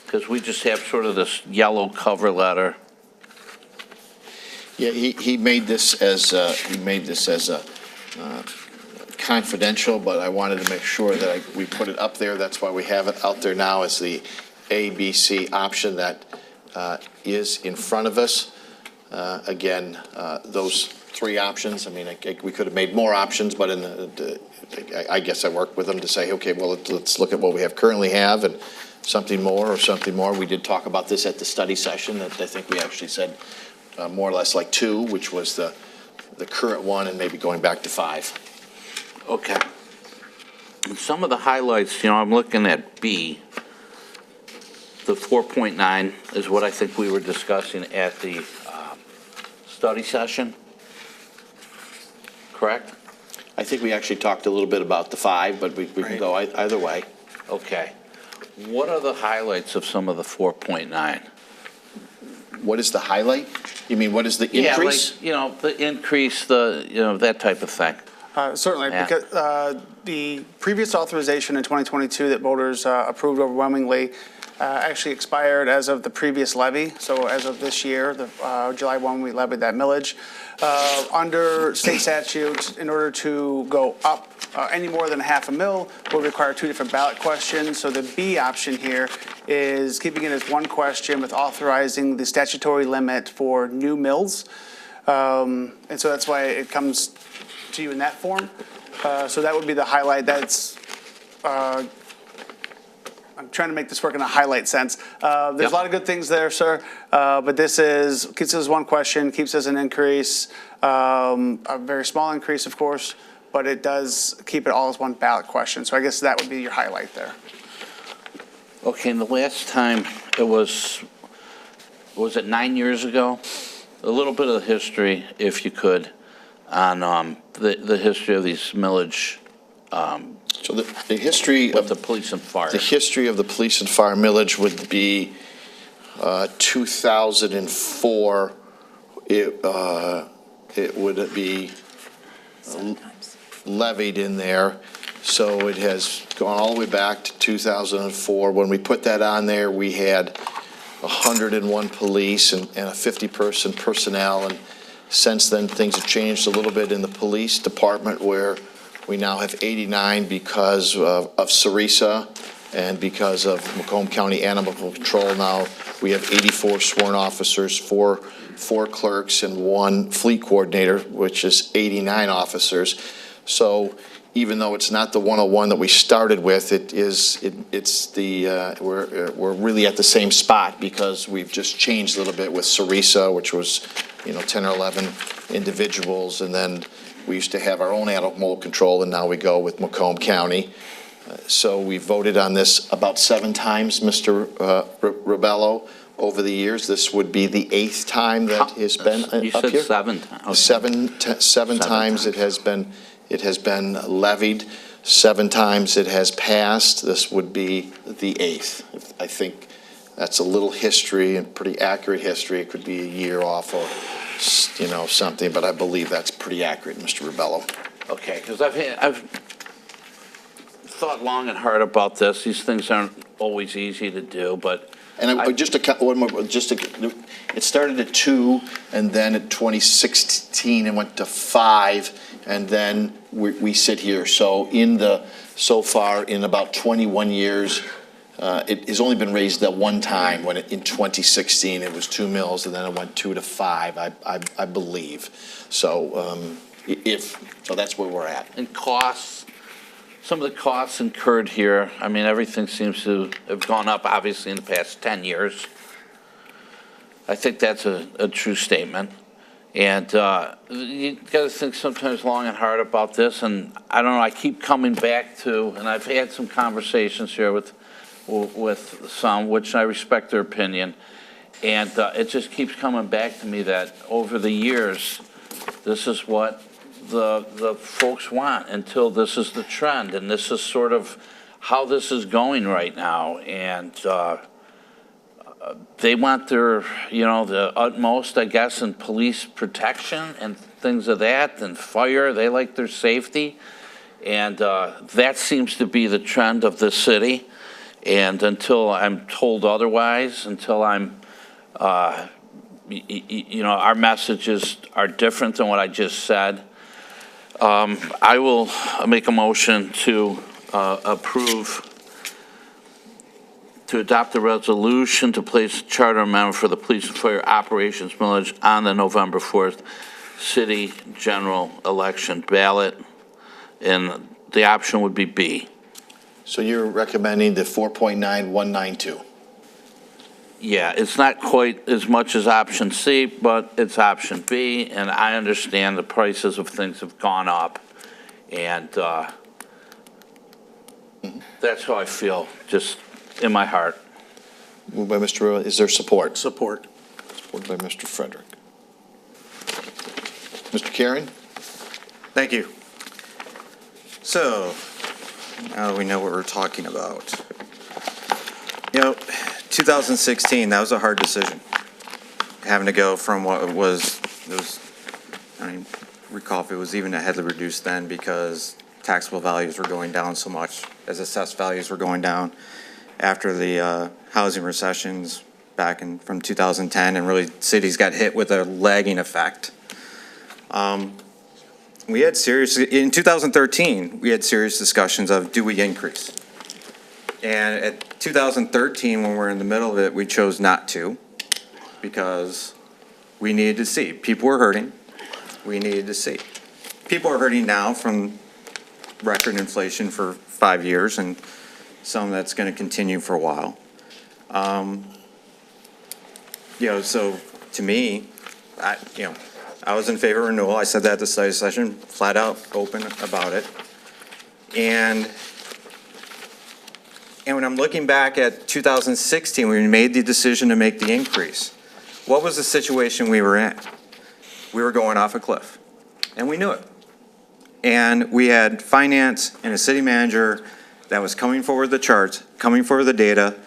because we just have sort of this yellow cover letter. Yeah, he made this as a confidential, but I wanted to make sure that we put it up there. That's why we have it out there now as the A, B, C option that is in front of us. Again, those three options, I mean, we could have made more options, but I guess I worked with them to say, okay, well, let's look at what we currently have and something more or something more. We did talk about this at the study session that I think we actually said more or less like 2, which was the current one, and maybe going back to 5. Okay. And some of the highlights, I'm looking at B. The 4.9 is what I think we were discussing at the study session. Correct? I think we actually talked a little bit about the 5, but we can go either way. Okay. What are the highlights of some of the 4.9? What is the highlight? You mean, what is the increase? Yeah, like, the increase, that type of thing. Certainly, Yeah. because the previous authorization in 2022 that voters approved overwhelmingly actually expired as of the previous levy. So as of this year, July 1, we levied that millage. Under state statute, in order to go up any more than a half a mil, will require 2 different ballot questions. So the B option here is keeping it as one question with authorizing the statutory limit for new mills. And so that's why it comes to you in that form. So that would be the highlight. That's I'm trying to make this work in a highlight sense. There's a lot of good things there, sir, but this keeps it as one question, keeps it as an increase, a very small increase, of course, but it does keep it all as one ballot question. So I guess that would be your highlight there. Okay, and the last time was it 9 years ago? A little bit of the history, if you could, on the history of these millage. So the history of the police and fire. The history of the police and fire millage would be 2004. It would be levied in there. So it has gone all the way back to 2004. When we put that on there, we had 101 police and a 50-person personnel. And since then, things have changed a little bit in the police department, where we now have 89 because of Sarisa and because of Macomb County Animal Control. Now we have 84 sworn officers, four clerks, and 1 fleet coordinator, which is 89 officers. So even though it's not the 101 that we started with, we're really at the same spot because we've just changed a little bit with Sarisa, which was, 10 or 11 individuals, and then we used to have our own animal control, and now we go with Macomb County. So we voted on this about 7 times, Mr. Rebello, over the years. This would be the 8th time that has been up here. You said 7 times. Okay. Seven times it has been levied. 7 times it has passed. This would be the 8th. I think that's a little history and pretty accurate history. It could be a year off or, something, but I believe that's pretty accurate, Mr. Rebello. Okay, because I've thought long and hard about this. These things aren't always easy to do, but. And it started at 2, and then in 2016 it went to 5, and then we sit here. So so far in about 21 years, it has only been raised that one time when in 2016 it was 2 mills, and then it went 2 to 5, I believe. So so that's where we're at. And costs, some of the costs incurred here, I mean, everything seems to have gone up, obviously, in the past 10 years. I think that's a true statement. And you got to think sometimes long and hard about this. And I don't know, I keep coming back to, and I've had some conversations here with some, which I respect their opinion. And it just keeps coming back to me that over the years, this is what the folks want until this is the trend. And this is sort of how this is going right now. And they want their, the utmost, I guess, in police protection and things of that, and fire. They like their safety. And that seems to be the trend of this city. And until I'm told otherwise, until I'm, our messages are different than what I just said, I will make a motion to approve, to adopt a resolution to place a charter amendment for the police and fire operations millage on the November 4th city general election ballot. And the option would be B. So you're recommending the 4.9192? Yeah, it's not quite as much as option C, but it's option B, and I understand the prices of things have gone up, and that's how I feel, just in my heart. Moved by Mr. Rowe. Is there support? Support. Supported by Mr. Frederick. Mr. Karen? Thank you. So, now that we know what we're talking about. 2016, that was a hard decision. Having to go from what it was, I recall if it was even heavily reduced then because taxable values were going down so much as assessed values were going down after the housing recessions back from 2010, and really cities got hit with a lagging effect. We had in 2013, we had serious discussions of do we increase? And at 2013, when we're in the middle of it, we chose not to because we needed to see. People were hurting. We needed to see. People are hurting now from record inflation for 5 years and some that's going to continue for a while. So to me, I was in favor of renewal. I said that at the study session, flat out open about it. And when I'm looking back at 2016, when we made the decision to make the increase, what was the situation we were in? We were going off a cliff, and we knew it. And we had finance and a city manager that was coming forward the charts, coming forward the data,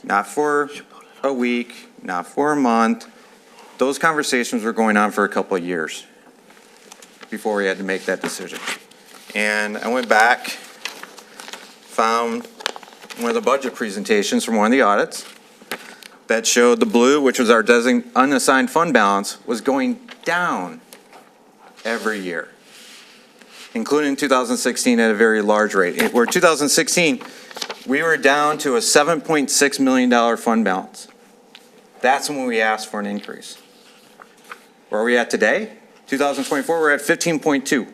not for a week, not for a month. Those conversations were going on for a couple of years before we had to make that decision. And I went back, found one of the budget presentations from one of the audits that showed the blue, which was our unassigned fund balance, was going down every year, including 2016 at a very large rate. Where 2016, we were down to a $7.6 million fund balance. That's when we asked for an increase. Where are we at today? 2024, we're at 15.2,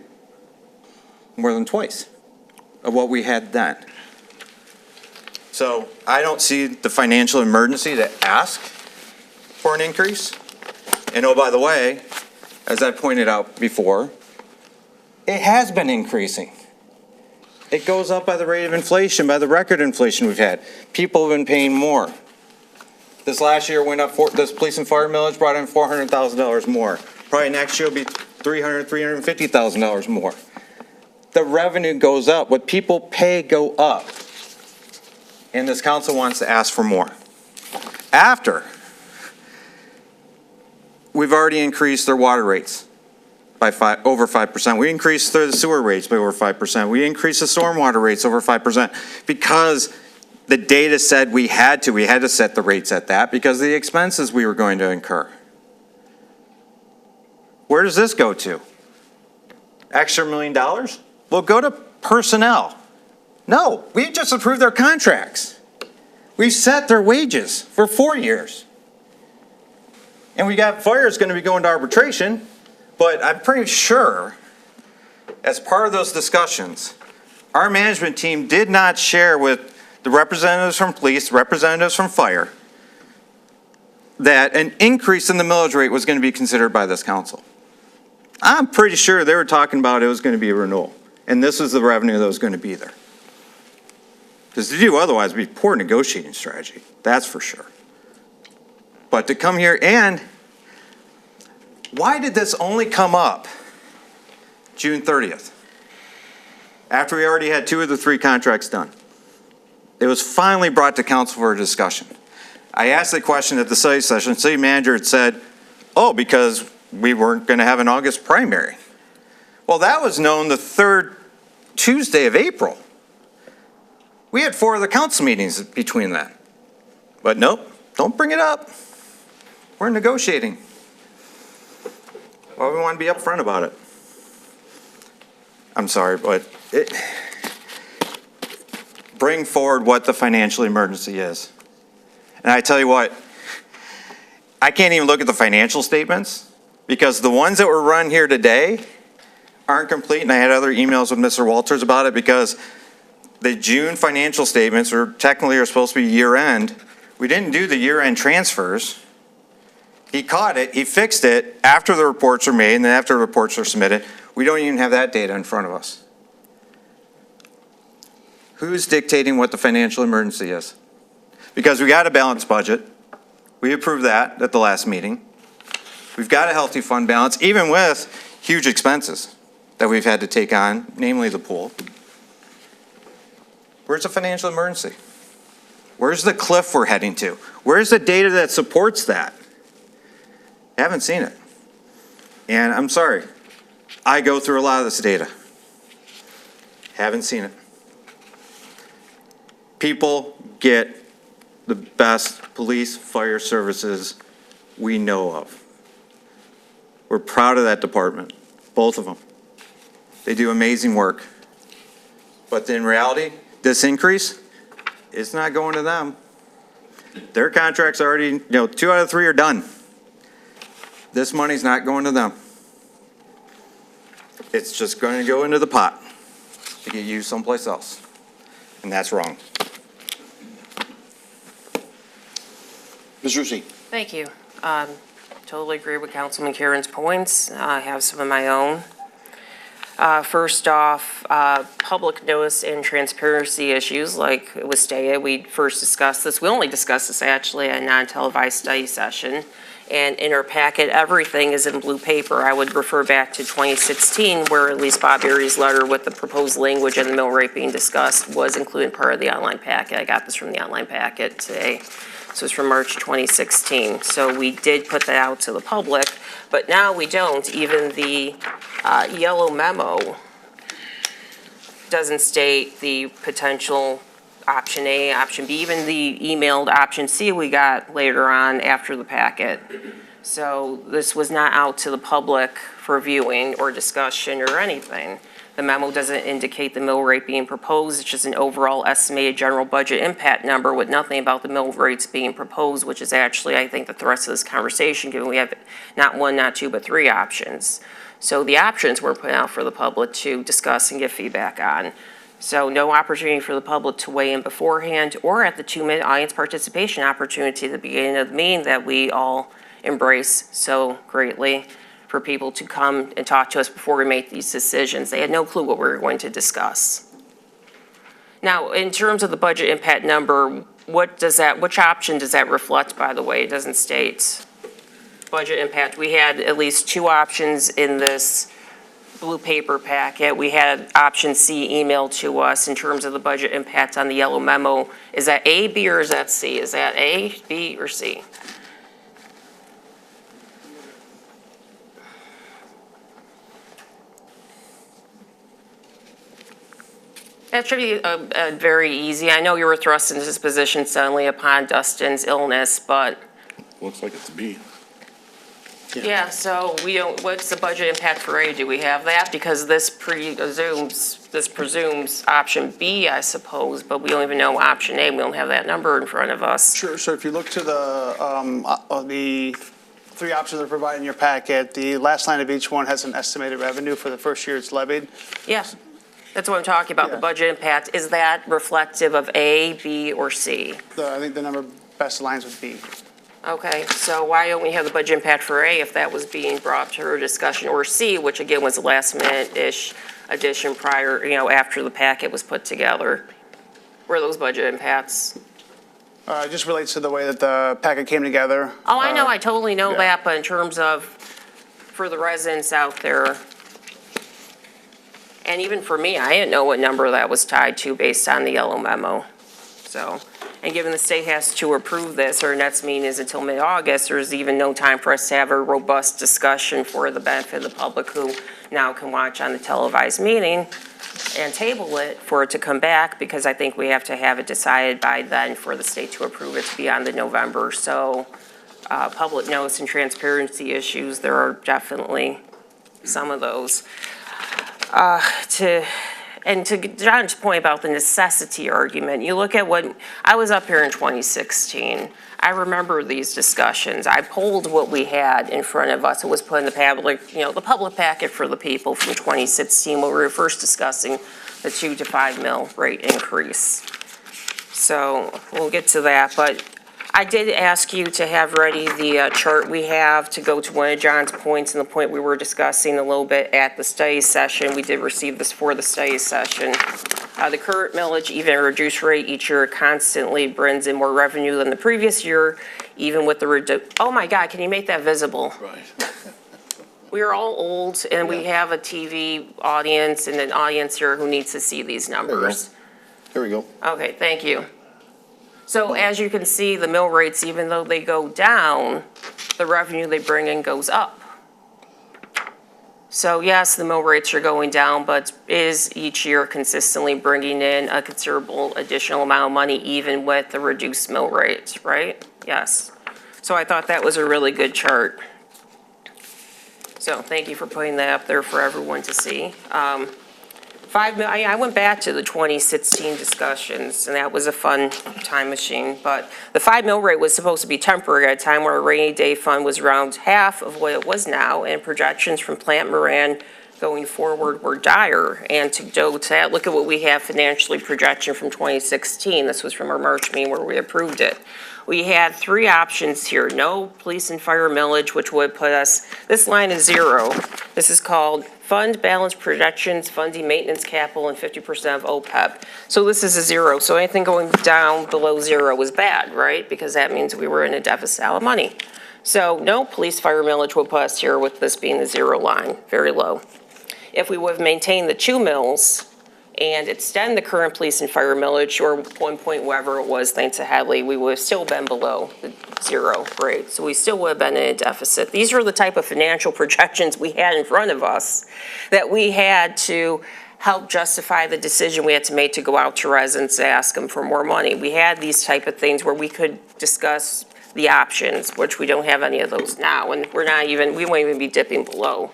more than twice. of what we had then. So I don't see the financial emergency to ask for an increase. And oh, by the way, as I pointed out before, it has been increasing. It goes up by the rate of inflation, by the record inflation we've had. People have been paying more. This last year went up, this police and fire millage brought in $400,000 more. Probably next year will be $300,000, $350,000 more. The revenue goes up. What people pay go up. And this council wants to ask for more. After we've already increased their water rates by over 5%. We increased the sewer rates by over 5%. We increased the stormwater rates over 5% because the data said we had to set the rates at that because of the expenses we were going to incur. Where does this go to? Extra $1 million? Well, go to personnel. No, we just approved their contracts. We set their wages for 4 years. And we got fires going to be going to arbitration, but I'm pretty sure as part of those discussions, our management team did not share with the representatives from police, representatives from fire, that an increase in the millage rate was going to be considered by this council. I'm pretty sure they were talking about it was going to be a renewal, and this was the revenue that was going to be there. Because to do otherwise would be poor negotiating strategy, that's for sure. But to come here and, why did this only come up June 30th? After we already had 2 of the 3 contracts done. It was finally brought to council for a discussion. I asked the question at the study session, city manager had said, oh, because we weren't going to have an August primary. Well, that was known the 3rd Tuesday of April. We had 4 other council meetings between that. But nope, don't bring it up. We're negotiating. Well, we want to be upfront about it. I'm sorry, but bring forward what the financial emergency is. And I tell you what, I can't even look at the financial statements because the ones that were run here today aren't complete. And I had other emails with Mr. Walters about it because the June financial statements are supposed to be year end. We didn't do the year end transfers. He caught it, he fixed it after the reports are made and then after the reports are submitted. We don't even have that data in front of us. Who's dictating what the financial emergency is? Because we got a balanced budget. We approved that at the last meeting. We've got a healthy fund balance, even with huge expenses that we've had to take on, namely the pool. Where's the financial emergency? Where's the cliff we're heading to? Where's the data that supports that? I haven't seen it. And I'm sorry, I go through a lot of this data. Haven't seen it. People get the best police, fire services we know of. We're proud of that department, both of them. They do amazing work. But in reality, this increase, it's not going to them. Their contracts are already, 2 out of 3 are done. This money's not going to them. It's just going to go into the pot to get used someplace else. And that's wrong. Ms. Rusi. Thank you. Totally agree with Councilman Karen's points. I have some of my own. First off, public notice and transparency issues, like it was stated, we first discussed this. We only discussed this actually at a non-televised study session. And in our packet, everything is in blue paper. I would refer back to 2016, where at least Bob Erie's letter with the proposed language and the mill rate being discussed was included part of the online packet. I got this from the online packet today. So it's from March 2016. So we did put that out to the public, but now we don't. Even the yellow memo doesn't state the potential option A, option B, even the emailed option C we got later on after the packet. So this was not out to the public for viewing or discussion or anything. The memo doesn't indicate the mill rate being proposed. It's just an overall estimated general budget impact number with nothing about the mill rates being proposed, which is actually, I think, the thrust of this conversation, given we have not 1, not 2, but 3 options. So the options were put out for the public to discuss and give feedback on. So no opportunity for the public to weigh in beforehand or at the 2-minute audience participation opportunity at the beginning of the meeting that we all embrace so greatly, for people to come and talk to us before we make these decisions. They had no clue what we were going to discuss. Now, in terms of the budget impact number, which option does that reflect, by the way? It doesn't state budget impact. We had at least 2 options in this blue paper packet. We had option C emailed to us in terms of the budget impact on the yellow memo. Is that A, B, or is that C? Is that A, B, or C? That should be very easy. I know you were thrust into this position suddenly upon Dustin's illness, but Looks like it's B. yeah, so what's the budget impact for A? Do we have that? Because this presumes option B, I suppose, but we don't even know option A. We don't have that number in front of us. Sure, so if you look to the 3 options that are provided in your packet, the last line of each one has an estimated revenue for the first year it's levied. Yeah, that's what I'm talking about, the Yeah. budget impact. Is that reflective of A, B, or C? I think the number best aligns with B. Okay, so why don't we have the budget impact for A if that was being brought to our discussion, or C, which again was a last minute-ish addition prior, after the packet was put together? Where are those budget impacts? It just relates to the way that the packet came together. Oh, I know, I totally know yeah. that, but in terms of, for the residents out there, and even for me, I didn't know what number that was tied to based on the yellow memo. So, and given the state has to approve this, our next meeting is until mid-August, there's even no time for us to have a robust discussion for the benefit of the public who now can watch on the televised meeting and table it for it to come back, because I think we have to have it decided by then for the state to approve it to be on the November. So, public notice and transparency issues, there are definitely some of those. To John's point about the necessity argument, you look at what, I was up here in 2016. I remember these discussions. I polled what we had in front of us. It was put in the public packet for the people from 2016 when we were first discussing the 2 to 5 mil rate increase. So we'll get to that, but I did ask you to have ready the chart we have to go to one of John's points and the point we were discussing a little bit at the study session. We did receive this for the study session. The current millage, even a reduced rate each year, constantly brings in more revenue than the previous year, even with the oh my God, can you make that visible? Right. We are all old and we have a TV audience and an audience here who needs to see these numbers. Here we go. Okay, thank you. So as you can see, the mill rates, even though they go down, the revenue they bring in goes up. So yes, the mill rates are going down, but is each year consistently bringing in a considerable additional amount of money, even with the reduced mill rates, right? Yes. So I thought that was a really good chart. So thank you for putting that up there for everyone to see. I went back to the 2016 discussions, and that was a fun time machine. But the 5 mil rate was supposed to be temporary at a time where a rainy day fund was around half of what it was now, and projections from Plant Moran going forward were dire. And to go to that, look at what we have financially projection from 2016. This was from our March meeting where we approved it. We had 3 options here. No police and fire millage, which would put us, this line is 0. This is called fund balance projections, funding maintenance capital, and 50% of OPEB. So this is a 0. So anything going down below 0 was bad, right? Because that means we were in a deficit of money. So no police fire millage would put us here with this being the 0 line, very low. If we would have maintained the 2 mills and extend the current police and fire millage, or 1 point whatever it was, thanks to Hadley, we would have still been below the 0 rate. So we still would have been in a deficit. These are the type of financial projections we had in front of us that we had to help justify the decision we had to make to go out to residents and ask them for more money. We had these type of things where we could discuss the options, which we don't have any of those now. And we won't even be dipping below.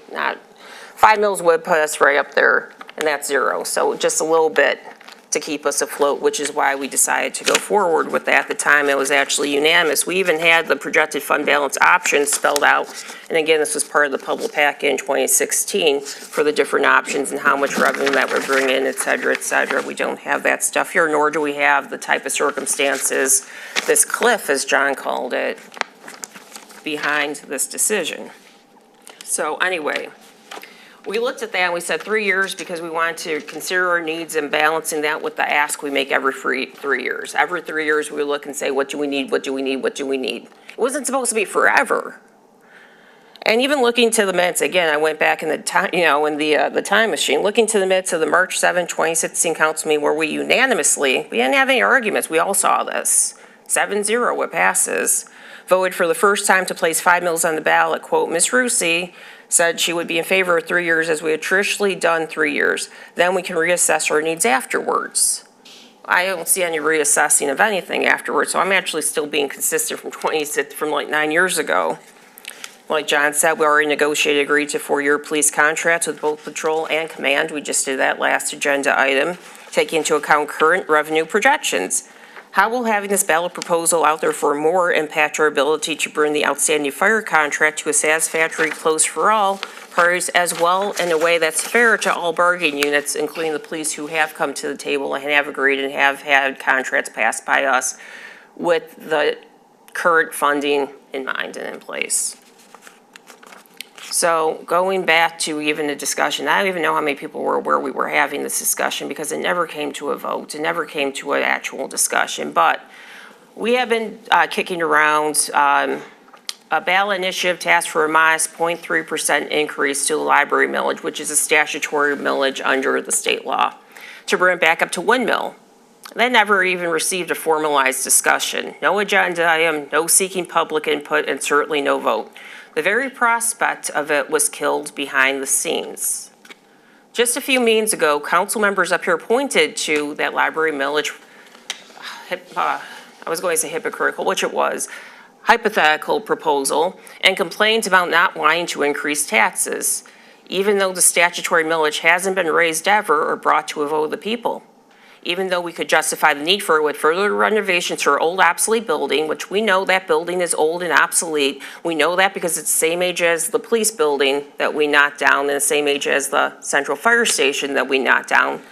5 mils would put us right up there, and that's 0. So just a little bit to keep us afloat, which is why we decided to go forward with that. At the time, it was actually unanimous. We even had the projected fund balance options spelled out. And again, this was part of the public packet in 2016 for the different options and how much revenue that would bring in, et cetera, et cetera. We don't have that stuff here, nor do we have the type of circumstances, this cliff, as John called it, behind this decision. So anyway, we looked at that and we said 3 years because we wanted to consider our needs and balancing that with the ask we make every 3 years. Every 3 years, we look and say, what do we need, what do we need, what do we need? It wasn't supposed to be forever. And even looking to the minutes, again, I went back in the time, in the time machine, looking to the minutes of the March 7, 2016 council meeting where we unanimously, we didn't have any arguments, we all saw this. 7-0, it passes. Voted for the first time to place 5 mills on the ballot. Quote, Ms. Rusi said she would be in favor of 3 years as we had traditionally done 3 years. Then we can reassess our needs afterwards. I don't see any reassessing of anything afterwards, so I'm actually still being consistent from like 9 years ago. Like John said, we already negotiated, agreed to 4-year police contracts with both patrol and command. We just did that last agenda item, taking into account current revenue projections. How will having this ballot proposal out there for more impact our ability to bring the outstanding fire contract to a satisfactory close for all parties, as well in a way that's fair to all bargaining units, including the police who have come to the table and have agreed and have had contracts passed by us with the current funding in mind and in place? So going back to even the discussion, I don't even know how many people were where we were having this discussion because it never came to a vote. It never came to an actual discussion. But we have been kicking around a ballot initiative to ask for a modest 0.3% increase to the library millage, which is a statutory millage under the state law, to bring it back up to 1 mill. That never even received a formalized discussion. No agenda item, no seeking public input, and certainly no vote. The very prospect of it was killed behind the scenes. Just a few meetings ago, council members up here pointed to that library millage, I was going to say hypocritical, which it was, hypothetical proposal, and complained about not wanting to increase taxes, even though the statutory millage hasn't been raised ever or brought to a vote of the people. Even though we could justify the need for it with further renovations to our old obsolete building, which we know that building is old and obsolete. We know that because it's the same age as the police building that we knocked down and the same age as the central fire station that we knocked down.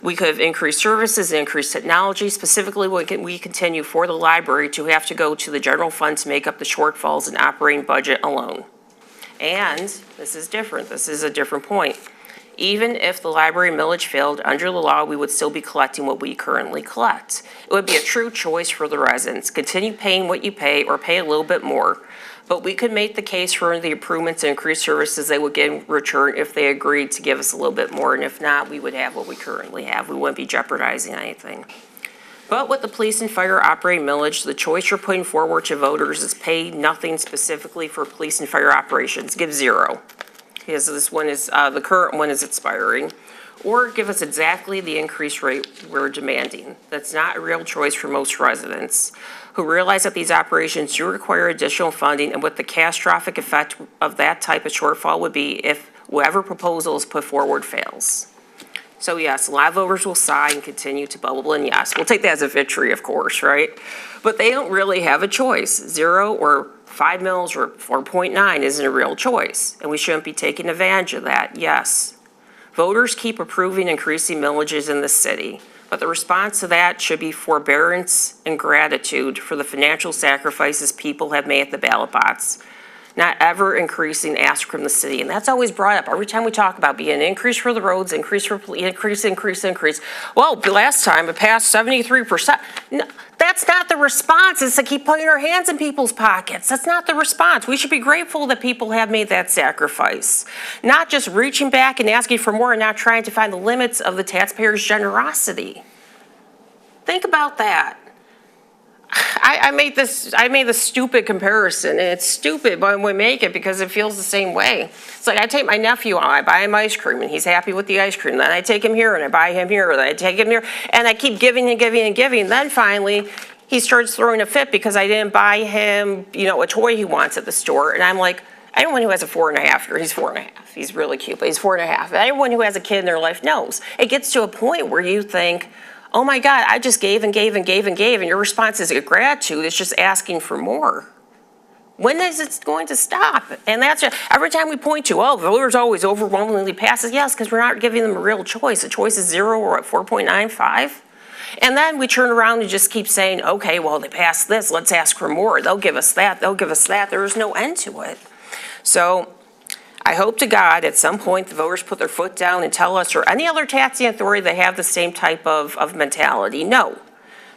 We could have increased services, increased technology. Specifically, we continue for the library to have to go to the general fund to make up the shortfalls in operating budget alone. And this is different. This is a different point. Even if the library millage failed, under the law, we would still be collecting what we currently collect. It would be a true choice for the residents. Continue paying what you pay or pay a little bit more. But we could make the case for the improvements and increased services they would get in return if they agreed to give us a little bit more. And if not, we would have what we currently have. We wouldn't be jeopardizing anything. But with the police and fire operating millage, the choice you're putting forward to voters is pay nothing specifically for police and fire operations. Give 0. Because this one is, the current one is expiring, or give us exactly the increased rate we're demanding. That's not a real choice for most residents who realize that these operations do require additional funding and what the catastrophic effect of that type of shortfall would be if whatever proposal is put forward fails. So yes, a lot of voters will sigh and continue to bubble, and yes, we'll take that as a victory, of course, right? But they don't really have a choice. 0 or 5 mills or 4.9 isn't a real choice, and we shouldn't be taking advantage of that, yes. Voters keep approving increasing millages in the city, but the response to that should be forbearance and gratitude for the financial sacrifices people have made at the ballot box, not ever increasing ask from the city. And that's always brought up every time we talk about being an increase for the roads, increase for increase. Well, the last time it passed 73%. No, that's not the response. It's to keep putting our hands in people's pockets. That's not the response. We should be grateful that people have made that sacrifice, not just reaching back and asking for more and not trying to find the limits of the taxpayers' generosity. Think about that. I made this stupid comparison, and it's stupid when we make it because it feels the same way. It's like I take my nephew out, I buy him ice cream, and he's happy with the ice cream. Then I take him here, and I buy him here, and I take him here, and I keep giving and giving and giving. Then finally, he starts throwing a fit because I didn't buy him, a toy he wants at the store. And I'm like, Anyone who has a 4.5 he's 4.5. He's really cute, but he's 4.5. Anyone who has a kid in their life knows. It gets to a point where you think, oh my God, I just gave and gave and gave and gave, and your response is gratitude. It's just asking for more. When is it going to stop? And that's every time we point to, oh, the voters always overwhelmingly passes. Yes, because we're not giving them a real choice. The choice is 0 or at 4.95. And then we turn around and just keep saying, okay, well, they passed this. Let's ask for more. They'll give us that. They'll give us that. There is no end to it. So I hope to God at some point the voters put their foot down and tell us, or any other taxing authority that have the same type of mentality, no.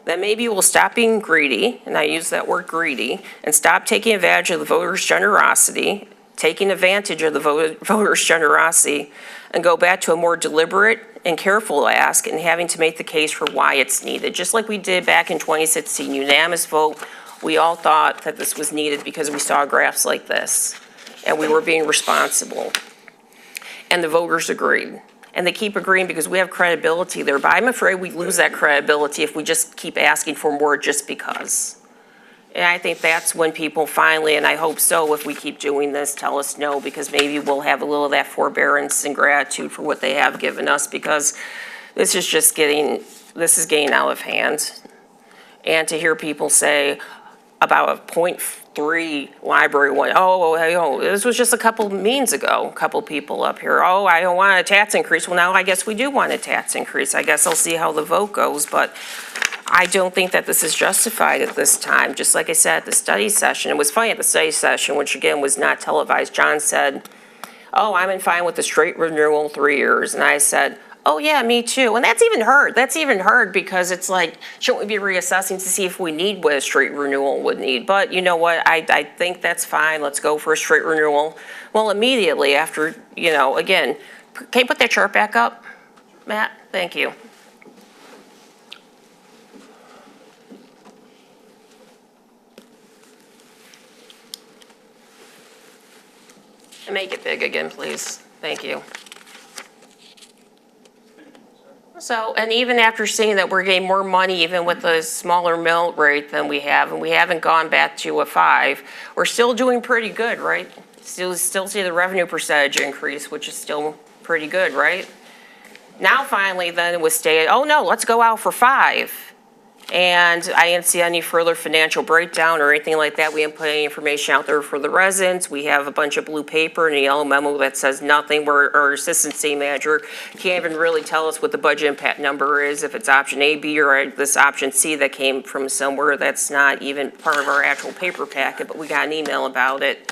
Then maybe we'll stop being greedy, and I use that word greedy, and stop taking advantage of the voters' generosity, taking advantage of the voters' generosity, and go back to a more deliberate and careful ask and having to make the case for why it's needed. Just like we did back in 2016, unanimous vote. We all thought that this was needed because we saw graphs like this, and we were being responsible. And the voters agreed. And they keep agreeing because we have credibility there. But I'm afraid we lose that credibility if we just keep asking for more just because. And I think that's when people finally, and I hope so, if we keep doing this, tell us no, because maybe we'll have a little of that forbearance and gratitude for what they have given us, because this is just getting out of hand. And to hear people say about a 0.3 library one, oh, this was just a couple meetings ago, a couple people up here, oh, I don't want a tax increase. Well, now I guess we do want a tax increase. I guess I'll see how the vote goes, but I don't think that this is justified at this time. Just like I said at the study session, it was funny at the study session, which again was not televised. John said, oh, I'm fine with the straight renewal 3 years. And I said, oh yeah, me too. And that's even heard. That's even heard because it's like, shouldn't we be reassessing to see if we need what a straight renewal would need? But you know what, I think that's fine. Let's go for a straight renewal. Well, immediately after, again, can you put that chart back up, Matt? Thank you. And make it big again, please. Thank you. So, and even after seeing that we're getting more money even with a smaller mill rate than we have, and we haven't gone back to a 5, we're still doing pretty good, right? Still see the revenue percentage increase, which is still pretty good, right? Now finally then it was stated, oh no, let's go out for 5. And I didn't see any further financial breakdown or anything like that. We didn't put any information out there for the residents. We have a bunch of blue paper and a yellow memo that says nothing, where our assistant city manager can't even really tell us what the budget impact number is, if it's option A, B, or this option C that came from somewhere that's not even part of our actual paper packet, but we got an email about it.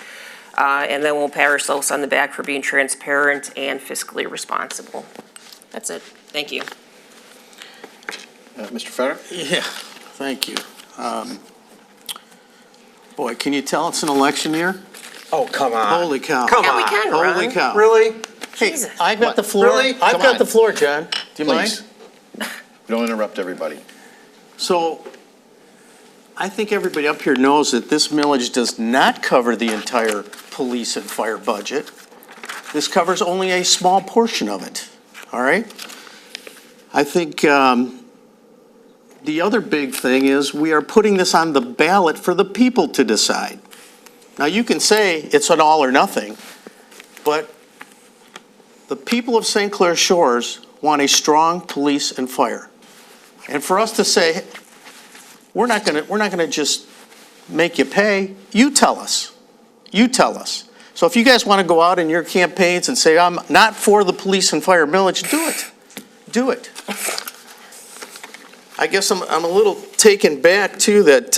And then we'll pat ourselves on the back for being transparent and fiscally responsible. That's it. Thank you. Mr. Fetter? Yeah, thank you. Boy, can you tell it's an election year? Oh, come on. Holy cow. Come Yeah, on. we can, Ron. Holy cow. Really? Hey, Jesus. I've got What? the floor. Really? I've Come got on. the floor, John. Do you Please. mind? Don't interrupt everybody. So, I think everybody up here knows that this millage does not cover the entire police and fire budget. This covers only a small portion of it, all right? I think the other big thing is we are putting this on the ballot for the people to decide. Now, you can say it's an all or nothing, but the people of St. Clair Shores want a strong police and fire. And for us to say, we're not gonna just make you pay, you tell us. You tell us. So if you guys want to go out in your campaigns and say, I'm not for the police and fire millage, do it. Do it. I guess I'm a little taken back too that,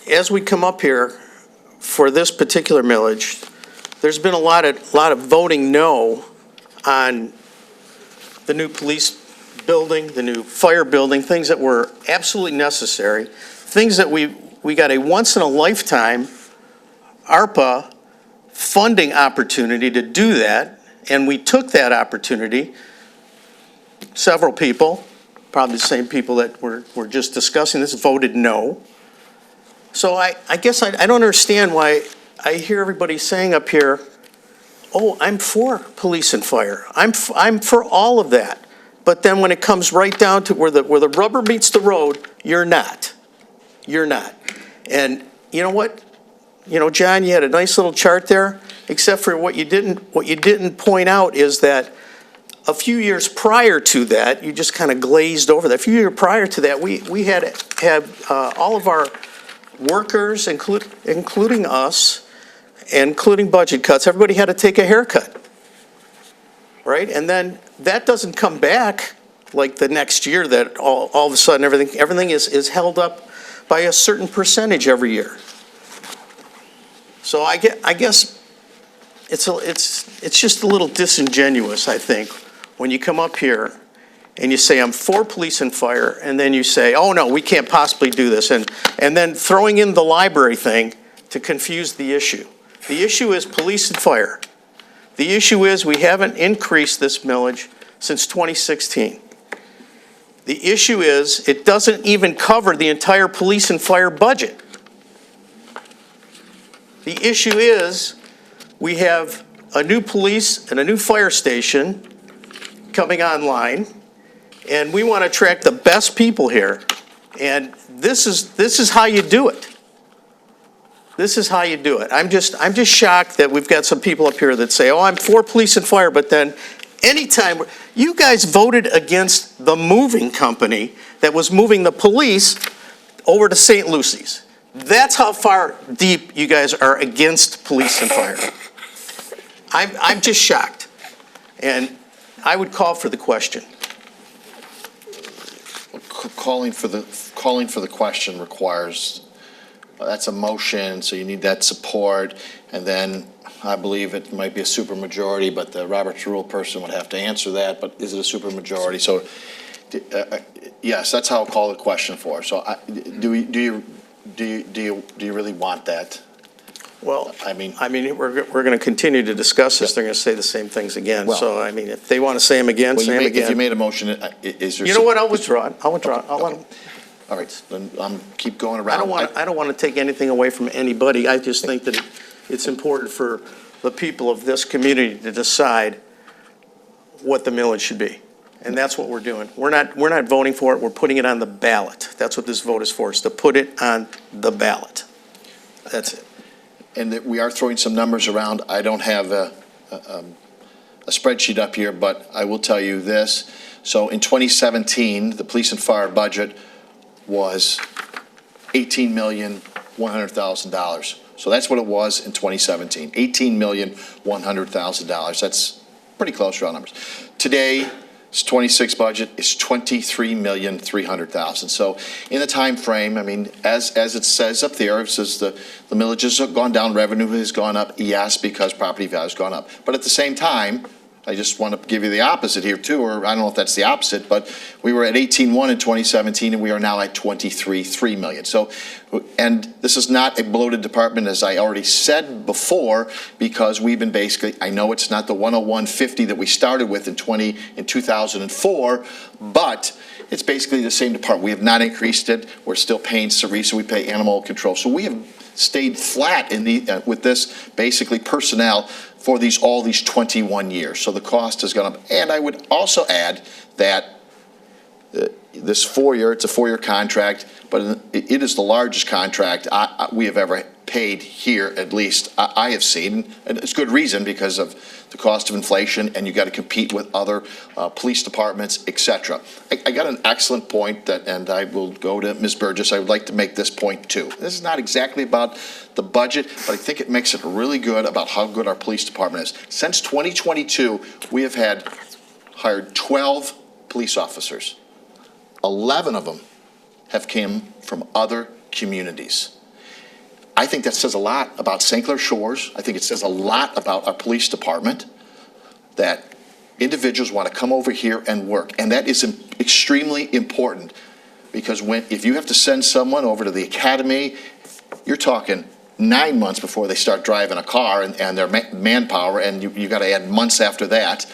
as we come up here for this particular millage, there's been a lot of voting no on the new police building, the new fire building, things that were absolutely necessary, things that we got a once-in-a-lifetime ARPA funding opportunity to do that, and we took that opportunity. Several people, probably the same people that were just discussing this, voted no. So I guess I don't understand why I hear everybody saying up here, oh, I'm for police and fire. I'm for all of that. But then when it comes right down to where the rubber meets the road, you're not. You're not. And you know what? You know, John, you had a nice little chart there, except for what you didn't point out is that a few years prior to that, you just kind of glazed over that. A few years prior to that, we had all of our workers, including us, including budget cuts, everybody had to take a haircut, right? And then that doesn't come back like the next year that all of a sudden everything is held up by a certain percentage every year. So I guess it's just a little disingenuous, I think, when you come up here and you say, I'm for police and fire, and then you say, oh, no, we can't possibly do this, and then throwing in the library thing to confuse the issue. The issue is police and fire. The issue is we haven't increased this millage since 2016. The issue is it doesn't even cover the entire police and fire budget. The issue is we have a new police and a new fire station coming online, and we want to attract the best people here. And this is how you do it. This is how you do it. I'm just shocked that we've got some people up here that say, oh, I'm for police and fire, but then anytime, you guys voted against the moving company that was moving the police over to St. Lucy's. That's how far deep you guys are against police and fire. I'm just shocked. And I would call for the question. Calling for the question requires, that's a motion, so you need that support, and then I believe it might be a supermajority, but the Roberts Rule person would have to answer that, but is it a supermajority? So, yes, that's how I'll call the question for. So do you really want that? Well, I mean, we're going to continue to discuss this. They're going to say the same things again. Well, so, I mean, if they want to say them again, say them again. If you made a motion, is there? You know what? I'll withdraw it. I'll withdraw it. I'll let them. All right, then keep going around. I don't want to take anything away from anybody. I just think that it's important for the people of this community to decide what the millage should be. And that's what we're doing. We're not voting for it. We're putting it on the ballot. That's what this vote is for, is to put it on the ballot. That's it. And that we are throwing some numbers around. I don't have a spreadsheet up here, but I will tell you this. So in 2017, the police and fire budget was $18,100,000. So that's what it was in 2017, $18,100,000. That's pretty close round numbers. Today, its 26 budget is $23,300,000. So in the time frame, I mean, as it says up there, it says the millage has gone down, revenue has gone up, yes, because property value has gone up. But at the same time, I just want to give you the opposite here too, or I don't know if that's the opposite, but we were at 18.1 in 2017 and we are now at 23.3 million. So, and this is not a bloated department, as I already said before, because we've been basically, I know it's not the 101.50 that we started with in 2004, but it's basically the same department. We have not increased it. We're still paying Cerisa. We pay animal control. So we have stayed flat in the with this basically personnel for all these 21 years. So the cost has gone up. And I would also add that this it's a 4-year contract, but it is the largest contract we have ever paid here, at least I have seen. And it's good reason because of the cost of inflation, and you got to compete with other police departments, et cetera. I got an excellent point and I will go to Ms. Burgess. I would like to make this point too. This is not exactly about the budget, but I think it makes it really good about how good our police department is. Since 2022, we have hired 12 police officers. 11 of them have come from other communities. I think that says a lot about St. Clair Shores. I think it says a lot about our police department, that individuals want to come over here and work. And that is extremely important, because if you have to send someone over to the academy, you're talking 9 months before they start driving a car and their manpower, and you got to add months after that.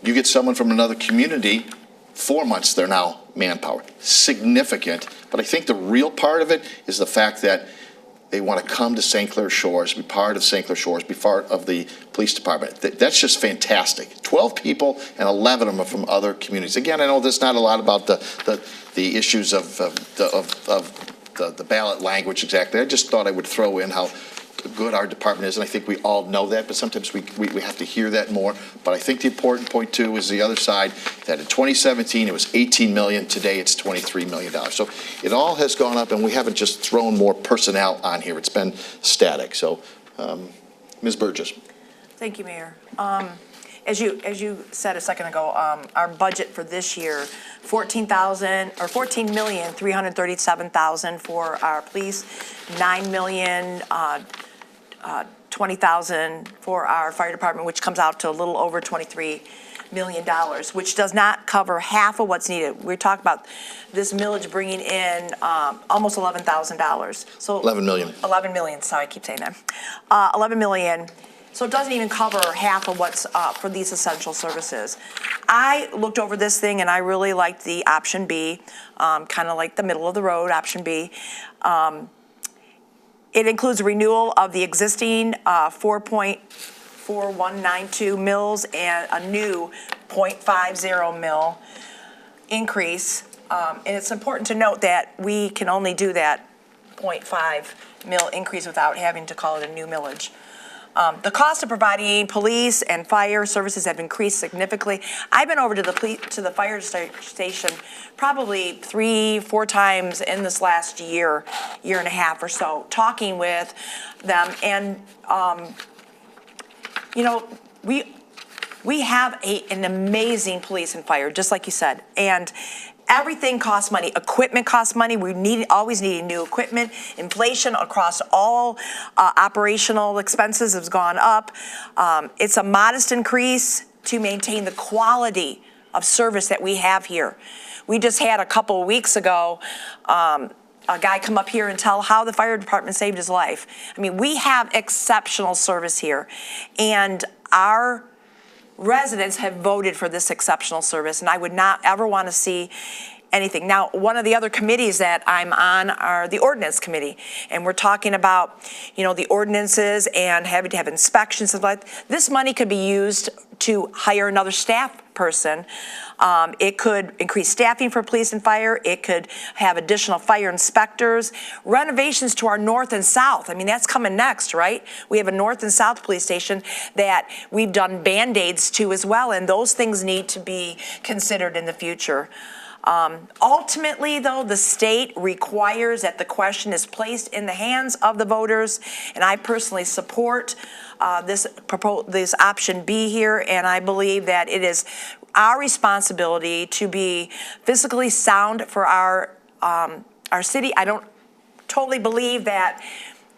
You get someone from another community, 4 months they're now manpower. Significant. But I think the real part of it is the fact that they want to come to St. Clair Shores, be part of St. Clair Shores, be part of the police department. That's just fantastic. 12 people, and 11 of them are from other communities. Again, I know there's not a lot about the issues of the ballot language exactly. I just thought I would throw in how good our department is, and I think we all know that, but sometimes we have to hear that more. But I think the important point, too, is the other side, that in 2017, it was $18 million. Today, it's $23 million. So it all has gone up, and we haven't just thrown more personnel on here. It's been static. So, Ms. Burgess. Thank you, Mayor. As you said a second ago, our budget for this year, $14,337,000 for our police, $9,020,000 for our fire department, which comes out to a little over $23 million, which does not cover half of what's needed. We're talking about this millage bringing in almost $11,000. So 11 million. 11 million. Sorry, I keep saying that. 11 million. So it doesn't even cover half of what's for these essential services. I looked over this thing and I really liked the option B, kind of like the middle of the road, option B. It includes a renewal of the existing 4.4192 mils and a new 0.50 mil increase. And it's important to note that we can only do that 0.5 mil increase without having to call it a new millage. The cost of providing police and fire services have increased significantly. I've been over to the fire station probably 3-4 times in this last year and a half or so, talking with them. And you know, we have an amazing police and fire, just like you said, and everything costs money. Equipment costs money. We always need new equipment. Inflation across all operational expenses has gone up. It's a modest increase to maintain the quality of service that we have here. We just had a couple of weeks ago a guy come up here and tell how the fire department saved his life. I mean, we have exceptional service here, and our residents have voted for this exceptional service, and I would not ever want to see anything. Now, one of the other committees that I'm on are the ordinance committee, and we're talking about, you know, the ordinances and having to have inspections and like this money could be used to hire another staff person. It could increase staffing for police and fire. It could have additional fire inspectors, renovations to our north and south. I mean, that's coming next, right? We have a north and south police station that we've done Band-Aids to as well, and those things need to be considered in the future. Ultimately, though, the state requires that the question is placed in the hands of the voters, and I personally support this option B here, and I believe that it is our responsibility to be fiscally sound for our city. I don't totally believe that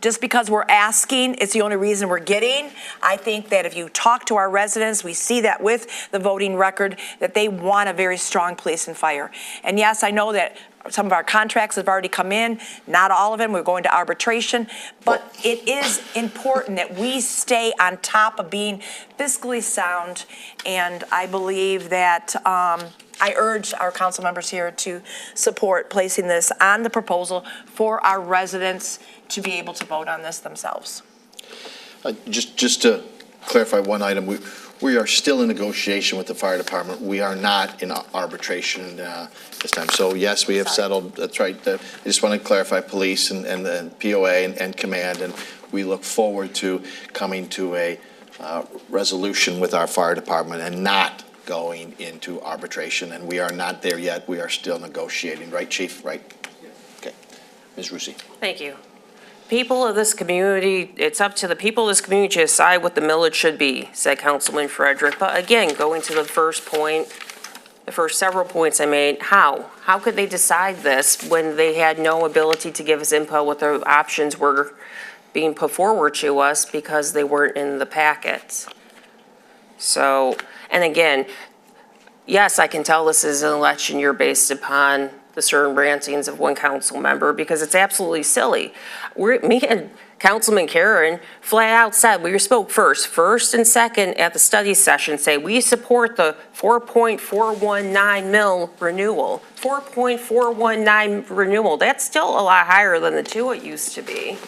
just because we're asking, it's the only reason we're getting. I think that if you talk to our residents, we see that with the voting record, that they want a very strong police and fire. And yes, I know that some of our contracts have already come in, not all of them, we're going to arbitration, but it is important that we stay on top of being fiscally sound, and I believe that I urge our council members here to support placing this on the proposal for our residents to be able to vote on this themselves. Just to clarify one item, we are still in negotiation with the fire department. We are not in arbitration this time. So yes, we have settled. That's right. I just want to clarify police and the POA and command, and we look forward to coming to a resolution with our fire department and not going into arbitration. And we are not there yet. We are still negotiating. Right, Chief? Right? Okay. Ms. Rusi. Thank you. People of this community, it's up to the people of this community to decide what the millage should be, said Councilman Frederick. But again, going to the first point, the first several points I made, how? How could they decide this when they had no ability to give us input what the options were being put forward to us because they weren't in the packet? So, and again, yes, I can tell this is an election year based upon the certain rantings of one council member because it's absolutely silly. Me and Councilman Karen flat out said, we spoke first and second at the study session, say we support the 4.419 mil renewal. 4.419 renewal, that's still a lot higher than the 2 it used to be.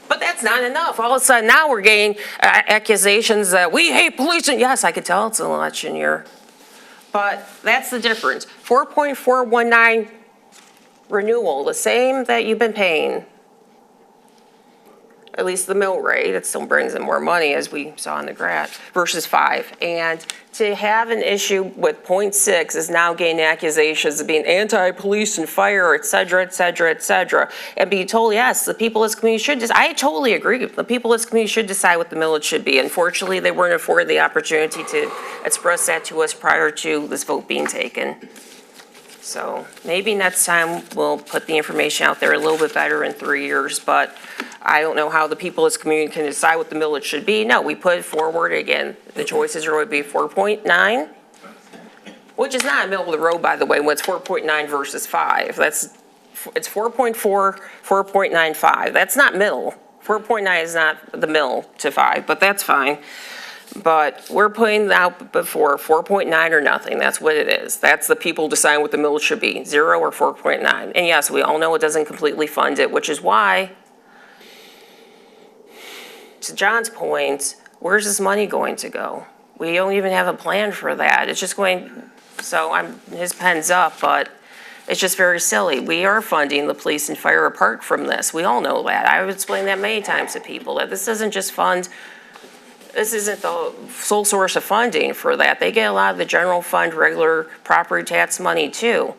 But that's not enough. All of a sudden now we're getting accusations that we hate police. And yes, I could tell it's an election year. But that's the difference. 4.419 renewal, the same that you've been paying, at least the mill rate, it still brings in more money, as we saw in the graph, versus 5. And to have an issue with .6 is now gaining accusations of being anti-police and fire, et cetera, et cetera, et cetera. And be told, yes, the people of this community should I totally agree. The people of this community should decide what the millage should be. Unfortunately, they weren't afforded the opportunity to express that to us prior to this vote being taken. So maybe next time we'll put the information out there a little bit better in 3 years, but I don't know how the people of this community can decide what the millage should be. No, we put it forward again. The choices are going to be 4.9, which is not middle of the road, by the way, when it's 4.9 versus 5. It's 4.4, 4.95. That's not middle. 4.9 is not the middle to 5, but that's fine. But we're putting out before 4.9 or nothing. That's what it is. That's the people deciding what the millage should be, 0 or 4.9. And yes, we all know it doesn't completely fund it, which is why, to John's point, where's this money going to go? We don't even have a plan for that. It's just going, so his pen's up, but it's just very silly. We are funding the police and fire apart from this. We all know that. I've explained that many times to people, that this doesn't just fund. This isn't the sole source of funding for that. They get a lot of the general fund, regular property tax money too.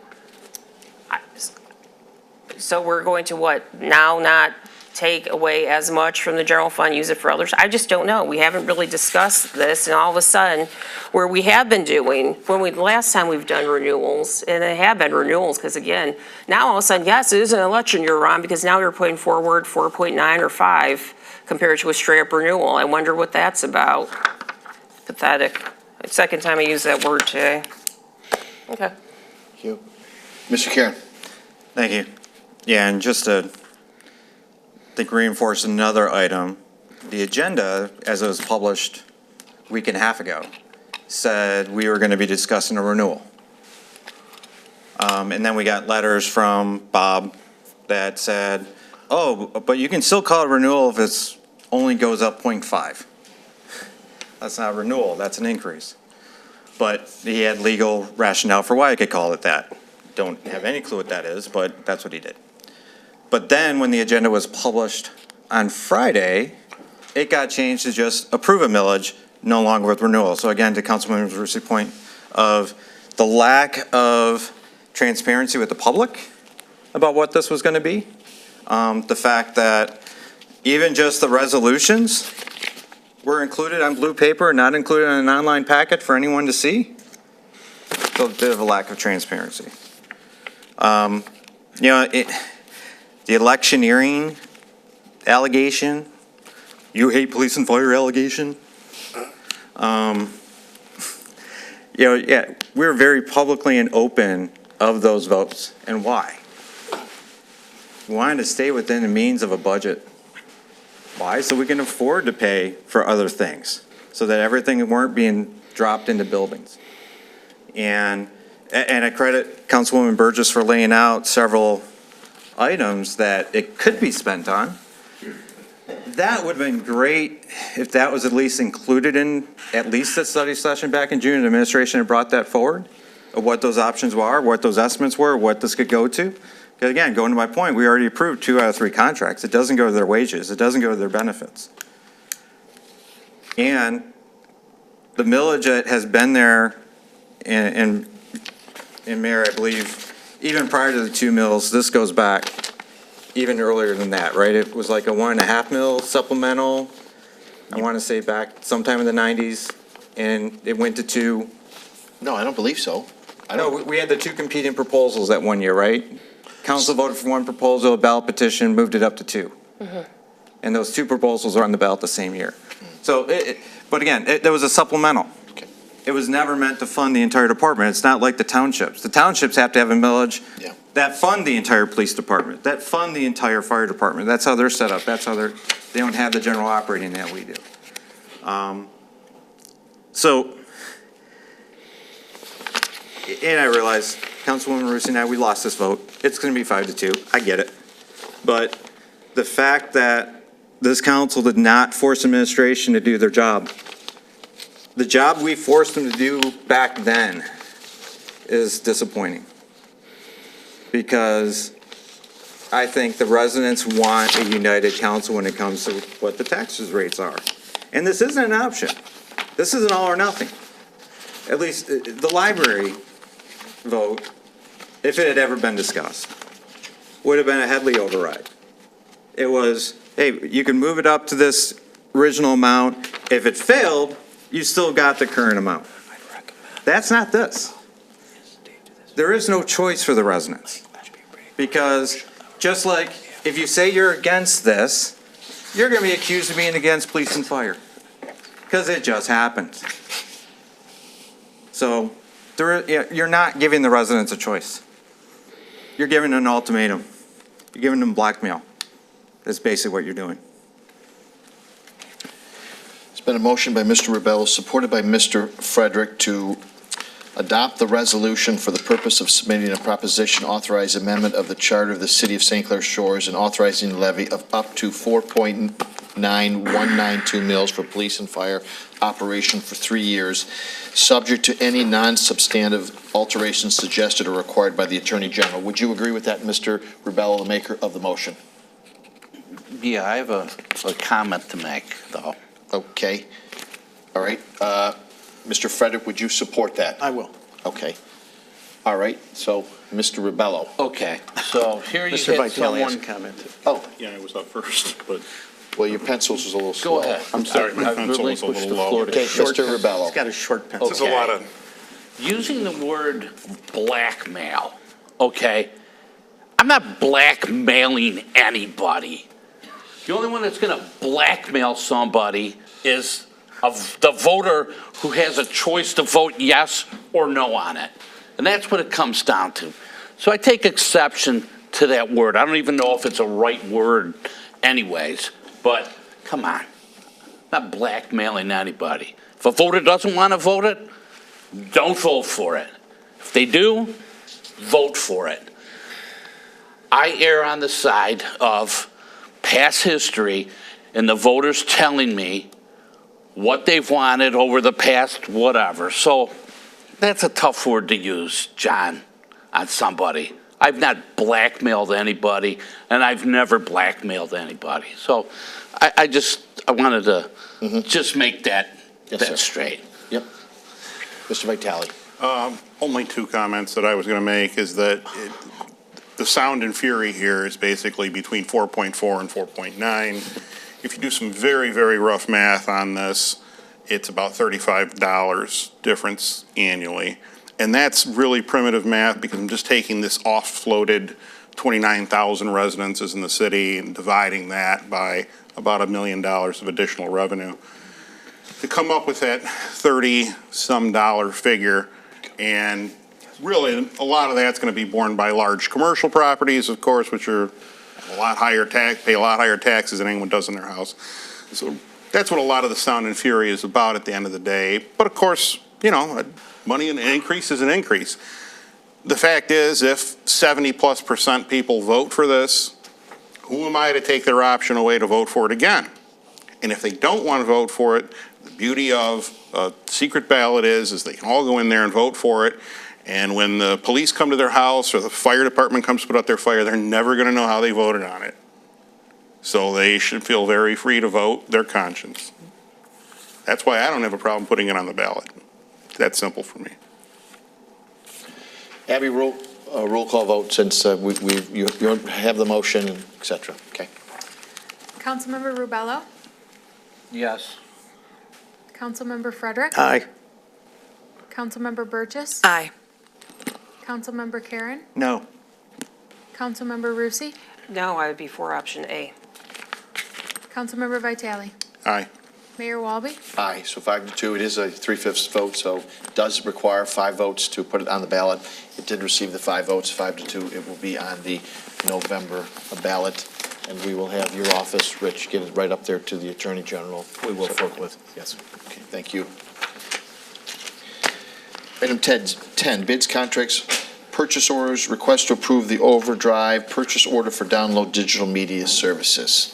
So we're going to now not take away as much from the general fund, use it for others? I just don't know. We haven't really discussed this, and all of a sudden, where we have been doing, last time we've done renewals, and they have been renewals, because again, now all of a sudden, yes, it is an election year, Ron, because now you're putting forward 4.9 or 5 compared to a straight-up renewal. I wonder what that's about. Pathetic. Second time I used that word today. Okay. Thank you. Mr. Karen. Thank you. Yeah, and just to reinforce another item, the agenda, as it was published a week and a half ago, said we were going to be discussing a renewal. And then we got letters from Bob that said, oh, but you can still call it renewal if it's only goes up 0.5. That's not a renewal, that's an increase. But he had legal rationale for why I could call it that. Don't have any clue what that is, but that's what he did. But then when the agenda was published on Friday, it got changed to just approve a millage, no longer with renewal. So again, to Councilwoman Rusi's point of the lack of transparency with the public about what this was going to be, the fact that even just the resolutions were included on blue paper, not included in an online packet for anyone to see. So a bit of a lack of transparency. The electioneering allegation, you hate police and fire allegation. We're very publicly and open of those votes. And why? We wanted to stay within the means of a budget. Why? So we can afford to pay for other things, so that everything weren't being dropped into buildings. And I credit Councilwoman Burgess for laying out several items that it could be spent on. That would have been great if that was at least included in at least the study session back in June, and the administration had brought that forward, of what those options were, what those estimates were, what this could go to. Because again, going to my point, we already approved 2 out of 3 contracts. It doesn't go to their wages. It doesn't go to their benefits. And the millage that has been there, and Mayor, I believe, even prior to the 2 mills, this goes back even earlier than that, right? It was like a 1.5 mil supplemental, I want to say back sometime in the 90s, and it went to 2. No, I don't believe so. No, we had the 2 competing proposals that one year, right? Council voted for 1 proposal, a ballot petition, moved it up to 2. Mm-hmm. And those 2 proposals are on the ballot the same year. So, but again, there was a supplemental. Okay. It was never meant to fund the entire department. It's not like the townships. The townships have to have a millage that fund the entire police department, that fund the entire fire department. That's how they're set up. That's how they don't have the general operating that we do. And I realize, Councilwoman Rusi and I, we lost this vote. It's going to be 5-2. I get it. But the fact that this council did not force administration to do their job, the job we forced them to do back then, is disappointing. Because I think the residents want a united council when it comes to what the taxes rates are. And this isn't an option. This is an all or nothing. At least the library vote, if it had ever been discussed, would have been a Headley override. It was, hey, you can move it up to this original amount. If it failed, you still got the current amount. That's not this. There is no choice for the residents. Because just like if you say you're against this, you're going to be accused of being against police and fire. Because it just happens. So you're not giving the residents a choice. You're giving an ultimatum. You're giving them blackmail. That's basically what you're doing. It's been a motion by Mr. Rebello, supported by Mr. Frederick, to adopt the resolution for the purpose of submitting a proposition authorize amendment of the charter of the City of St. Clair Shores and authorizing the levy of up to 4.9192 mills for police and fire operation for 3 years, subject to any non-substantive alterations suggested or required by the Attorney General. Would you agree with that, Mr. Rebello, the maker of the motion? Yeah, I have a comment to make, though. Okay. All right. Mr. Frederick, would you support that? I will. Okay. All right. So, Mr. Rebello. Okay, so here you Mr. had Vitale has a someone. comment. Oh, Yeah, I was up first, but well, your pencils was a little slow. Go ahead. I'm sorry, my I've pencil was a relinquished little the low. floor to Okay, short Mr. Rebello. He's got a short pencil. There's a lot of, Using the word blackmail, okay? I'm not blackmailing anybody. The only one that's gonna blackmail somebody is the voter who has a choice to vote yes or no on it. And that's what it comes down to. So I take exception to that word. I don't even know if it's a right word anyways, but come on. I'm not blackmailing anybody. If a voter doesn't want to vote it, don't vote for it. If they do, vote for it. I err on the side of past history and the voters telling me what they've wanted over the past whatever. So that's a tough word to use, John, on somebody. I've not blackmailed anybody, and I've never blackmailed anybody. So I wanted to just make that Yes, sir. straight. Yep. Mr. Vitale. only two comments that I was going to make is that the sound and fury here is basically between 4.4 and 4.9. If you do some very, very rough math on this, it's about $35 difference annually. And that's really primitive math because I'm just taking this off-floated 29,000 residences in the city and dividing that by about $1 million of additional revenue to come up with that 30-some dollar figure. And really, a lot of that's going to be borne by large commercial properties, of course, which are a lot higher pay a lot higher taxes than anyone does in their house. So that's what a lot of the sound and fury is about at the end of the day. But of course, you know, money and increase is an increase. The fact is, if 70+% people vote for this, who am I to take their option away to vote for it again? And if they don't want to vote for it, the beauty of a secret ballot is they can all go in there and vote for it. And when the police come to their house or the fire department comes to put out their fire, they're never going to know how they voted on it. So they should feel very free to vote their conscience. That's why I don't have a problem putting it on the ballot. It's that simple for me. Abby, roll call vote since you have the motion, et cetera. Okay. Councilmember Rubello, Yes. Councilmember Frederick, Aye. Councilmember Burgess, Aye. Councilmember Karen, No. Councilmember Rusi, No, I would be for option A. Councilmember Vitale, Aye. Mayor Walby, Aye, so 5-2, it is a 3/5 vote, so it does require 5 votes to put it on the ballot. It did receive the 5 votes, 5-2. It will be on the November ballot, and we will have your office, Rich, get it right up there to the Attorney General. We will forthwith. Yes. Okay, thank you. Item 10, bids, contracts, purchase orders, request to approve the overdrive purchase order for download digital media services.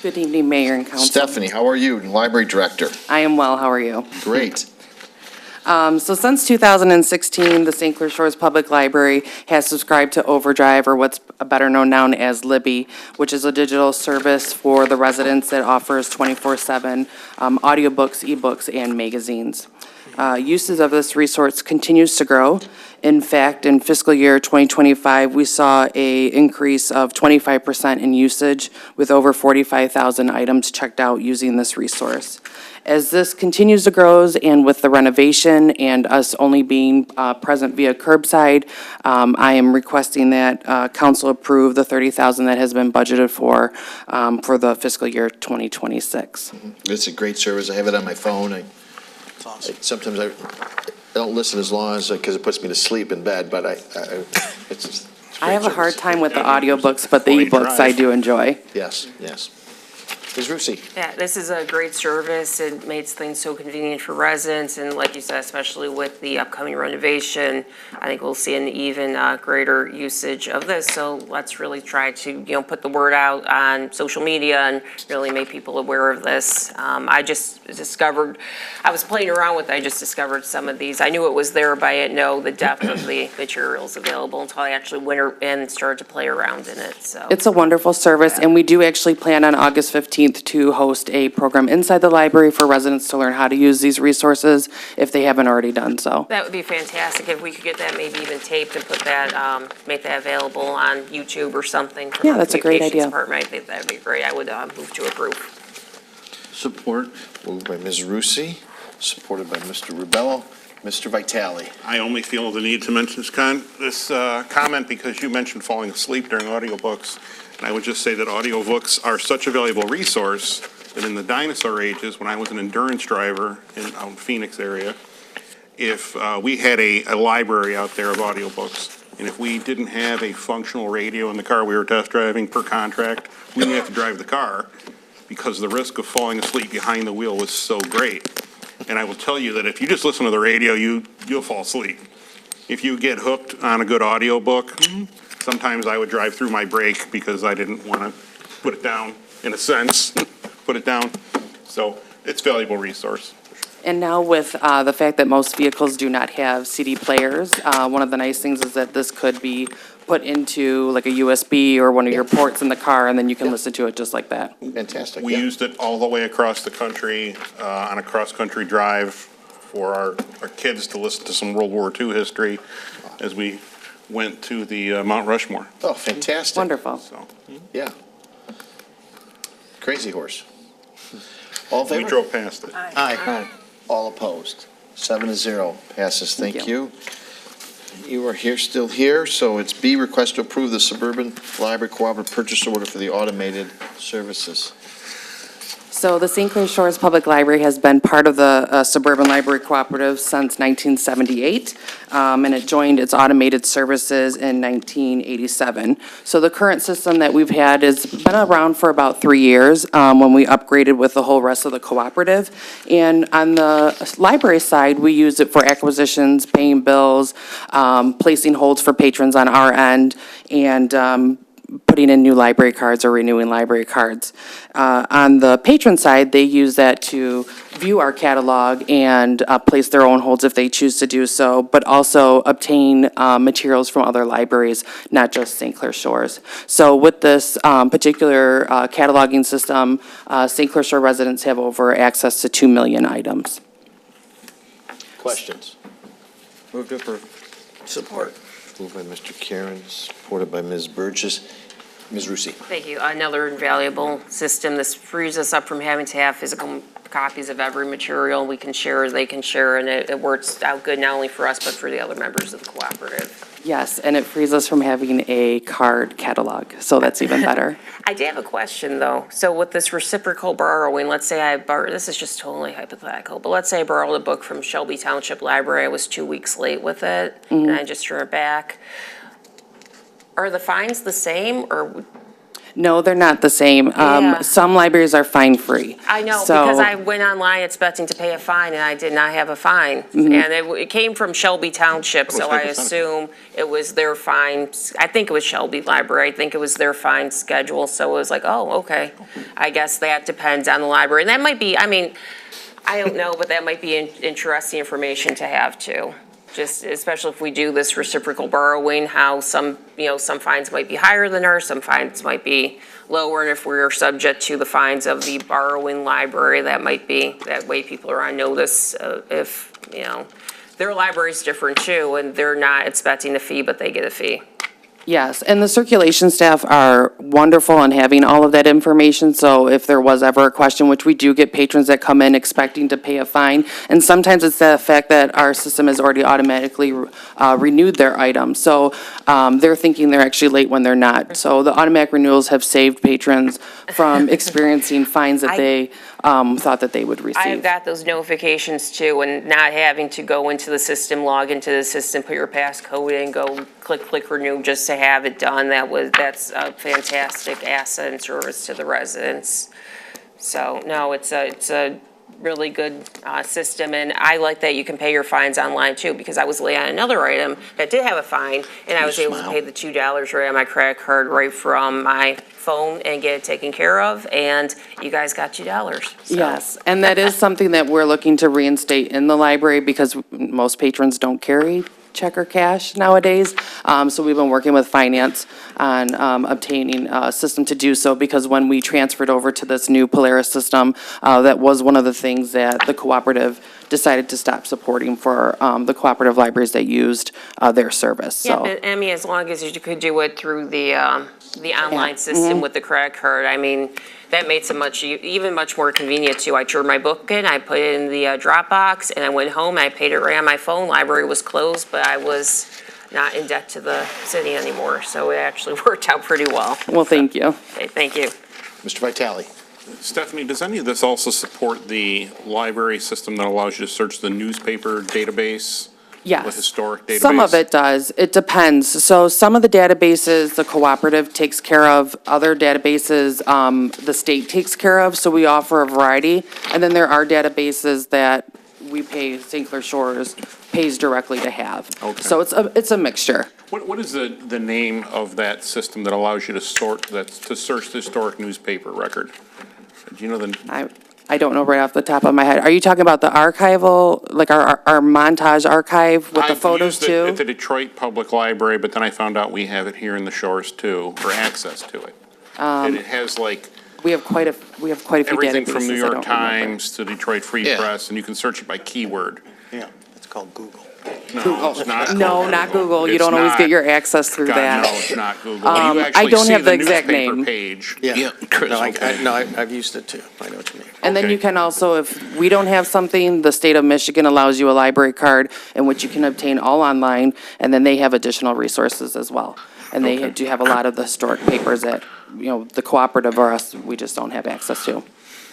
Good evening, Mayor and Council. Stephanie, how are you? Library Director. I am well. How are you? Great. So since 2016, the St. Clair Shores Public Library has subscribed to Overdrive, or what's better known as Libby, which is a digital service for the residents that offers 24/7 audiobooks, ebooks, and magazines. Uses of this resource continues to grow. In fact, in fiscal year 2025, we saw a increase of 25% in usage, with over 45,000 items checked out using this resource. As this continues to grow, and with the renovation and us only being present via curbside, I am requesting that council approve the $30,000 that has been budgeted for the fiscal year 2026. It's a great service. I have it on my phone. Sometimes I don't listen as long as, because it puts me to sleep in bed, but it's a I have a great hard service. time with the audiobooks, but the ebooks I do enjoy. Yes, yes. Ms. Rusi? Yeah, this is a great service. It makes things so convenient for residents, and like you said, especially with the upcoming renovation, I think we'll see an even greater usage of this. So let's really try to, put the word out on social media and really make people aware of this. I just discovered, I was playing around with it, I just discovered some of these. I knew it was there, but I didn't know the depth of the materials available until I actually went in and started to play around in it, so. It's a wonderful service, and we do actually plan on August 15th to host a program inside the library for residents to learn how to use these resources if they haven't already done so. That would be fantastic if we could get that maybe even taped and put that, make that available on YouTube or something. Yeah, that's a great idea. Department. I think that'd be great. I would move to approve. Support. Moved by Ms. Rusi, supported by Mr. Rubello. Mr. Vitale. I only feel the need to mention this comment because you mentioned falling asleep during audiobooks. And I would just say that audiobooks are such a valuable resource that in the dinosaur ages, when I was an endurance driver out in Phoenix area, if we had a library out there of audiobooks, and if we didn't have a functional radio in the car we were test driving per contract, we didn't have to drive the car because the risk of falling asleep behind the wheel was so great. And I will tell you that if you just listen to the radio, you'll fall asleep. If you get hooked on a good audiobook, sometimes I would drive through my brake because I didn't want to put it down, in a sense, put it down. So it's a valuable resource. And now with the fact that most vehicles do not have CD players, one of the nice things is that this could be put into like a USB or one of your ports in the car, and then you can listen to it just like that. Fantastic. We used it all the way across the country on a cross-country drive for our kids to listen to some World War II history as we went to the Mount Rushmore. Oh, fantastic. Wonderful. So Yeah. Crazy Horse. All in favor? we drove past it. Aye. All opposed? 7-0 passes. Thank you. You are still here, so it's B, request to approve the Suburban Library Cooperative Purchase Order for the automated services. So the St. Clair Shores Public Library has been part of the Suburban Library Cooperative since 1978, and it joined its automated services in 1987. So the current system that we've had has been around for about 3 years when we upgraded with the whole rest of the cooperative. And on the library side, we use it for acquisitions, paying bills, placing holds for patrons on our end, and putting in new library cards or renewing library cards. On the patron side, they use that to view our catalog and place their own holds if they choose to do so, but also obtain materials from other libraries, not just St. Clair Shores. So with this particular cataloging system, St. Clair Shore residents have over access to 2 million items. Questions? Move to approve. Support. Moved by Mr. Karen, supported by Ms. Burgess. Ms. Rusi. Thank you. Another invaluable system. This frees us up from having to have physical copies of every material we can share, they can share, and it works out good not only for us, but for the other members of the cooperative. Yes, and it frees us from having a card catalog, so that's even better. I did have a question, though. So with this reciprocal borrowing, let's say I borrow, this is just totally hypothetical, but let's say I borrowed a book from Shelby Township Library. I was 2 weeks late with it, and I just threw it back. Are the fines the same, or? No, they're not the same. Yeah. Some libraries are fine-free. I know, So- because I went online expecting to pay a fine, and I did not have a fine. And it came from Shelby Township, so I assume it was their fine. I think it was Shelby Library. I think it was their fine schedule, so it was like, oh, okay. I guess that depends on the library. And that might be, I mean, I don't know, but that might be interesting information to have too. Just especially if we do this reciprocal borrowing, how some fines might be higher than ours, some fines might be lower. And if we're subject to the fines of the borrowing library, that way people are on notice if, their library's different too, and they're not expecting a fee, but they get a fee. Yes, and the circulation staff are wonderful in having all of that information, so if there was ever a question, which we do get patrons that come in expecting to pay a fine, and sometimes it's the fact that our system has already automatically renewed their item, so they're thinking they're actually late when they're not. So the automatic renewals have saved patrons from experiencing fines that they thought that they would receive. I've got those notifications too, and not having to go into the system, log into the system, put your passcode in, go click renew just to have it done. That's a fantastic asset and service to the residents. So no, it's a really good system, and I like that you can pay your fines online too, because I was late on another item that did have a fine, and I was able to pay the $2 right on my credit card right from my phone and get it taken care of, and you guys got $2. So. Yes, and that is something that we're looking to reinstate in the library because most patrons don't carry check or cash nowadays. So we've been working with finance on obtaining a system to do so, because when we transferred over to this new Polaris system, that was one of the things that the cooperative decided to stop supporting for the cooperative libraries that used their service. So. Yeah, but I mean, as long as you could do it through the online system with the credit card, I mean, that made it even much more convenient too. I turned my book in, I put it in the Dropbox, and I went home, I paid it right on my phone. Library was closed, but I was not in debt to the city anymore, so it actually worked out pretty well. Well, thank you. Okay, thank you. Mr. Vitale. Stephanie, does any of this also support the library system that allows you to search the newspaper database? Yes. The historic database? Some of it does. It depends. So some of the databases, the cooperative takes care of. Other databases, the state takes care of. So we offer a variety. And then there are databases that we pay, St. Clair Shores pays directly to have. Okay. So it's a mixture. What is the name of that system that allows you to search the historic newspaper record? Do you know the? I don't know right off the top of my head. Are you talking about the archival, like our montage archive with the photos I've used it too? at the Detroit Public Library, but then I found out we have it here in the Shores too, or access to it. And it has like We have quite a few databases. everything from New I York don't remember. Times to Detroit Free Press, and you can search it by keyword. Yeah, it's called Google. No, it's not. No, not Google. You It's don't always not. get your access through God, that. no, it's not Google. You I actually don't see have the exact newspaper name. page. Yeah, Chris, no, okay. I've used it too. I know what you mean. And then Okay. you can also, if we don't have something, the state of Michigan allows you a library card in which you can obtain all online, and then they have additional resources as well. And they do have a lot of the historic papers that, the cooperative or us, we just don't have access to.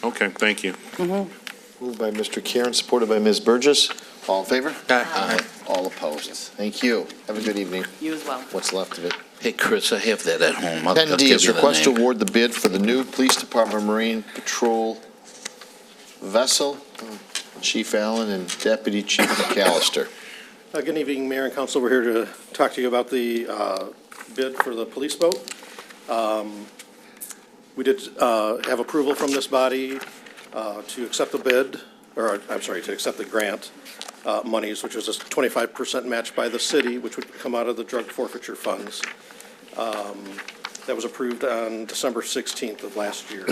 Okay, thank you. Moved by Mr. Karen, supported by Ms. Burgess. All in favor? Aye. All opposed. Thank you. Have a good evening. You as well. What's left of it. Hey, Chris, I have that at home. I'll 10D give is you the request to name. award the bid for the new Police Department Marine Patrol vessel. Chief Allen and Deputy Chief McAllister. Good evening, Mayor and Council. We're here to talk to you about the bid for the police boat. We did have approval from this body to accept the bid, or I'm sorry, to accept the grant monies, which was a 25% match by the city, which would come out of the drug forfeiture funds. That was approved on December 16th of last year.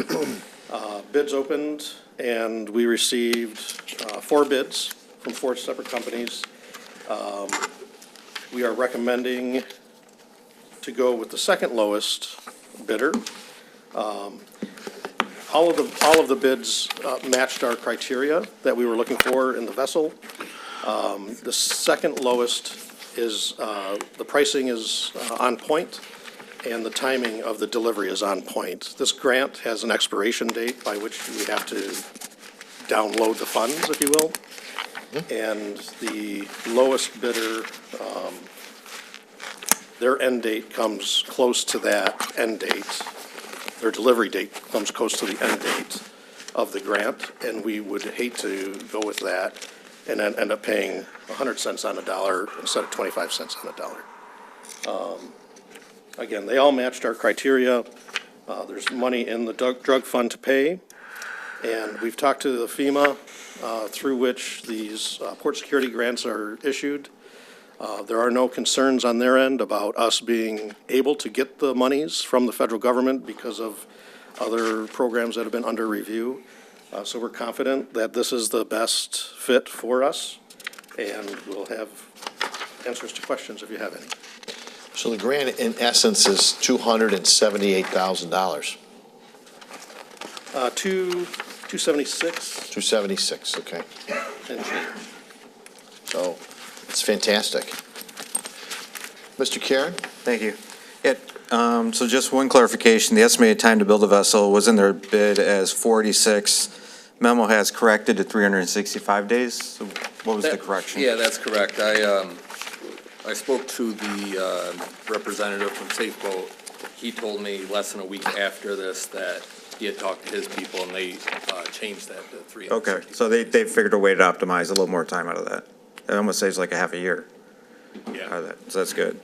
Bids opened, and we received 4 bids from 4 separate companies. We are recommending to go with the second lowest bidder. All of the bids matched our criteria that we were looking for in the vessel. The second lowest is, the pricing is on point, and the timing of the delivery is on point. This grant has an expiration date by which we have to download the funds, if you will. And the lowest bidder, their end date comes close to that end date. Their delivery date comes close to the end date of the grant, and we would hate to go with that and then end up paying 100 cents on a dollar instead of 25 cents on a dollar. Again, they all matched our criteria. There's money in the drug fund to pay. And we've talked to the FEMA, through which these port security grants are issued. There are no concerns on their end about us being able to get the monies from the federal government because of other programs that have been under review. So we're confident that this is the best fit for us, and we'll have answers to questions if you have any. So the grant, in essence, is $278,000. 276. 276, okay. And change. So it's fantastic. Mr. Karen? Thank you. So just one clarification, the estimated time to build a vessel was in their bid as 46. Memo has corrected to 365 days. So what was the correction? Yeah, that's correct. I spoke to the representative from Safe Boat. He told me less than a week after this that he had talked to his people and they changed that to 3. Okay, so they figured a way to optimize a little more time out of that. It almost saves like a half a year. Yeah. Out of that, so that's good.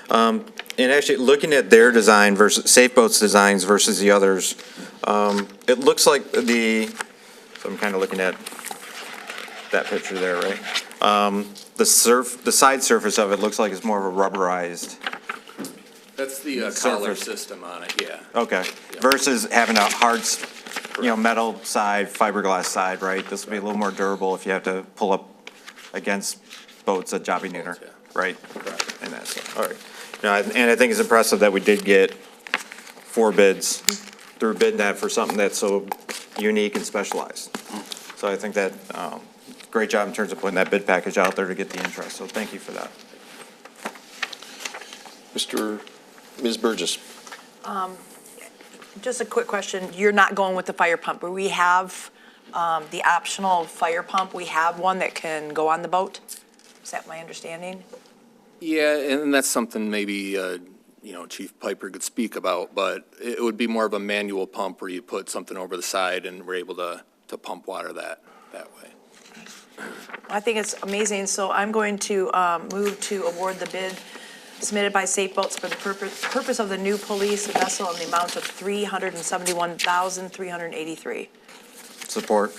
And actually, looking at their design versus Safe Boat's designs versus the others, it looks like so I'm kind of looking at that picture there, right? The side surface of it looks like it's more of a rubberized. That's the collar system on it, yeah. Okay, versus having a hard, metal side, fiberglass side, right? This will be a little more durable if you have to pull up against boats at Jobbie Nooner, right? Correct. And that's, all right. And I think it's impressive that we did get 4 bids through BidNet for something that's so unique and specialized. So I think that, great job in terms of putting that bid package out there to get the interest, so thank you for that. Ms. Burgess? Just a quick question. You're not going with the fire pump, but we have the optional fire pump. We have one that can go on the boat. Is that my understanding? Yeah, and that's something maybe, Chief Piper could speak about, but it would be more of a manual pump where you put something over the side and we're able to pump water that way. I think it's amazing. So I'm going to move to award the bid submitted by Safe Boats for the purpose of the new police vessel in the amount of $371,383. Support.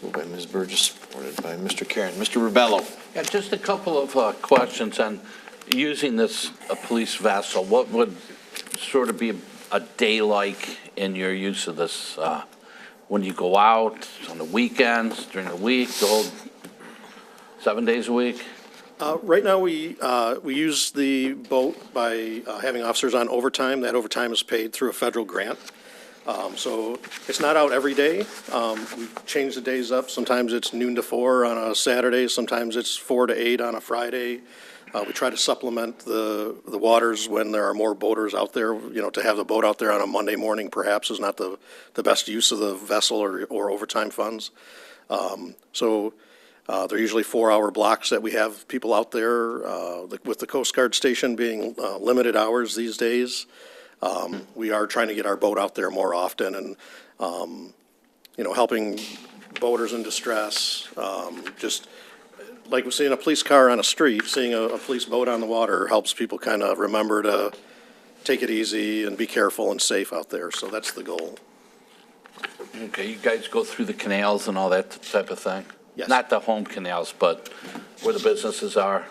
Moved by Ms. Burgess, supported by Mr. Karen. Mr. Rubello? Yeah, just a couple of questions on using this police vessel. What would sort of be a day like in your use of this? When you go out, on the weekends, during the week, the whole 7 days a week? Right now, we use the boat by having officers on overtime. That overtime is paid through a federal grant. So it's not out every day. We change the days up. Sometimes it's noon to 4 on a Saturday. Sometimes it's 4 to 8 on a Friday. We try to supplement the waters when there are more boaters out there. To have the boat out there on a Monday morning perhaps is not the best use of the vessel or overtime funds. So they're usually 4-hour blocks that we have people out there, with the Coast Guard station being limited hours these days. We are trying to get our boat out there more often and, helping boaters in distress. Just like seeing a police car on a street, seeing a police boat on the water helps people kind of remember to take it easy and be careful and safe out there. So that's the goal. Okay, you guys go through the canals and all that type of thing? Yes. Not the home canals, but where the businesses are?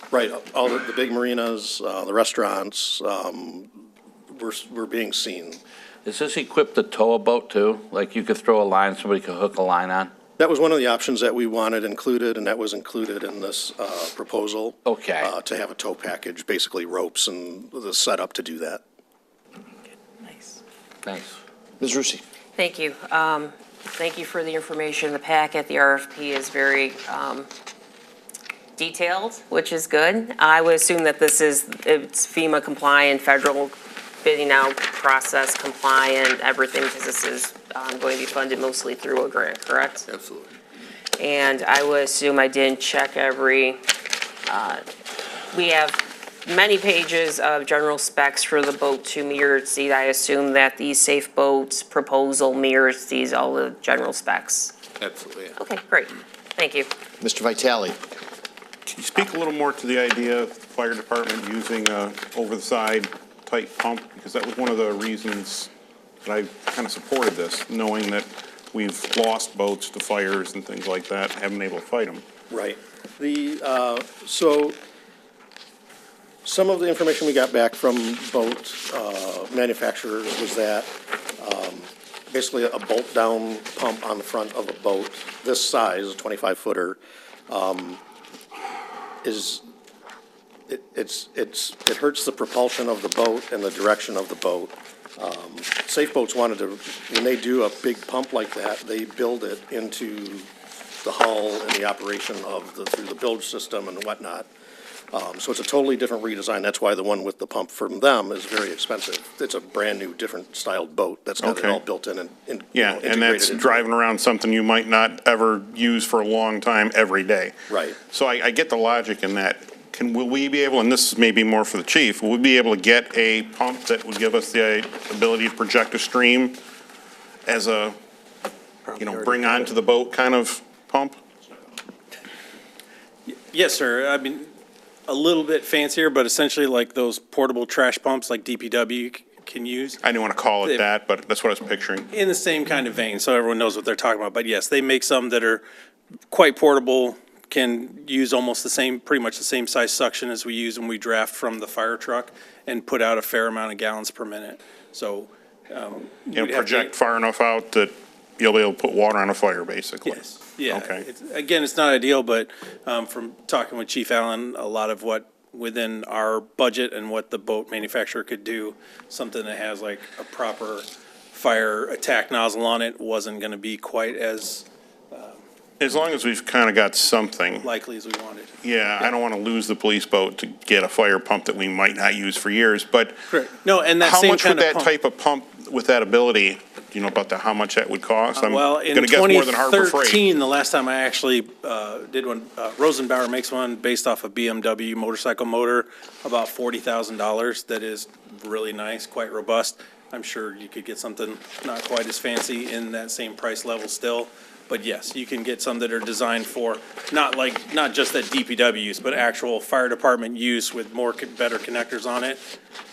Right, all the big marinas, the restaurants, we're being seen. Is this equipped to tow a boat too? Like you could throw a line, somebody could hook a line on? That was one of the options that we wanted included, and that was included in this proposal. Okay. To have a tow package, basically ropes and the setup to do that. Nice. Thanks. Ms. Rusi? Thank you. Thank you for the information in the packet. The RFP is very detailed, which is good. I would assume that it's FEMA compliant, federal bidding out process compliant, everything, because this is going to be funded mostly through a grant, correct? Absolutely. And I would assume I didn't check we have many pages of general specs for the boat to mirror seat. I assume that the Safe Boats proposal mirrors all the general specs. Absolutely, yeah. Okay, great. Thank you. Mr. Vitale? Can you speak a little more to the idea of the fire department using a over-the-side type pump? Because that was one of the reasons that I kind of supported this, knowing that we've lost boats to fires and things like that, haven't been able to fight them. Right. So some of the information we got back from boat manufacturers was that basically a bolt-down pump on the front of a boat this size, a 25-footer, it hurts the propulsion of the boat and the direction of the boat. Safe Boats wanted to, when they do a big pump like that, they build it into the hull and the operation of through the bilge system and whatnot. So it's a totally different redesign. That's why the one with the pump from them is very expensive. It's a brand-new, different styled boat that's got it all built in and Yeah, and that's driving around something you might not ever use for a long time every day. Right. So I get the logic in that. Will we be able, and this is maybe more for the chief, will we be able to get a pump that would give us the ability to project a stream as a, bring onto the boat kind of pump? Yes, sir. I mean, a little bit fancier, but essentially like those portable trash pumps like DPW can use. I didn't want to call it that, but that's what I was picturing. In the same kind of vein, so everyone knows what they're talking about. But yes, they make some that are quite portable, can use almost the same, pretty much the same size suction as we use when we draft from the fire truck and put out a fair amount of gallons per minute. So, project far enough out that you'll be able to put water on a fire, basically. Yes. Yeah. Okay. Again, it's not ideal, but from talking with Chief Allen, a lot of what within our budget and what the boat manufacturer could do, something that has like a proper fire attack nozzle on it wasn't going to be quite as long as we've kind of got something. Likely as we wanted. Yeah, I don't want to lose the police boat to get a fire pump that we might not use for years, but. Correct. No, and that how same much would kind of that pump. type of pump with that ability, do you know about how much that would cost? I'm Well, in going to guess more than Harbor Freight. 2013, the last time I actually did one, Rosenbauer makes one based off a BMW motorcycle motor, about $40,000. That is really nice, quite robust. I'm sure you could get something not quite as fancy in that same price level still. But yes, you can get some that are designed for not just that DPW use, but actual fire department use with better connectors on it.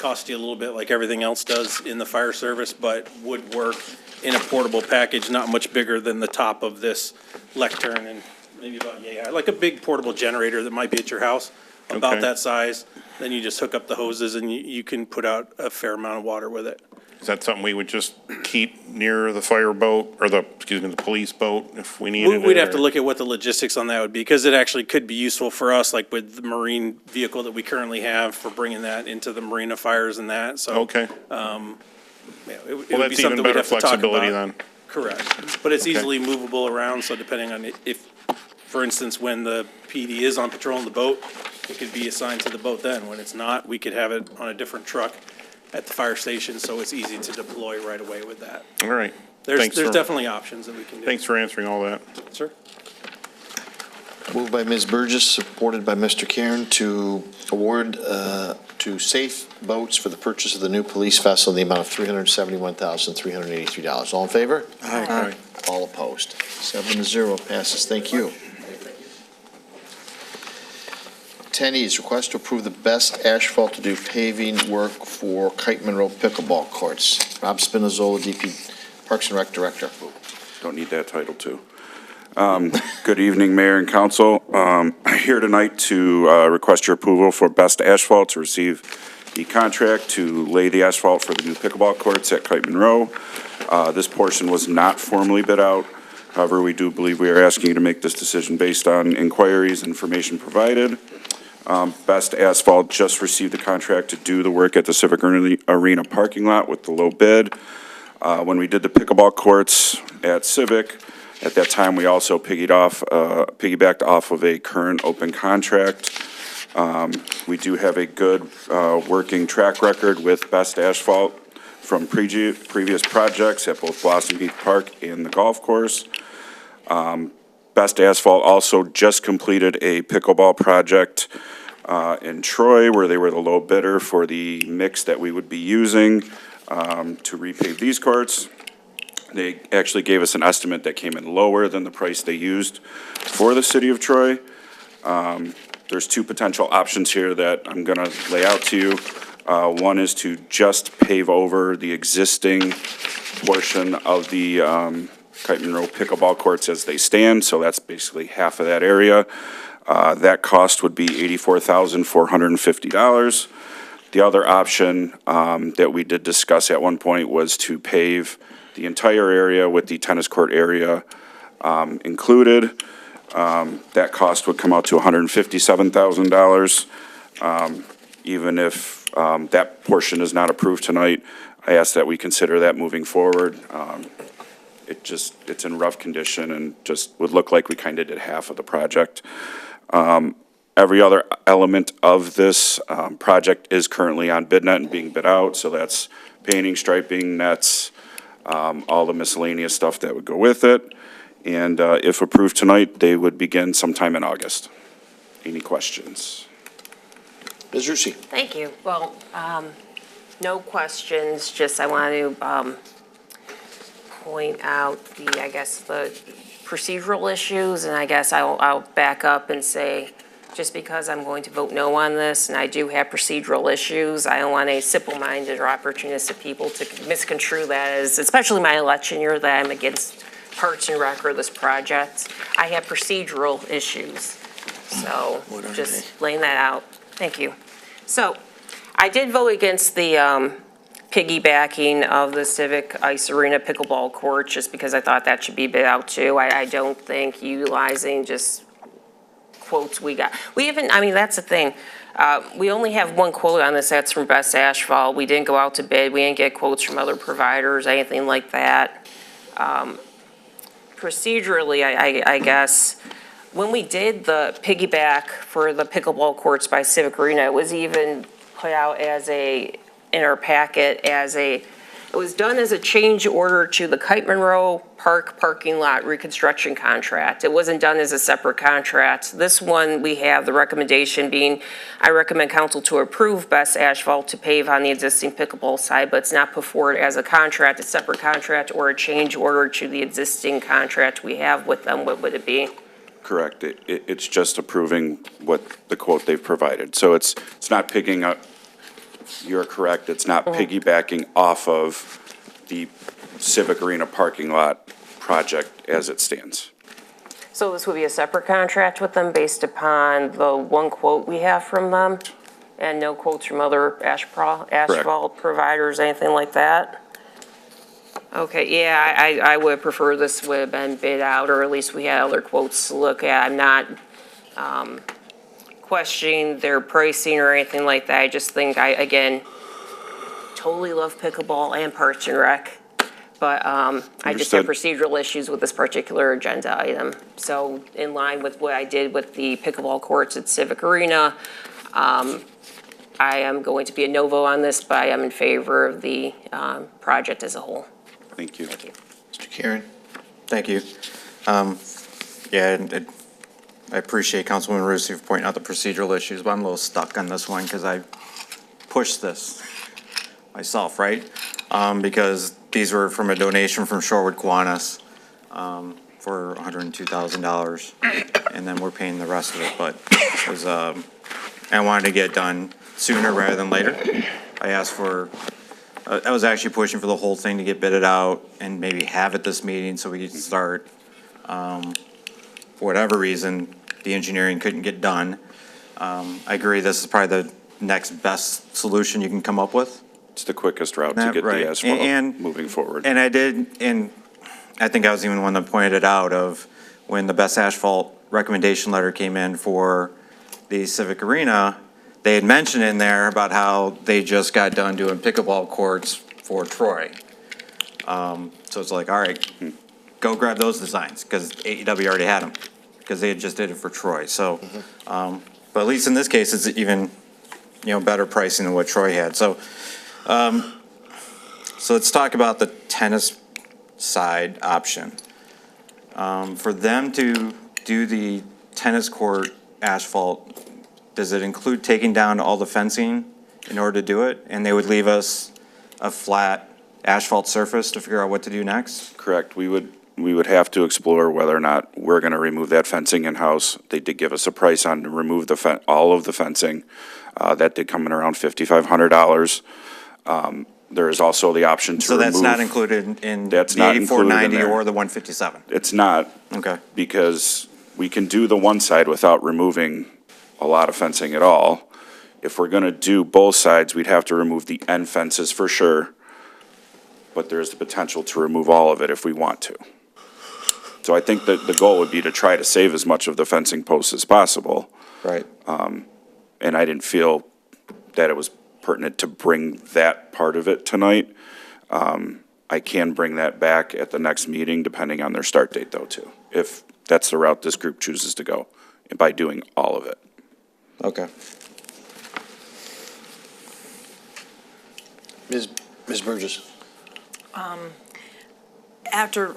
Cost you a little bit like everything else does in the fire service, but would work in a portable package, not much bigger than the top of this lectern and maybe about yay high, like a big portable generator that might be at your house, about Okay. that size. Then you just hook up the hoses and you can put out a fair amount of water with it. Is that something we would just keep near the fire boat, or the police boat if we needed it? We'd have to or- look at what the logistics on that would be, because it actually could be useful for us, like with the marine vehicle that we currently have for bringing that into the marina fires and that, so. Okay. Yeah, it would Well, be that's even something we'd better have to talk flexibility about. then. Correct, but it's Okay. easily movable around, so depending on if, for instance, when the PD is on patrol in the boat, it could be assigned to the boat then. When it's not, we could have it on a different truck at the fire station, so it's easy to deploy right away with that. All right. There's Thanks for- definitely options that we can do. Thanks for answering all that. Sir? Moved by Ms. Burgess, supported by Mr. Karen, to award to Safe Boats for the purchase of the new police vessel in the amount of $371,383. All in favor? Aye. All opposed? 7-0 passes. Thank you. 10E is request to approve the best asphalt to do paving work for Kite Monroe pickleball courts. Rob Spinazzola, DP Parks and Rec Director. Don't need that title, too. Good evening, Mayor and Council. Here tonight to request your approval for Best Asphalt to receive the contract to lay the asphalt for the new pickleball courts at Kite Monroe. This portion was not formally bid out. However, we do believe we are asking you to make this decision based on inquiries, information provided. Best Asphalt just received the contract to do the work at the Civic Arena parking lot with the low bid. When we did the pickleball courts at Civic, at that time, we also piggybacked off of a current open contract. We do have a good working track record with Best Asphalt from previous projects at both Blossom Heath Park and the golf course. Best Asphalt also just completed a pickleball project in Troy, where they were the low bidder for the mix that we would be using to repave these courts. They actually gave us an estimate that came in lower than the price they used for the city of Troy. There's two potential options here that I'm going to lay out to you. One is to just pave over the existing portion of the Kite Monroe pickleball courts as they stand, so that's basically half of that area. That cost would be $84,450. The other option that we did discuss at one point was to pave the entire area with the tennis court area included. That cost would come out to $157,000. Even if that portion is not approved tonight, I ask that we consider that moving forward. It's in rough condition and just would look like we kind of did half of the project. Every other element of this project is currently on BidNet and being bid out, so that's painting, striping, nets, all the miscellaneous stuff that would go with it. And if approved tonight, they would begin sometime in August. Any questions? Ms. Rusi. Thank you. Well, no questions, just I want to point out the, I guess, the procedural issues, and I guess I'll back up and say, just because I'm going to vote no on this, and I do have procedural issues, I don't want any simple-minded or opportunistic people to misconstrue that as, especially my election year, that I'm against Parks and Rec or this project. I have procedural issues, so just laying that out. Thank you. So I did vote against the piggybacking of the Civic Ice Arena pickleball court just because I thought that should be bid out too. I don't think utilizing just quotes we got. We haven't, I mean, that's the thing. We only have one quote on this, that's from Best Asphalt. We didn't go out to bid. We didn't get quotes from other providers, anything like that. Procedurally, I guess, when we did the piggyback for the pickleball courts by Civic Arena, it was even put out as in our packet it was done as a change order to the Kite Monroe Park parking lot reconstruction contract. It wasn't done as a separate contract. This one, we have the recommendation being, I recommend council to approve Best Asphalt to pave on the existing pickleball side, but it's not put forward as a contract, a separate contract, or a change order to the existing contract we have with them. What would it be? Correct. It's just approving what the quote they've provided. So it's not picking up, you're correct, it's not piggybacking off of the Civic Arena parking lot project as it stands. So this would be a separate contract with them based upon the one quote we have from them and no quotes from other asphalt providers, anything like that? Okay, yeah, I would prefer this would have been bid out, or at least we had other quotes to look at. I'm not questioning their pricing or anything like that. I just think again, totally love pickleball and Parks and Rec, but I just have procedural issues with this particular agenda item. So in line with what I did with the pickleball courts at Civic Arena, I am going to be a no vote on this, but I am in favor of the project as a whole. Thank you. Thank you. Mr. Karen. Thank you. Yeah, I appreciate Councilwoman Rusi for pointing out the procedural issues, but I'm a little stuck on this one because I pushed this myself, right? Because these were from a donation from Shorewood Kiwanis for $102,000, and then we're paying the rest of it. But it was, I wanted to get it done sooner rather than later. I asked for, I was actually pushing for the whole thing to get bidded out and maybe have it this meeting so we could start. For whatever reason, the engineering couldn't get done. I agree, this is probably the next best solution you can come up with. It's the quickest route to get the asphalt moving forward. And I did, and I think I was even the one that pointed it out of when the Best Asphalt recommendation letter came in for the Civic Arena, they had mentioned in there about how they just got done doing pickleball courts for Troy. So it's like, all right, go grab those designs, because AEW already had them, because they had just did it for Troy. So, but at least in this case, it's even, better pricing than what Troy had. So let's talk about the tennis side option. For them to do the tennis court asphalt, does it include taking down all the fencing in order to do it? And they would leave us a flat asphalt surface to figure out what to do next? Correct. We would have to explore whether or not we're going to remove that fencing in-house. They did give us a price on to remove all of the fencing. That did come in around $5,500. there is also the option to So remove. that's not included in the That's not included in 8490 there. or the 157? It's not. Okay. Because we can do the one side without removing a lot of fencing at all. If we're gonna do both sides, we'd have to remove the end fences for sure. But there's the potential to remove all of it if we want to. So I think that the goal would be to try to save as much of the fencing posts as possible. Right. And I didn't feel that it was pertinent to bring that part of it tonight. I can bring that back at the next meeting, depending on their start date though, too, if that's the route this group chooses to go, by doing all of it. Okay. Ms. Burgess? After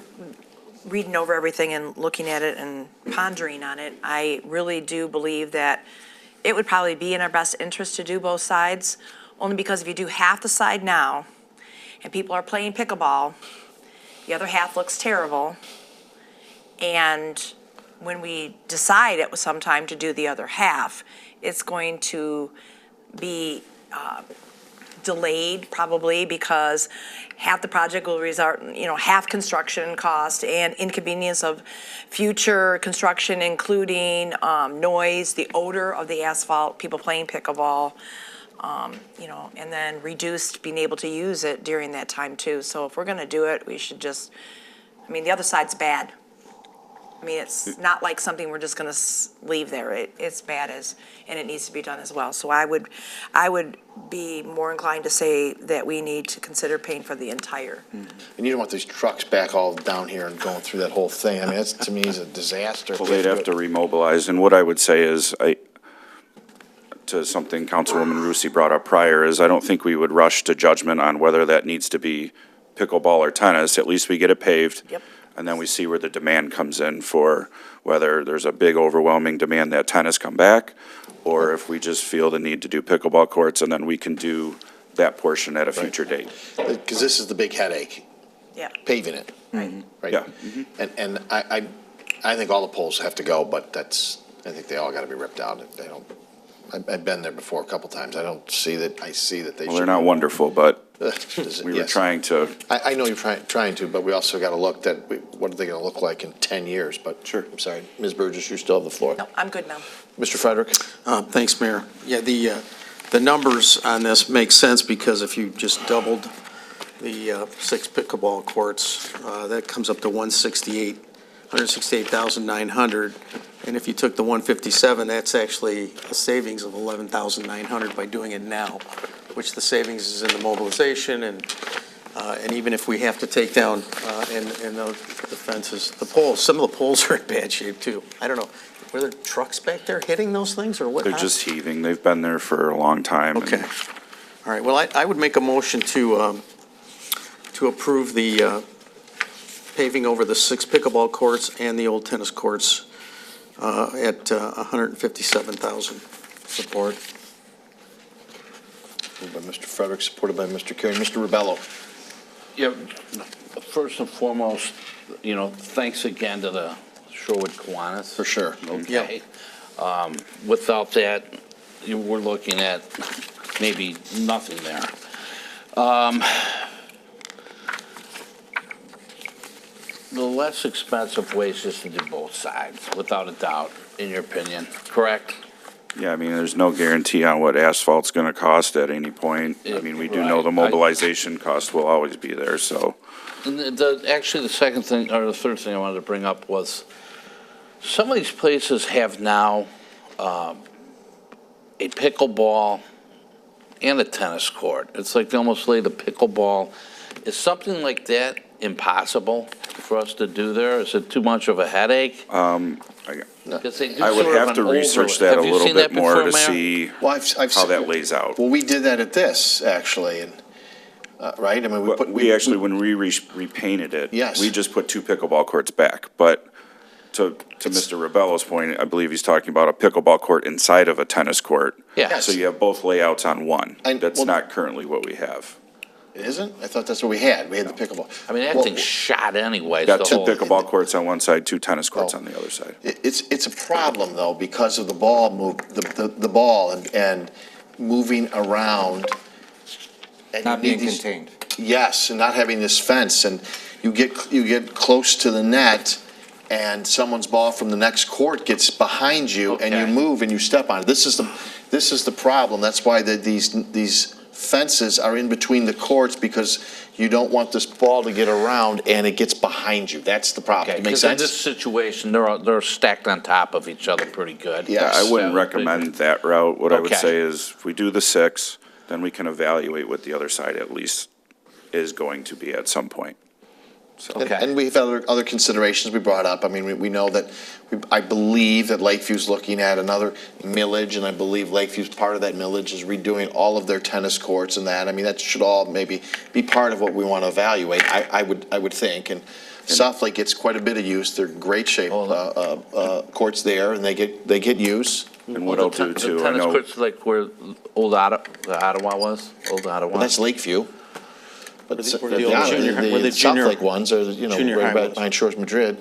reading over everything and looking at it and pondering on it, I really do believe that it would probably be in our best interest to do both sides, only because if you do half the side now, and people are playing pickleball, the other half looks terrible, and when we decide at some time to do the other half, it's going to be delayed probably because half the project will result, half construction cost and inconvenience of future construction, including noise, the odor of the asphalt, people playing pickleball, and then reduced being able to use it during that time too. So if we're gonna do it, we should just, the other side's bad. It's not like something we're just gonna leave there. It's bad and it needs to be done as well. So I would be more inclined to say that we need to consider paying for the entire. And you don't want these trucks back all down here and going through that whole thing. That's, to me, is a disaster. Well, they'd have to remobilize, and what I would say is, to something Councilwoman Rusi brought up prior, is I don't think we would rush to judgment on whether that needs to be pickleball or tennis. At least we get it paved. Yep. And then we see where the demand comes in for whether there's a big overwhelming demand that tennis come back, or if we just feel the need to do pickleball courts, and then we can do that portion at a future date. Because this is the big headache. Yeah. Paving it. Right. Right? Yeah. And I think all the poles have to go, but I think they all gotta be ripped out. If they don't, I've been there before a couple times. I see that they should. Well, they're not wonderful, but we were Yes. trying to, I know you're trying to, but we also gotta look at, what are they gonna look like in 10 years? But sure, I'm sorry. Ms. Burgess, you still have the floor. No, I'm good now. Mr. Frederick? Thanks, Mayor. Yeah, the numbers on this make sense because if you just doubled the 6 pickleball courts, that comes up to 168,900. And if you took the 157, that's actually a savings of 11,900 by doing it now, which the savings is in the mobilization and even if we have to take down the fences, the poles, some of the poles are in bad shape too. I don't know, were there trucks back there hitting those things or what? they're just heaving. They've been there for a long time. and- Okay. All right, well, I would make a motion to approve the paving over the 6 pickleball courts and the old tennis courts at $157,000. Support. Moved by Mr. Frederick, supported by Mr. Carey. Mr. Rubello? Yeah, first and foremost, thanks again to the Sherwood Kiwanis. For sure. Okay. Without that, we're looking at maybe nothing there. The less expensive way is just to do both sides, without a doubt, in your opinion, correct? Yeah, there's no guarantee on what asphalt's gonna cost at any point. We do know the Right. mobilization cost will always be there, so. And actually, the second thing, or the third thing I wanted to bring up was, some of these places have now a pickleball and a tennis court. It's like they almost lay the pickleball. Is something like that impossible for us to do there? Is it too much of a headache? Because they do I would sort of have an to research overlay. that a Have you little seen bit that more before, to Mayor? see Well, I've how seen- that lays out. Well, we did that at this, actually, and, right? We actually, when we repainted it. Yes. We just put 2 pickleball courts back, but to Mr. Rebello's point, I believe he's talking about a pickleball court inside of a tennis court. Yes. So you have both layouts on one. That's well- not currently what we have. It isn't? I thought that's what we had. We had the pickleball. That Well, thing's shot anyway. Got 2 pickleball courts on one side, 2 tennis courts Oh. on the other side. It's a problem, though, because of the ball the ball and moving around And Not you need being these- contained. Yes, and not having this fence, and you get close to the net, and someone's ball from the next court gets behind you, and you Okay. move and you step on it. This is the problem. That's why these fences are in between the courts, because you don't want this ball to get around and it gets behind you. That's the problem. Okay, It makes because in sense? this situation, they're stacked on top of each other pretty good. Yes. I wouldn't So- recommend that route. What I would Okay. say is, if we do the 6, then we can evaluate what the other side at least is going to be at some point. So, And- Okay. And we have other considerations we brought up. I mean, we know that, I believe that Lakeview's looking at another millage, and I believe Lakeview's part of that millage is redoing all of their tennis courts and that. I mean, that should all maybe be part of what we want to evaluate, I would think. And South Lake gets quite a bit of use. They're great shape, courts there, and they get use. and what I'll do The too, I tennis know, courts like where the Ottawa was, old Ottawa. Well, that's Lakeview. But Where the South junior- Lake ones are, junior right high was. behind Shores Madrid.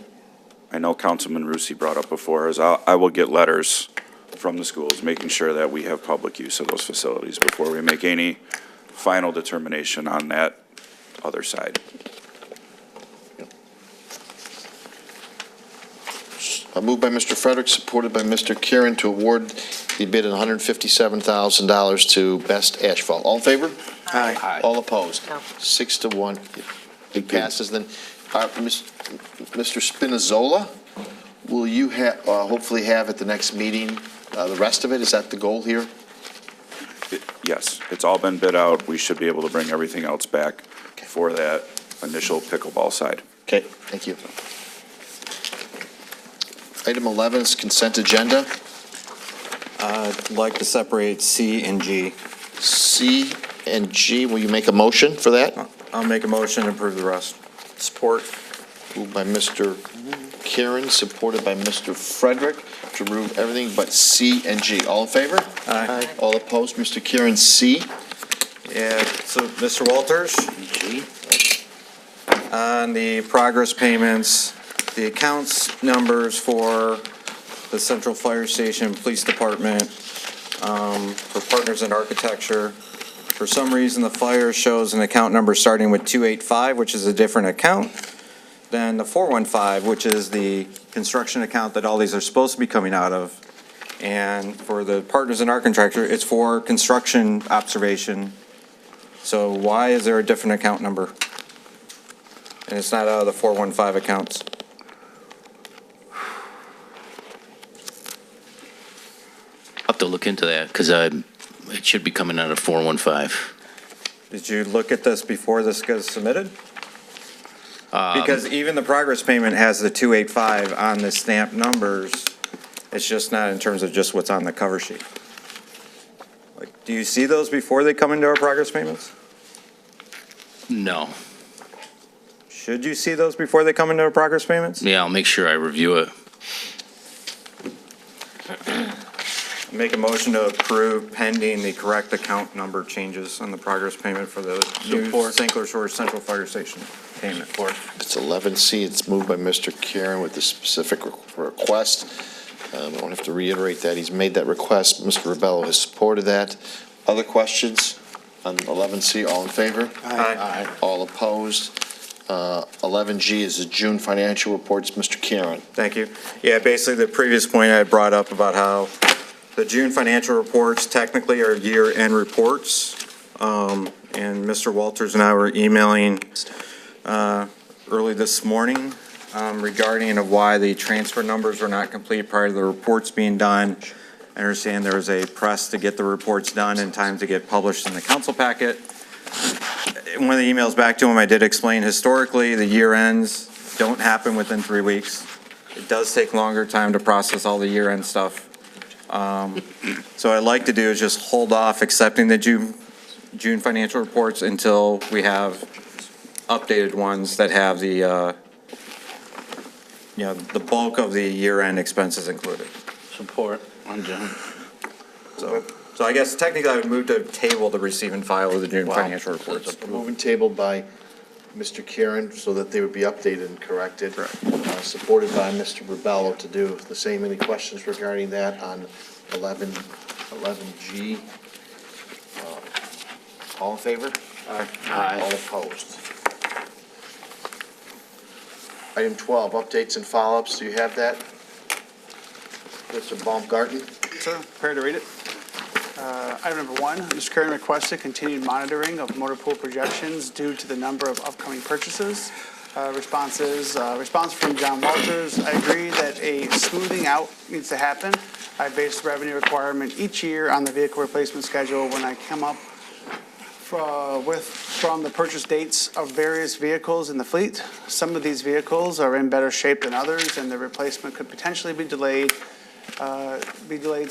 I know Councilman Rusi brought up before, is I will get letters from the schools, making sure that we have public use of those facilities before we make any final determination on that other side. Moved by Mr. Frederick, supported by Mr. Kieran to award the bid of $157,000 to Best Asphalt. All in favor? Aye. All opposed? No. 6-1. It passes then. Mr. Spinazzola, will you hopefully have at the next meeting, the rest of it? Is that the goal here? Yes, it's all been bid out. We should be able to bring everything else back for that initial pickleball side. Okay, thank you. Item 11 is consent agenda. I'd like to separate C and G. C and G, will you make a motion for that? I'll make a motion to approve the rest. Support. Moved by Mr. Karen, supported by Mr. Frederick, to remove everything but C and G. All in favor? Aye. All opposed? Mr. Karen, C. Yeah, so Mr. Walters, on the progress payments, the accounts numbers for the Central Fire Station Police Department, for Partners in Architecture. For some reason, the fire shows an account number starting with 285, which is a different account than the 415, which is the construction account that all these are supposed to be coming out of. And for the Partners in Architecture, it's for construction observation. So why is there a different account number? And it's not out of the 415 accounts? I'll have to look into that, because it should be coming out of 415. Did you look at this before this gets submitted? Because even the progress payment has the 285 on the stamped numbers. It's just not in terms of just what's on the cover sheet. Like, do you see those before they come into our progress payments? No. Should you see those before they come into our progress payments? Yeah, I'll make sure I review it. Make a motion to approve pending the correct account number changes on the progress payment for the new St. Clair Shores Central Fire Station payment. It's 11C. It's moved by Mr. Karen with the specific request. I don't have to reiterate that. He's made that request. Mr. Rebello has supported that. Other questions on 11C? All in favor? Aye. All opposed? 11G is the June financial reports. Mr. Karen. Thank you. Yeah, basically the previous point I brought up about how the June financial reports technically are year-end reports. And Mr. Walters and I were emailing early this morning regarding of why the transfer numbers were not complete prior to the reports being done. I understand there was a press to get the reports done in time to get published in the council packet. In one of the emails back to him, I did explain historically the year ends don't happen within 3 weeks. It does take longer time to process all the year-end stuff. So what I'd like to do is just hold off accepting the June financial reports until we have updated ones that have the, the bulk of the year-end expenses included. Support on June. So I guess technically I would move to table the receive and file of the June financial reports. It's moving tabled by Mr. Karen so that they would be updated and corrected. Supported by Mr. Rebello to do the same. Any questions regarding that on 11G? All in favor? Aye. All opposed? Item 12, updates and follow-ups. Do you have that? Mr. Baumgarten? Sir, prepared to read it. Item number 1, Mr. Karen requested continued monitoring of motor pool projections due to the number of upcoming purchases. Response from John Walters. I agree that a smoothing out needs to happen. I base revenue requirement each year on the vehicle replacement schedule when I come up from the purchase dates of various vehicles in the fleet. Some of these vehicles are in better shape than others, and the replacement could potentially be delayed,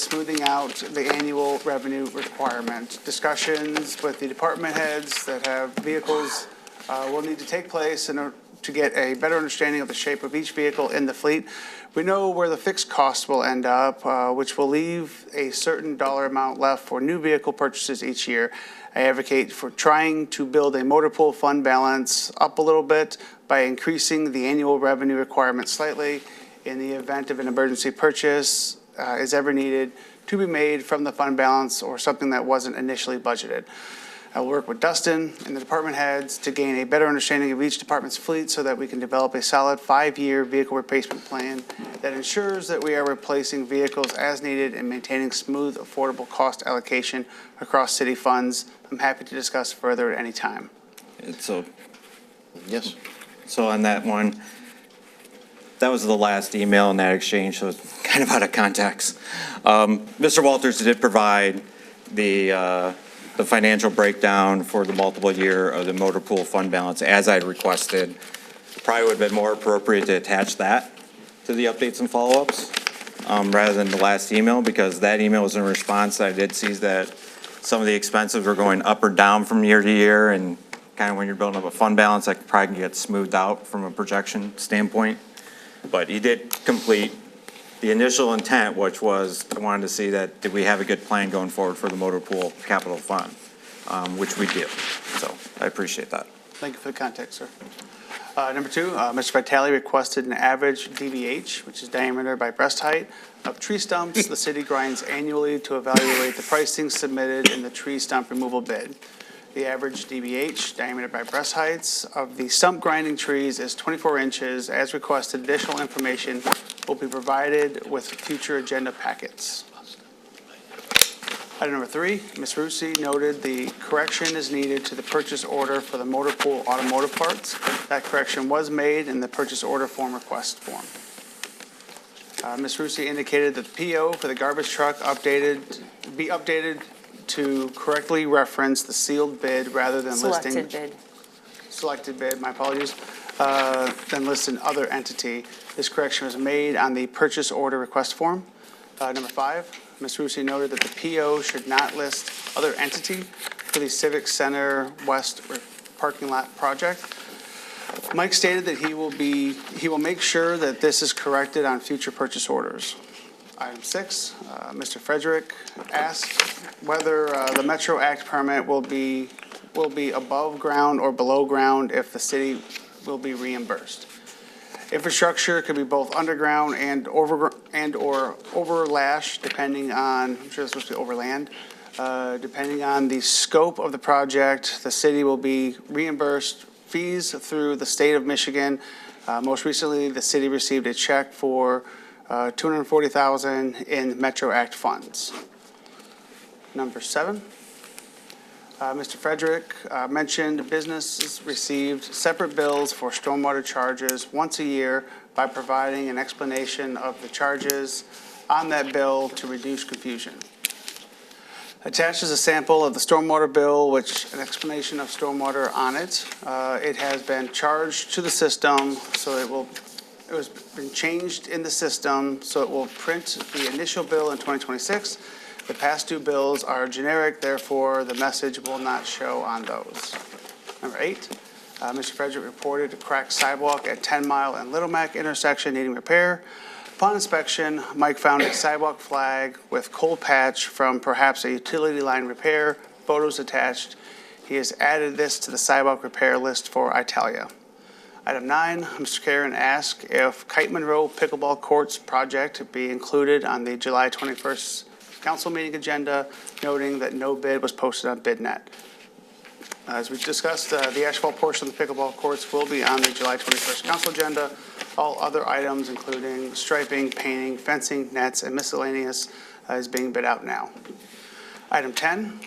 smoothing out the annual revenue requirement. Discussions with the department heads that have vehicles will need to take place in order to get a better understanding of the shape of each vehicle in the fleet. We know where the fixed costs will end up, which will leave a certain dollar amount left for new vehicle purchases each year. I advocate for trying to build a motor pool fund balance up a little bit by increasing the annual revenue requirement slightly in the event of an emergency purchase is ever needed to be made from the fund balance or something that wasn't initially budgeted. I will work with Dustin and the department heads to gain a better understanding of each department's fleet so that we can develop a solid 5-year vehicle replacement plan that ensures that we are replacing vehicles as needed and maintaining smooth, affordable cost allocation across city funds. I'm happy to discuss further at any time. So, Yes. so on that one, that was the last email in that exchange, so it's kind of out of context. Mr. Walters did provide the financial breakdown for the multiple year of the motor pool fund balance as I'd requested. Probably would have been more appropriate to attach that to the updates and follow-ups rather than the last email, because that email was in response. I did see that some of the expenses were going up or down from year to year, and kind of when you're building up a fund balance, that probably can get smoothed out from a projection standpoint. But he did complete the initial intent, which was, I wanted to see that, did we have a good plan going forward for the motor pool capital fund, which we do. So I appreciate that. Thank you for the context, sir. Number 2, Mr. Vitale requested an average DBH, which is diameter by breast height, of tree stumps the city grinds annually to evaluate the pricing submitted in the tree stump removal bid. The average DBH, diameter by breast heights, of the stump grinding trees is 24 inches. As requested, additional information will be provided with future agenda packets. Item number 3, Ms. Rusi noted the correction is needed to the purchase order for the motor pool automotive parts. That correction was made in the purchase order form request form. Ms. Rusi indicated that the PO for the garbage truck be updated to correctly reference the sealed bid rather than listing. Selected bid, my apologies. Then listed other entity. This correction was made on the purchase order request form. Number 5, Ms. Rusi noted that the PO should not list other entity for the Civic Center West parking lot project. Mike stated that he will make sure that this is corrected on future purchase orders. Item 6, Mr. Frederick asked whether the Metro Act permit will be above ground or below ground if the city will be reimbursed. Infrastructure could be both underground and or overlash, depending on, I'm sure it's supposed to be overland. Depending on the scope of the project, the city will be reimbursed fees through the state of Michigan. Most recently, the city received a check for $240,000 in Metro Act funds. Number 7. Mr. Frederick mentioned businesses received separate bills for stormwater charges once a year by providing an explanation of the charges on that bill to reduce confusion. Attached is a sample of the stormwater bill, which an explanation of stormwater on it. It has been charged to the system, so it was been changed in the system, so it will print the initial bill in 2026. The past due bills are generic, therefore the message will not show on those. Number 8, Mr. Frederick reported a cracked sidewalk at 10 Mile and Little Mac intersection needing repair. Upon inspection, Mike found a sidewalk flag with cold patch from perhaps a utility line repair. Photos attached. He has added this to the sidewalk repair list for Italia. Item 9, Mr. Karen asked if Kite Monroe Pickleball Courts project be included on the July 21st council meeting agenda, noting that no bid was posted on BidNet. As we discussed, the asphalt portion of the pickleball courts will be on the July 21st council agenda. All other items, including striping, painting, fencing, nets, and miscellaneous, is being bid out now. Item 10,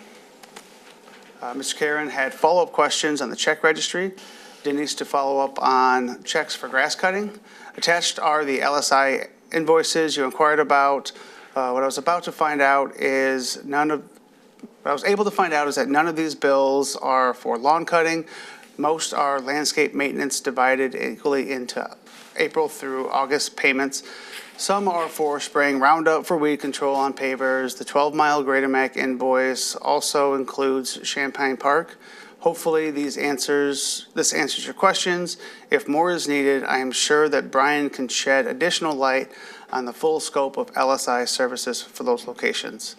Mr. Karen had follow-up questions on the check registry. Denise to follow up on checks for grass cutting. Attached are the LSI invoices you inquired about. What I was about to find out is what I was able to find out is that none of these bills are for lawn cutting. Most are landscape maintenance divided equally into April through August payments. Some are for spraying Roundup for weed control on pavers. The 12-mile Greater Mac invoice also includes Champaign Park. Hopefully this answers your questions. If more is needed, I am sure that Brian can shed additional light on the full scope of LSI services for those locations.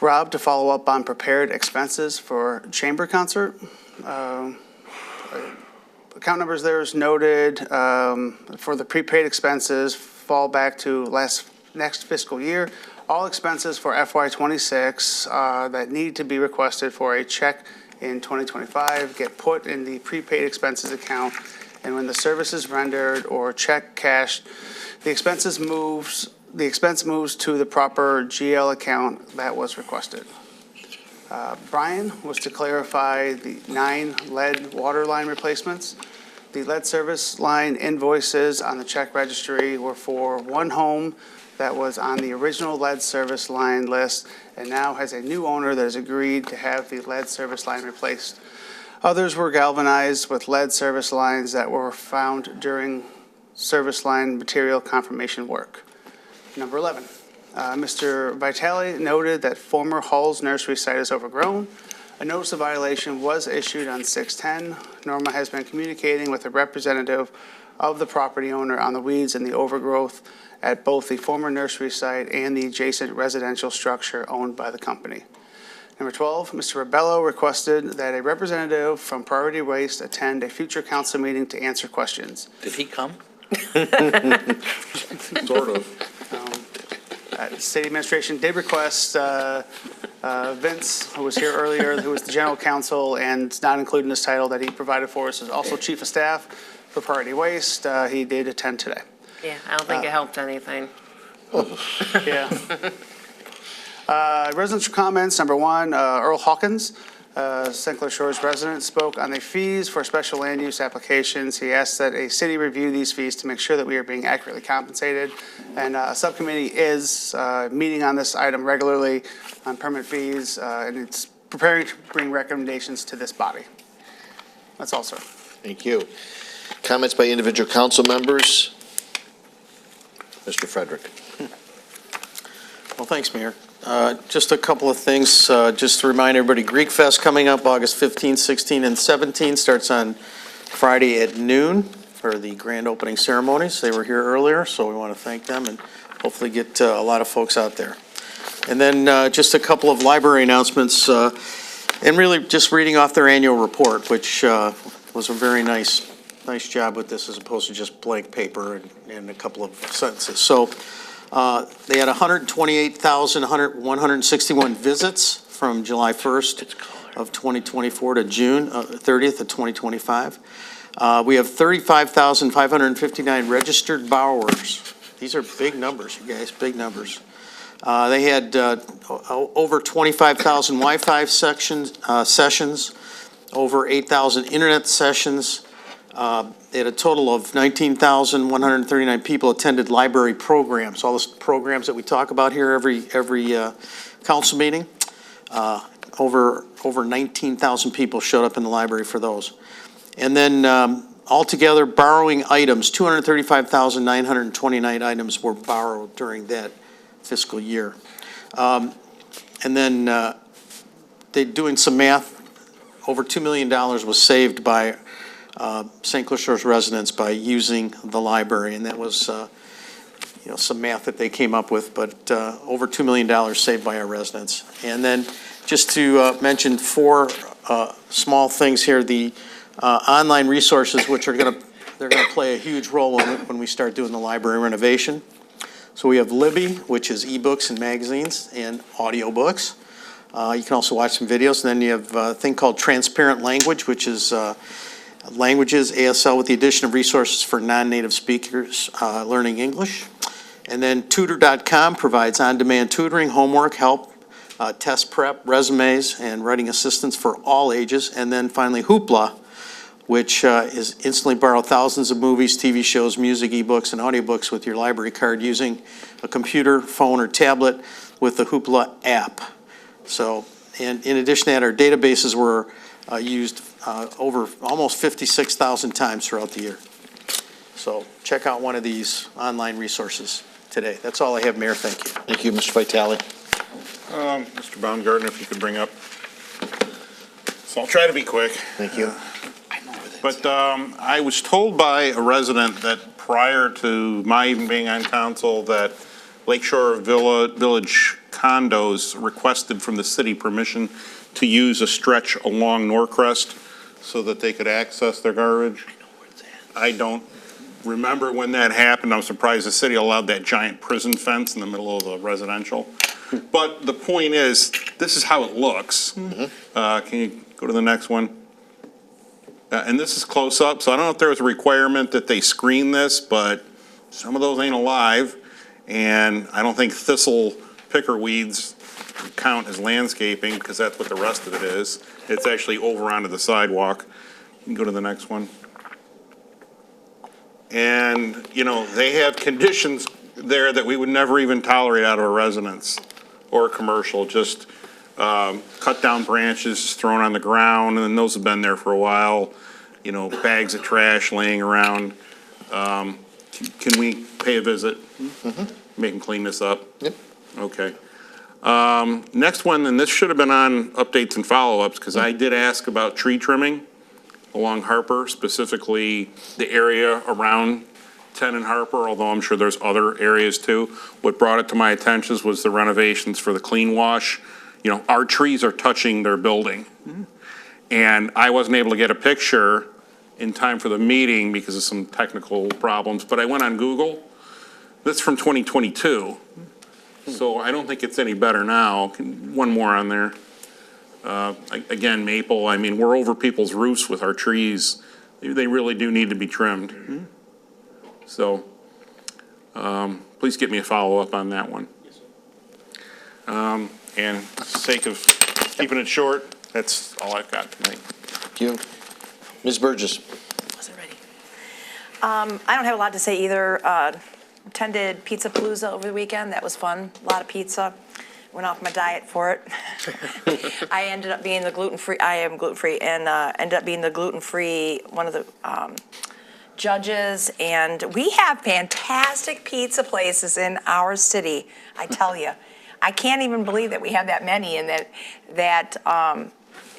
Rob to follow up on prepared expenses for chamber concert. Account numbers there is noted for the prepaid expenses fall back to next fiscal year. All expenses for FY26 that need to be requested for a check in 2025 get put in the prepaid expenses account, and when the service is rendered or check cashed, the expense moves to the proper GL account that was requested. Brian was to clarify the 9 lead water line replacements. The lead service line invoices on the check registry were for one home that was on the original lead service line list and now has a new owner that has agreed to have the lead service line replaced. Others were galvanized with lead service lines that were found during service line material confirmation work. Number 11, Mr. Vitale noted that former Hall's nursery site is overgrown. A notice of violation was issued on 6/10. Norma has been communicating with a representative of the property owner on the weeds and the overgrowth at both the former nursery site and the adjacent residential structure owned by the company. Number 12, Mr. Rebello requested that a representative from Priority Waste attend a future council meeting to answer questions. Did he come? Sort of. City administration did request Vince, who was here earlier, who was the general counsel and not included in this title that he provided for us, is also chief of staff for Priority Waste. He did attend today. Yeah, I don't think it helped anything. Yeah. Residential comments, number 1, Earl Hawkins, St. Clair Shores resident, spoke on the fees for special land use applications. He asked that a city review these fees to make sure that we are being accurately compensated. And a subcommittee is meeting on this item regularly on permit fees, and it's preparing to bring recommendations to this body. That's all, sir. Thank you. Comments by individual council members? Mr. Frederick. Well, thanks, Mayor. Just a couple of things, just to remind everybody, Greek Fest coming up August 15, 16, and 17, starts on Friday at noon for the grand opening ceremonies. They were here earlier, so we want to thank them and hopefully get a lot of folks out there. And then just a couple of library announcements, and really just reading off their annual report, which was a very nice job with this as opposed to just blank paper and a couple of sentences. So they had 128,161 visits from July 1st of 2024 to June 30th of 2025. We have 35,559 registered borrowers. These are big numbers, you guys, big numbers. They had over 25,000 Wi-Fi sessions, over 8,000 internet sessions. They had a total of 19,139 people attended library programs, all the programs that we talk about here every council meeting. Over 19,000 people showed up in the library for those. And then altogether, borrowing items, 235,929 items were borrowed during that fiscal year. And then they're doing some math. Over $2 million was saved by St. Clair Shores residents by using the library, and that was some math that they came up with, but over $2 million saved by our residents. And then just to mention 4 small things here, the online resources, which they're going to play a huge role when we start doing the library renovation. So we have Libby, which is ebooks and magazines and audiobooks. You can also watch some videos, and then you have a thing called Transparent Language, which is languages, ASL, with the addition of resources for non-native speakers learning English. And then Tutor.com provides on-demand tutoring, homework, help, test prep, resumes, and writing assistance for all ages. And then finally, Hoopla, which is instantly borrow thousands of movies, TV shows, music, ebooks, and audiobooks with your library card using a computer, phone, or tablet with the Hoopla app. So, and in addition to that, our databases were used over almost 56,000 times throughout the year. So check out one of these online resources today. That's all I have, Mayor. Thank you. Thank you, Mr. Vitale. Mr. Baumgartner, if you could bring up. So I'll try to be quick. Thank you. But I was told by a resident that prior to my even being on council, that Lakeshore Village condos requested from the city permission to use a stretch along Norcrest so that they could access their garbage. I don't remember when that happened. I'm surprised the city allowed that giant prison fence in the middle of the residential. But the point is, this is how it looks. Can you go to the next one? And this is close up, so I don't know if there was a requirement that they screen this, but some of those ain't alive. And I don't think thistle picker weeds count as landscaping because that's what the rest of it is. It's actually over onto the sidewalk. You can go to the next one. And, you know, they have conditions there that we would never even tolerate out of a residence or a commercial, just cut down branches thrown on the ground, and those have been there for a while. You know, bags of trash laying around. Can we pay a visit? Make them clean this up? Yep. Okay. Next one, and this should have been on updates and follow-ups, because I did ask about tree trimming along Harper, specifically the area around 10 and Harper, although I'm sure there's other areas too. What brought it to my attention was the renovations for the clean wash. You know, our trees are touching their building. And I wasn't able to get a picture in time for the meeting because of some technical problems, but I went on Google. That's from 2022. So I don't think it's any better now. One more on there. Again, maple, I mean, we're over people's roofs with our trees. They really do need to be trimmed. So please get me a follow-up on that one. And for the sake of keeping it short, that's all I've got tonight. Thank you. Ms. Burgess. Wasn't ready. I don't have a lot to say either. Attended Pizza Palooza over the weekend. That was fun. A lot of pizza. Went off my diet for it. I ended up being the gluten-free. I am gluten-free, and ended up being the gluten-free one of the judges. And we have fantastic pizza places in our city. I tell you, I can't even believe that we have that many, and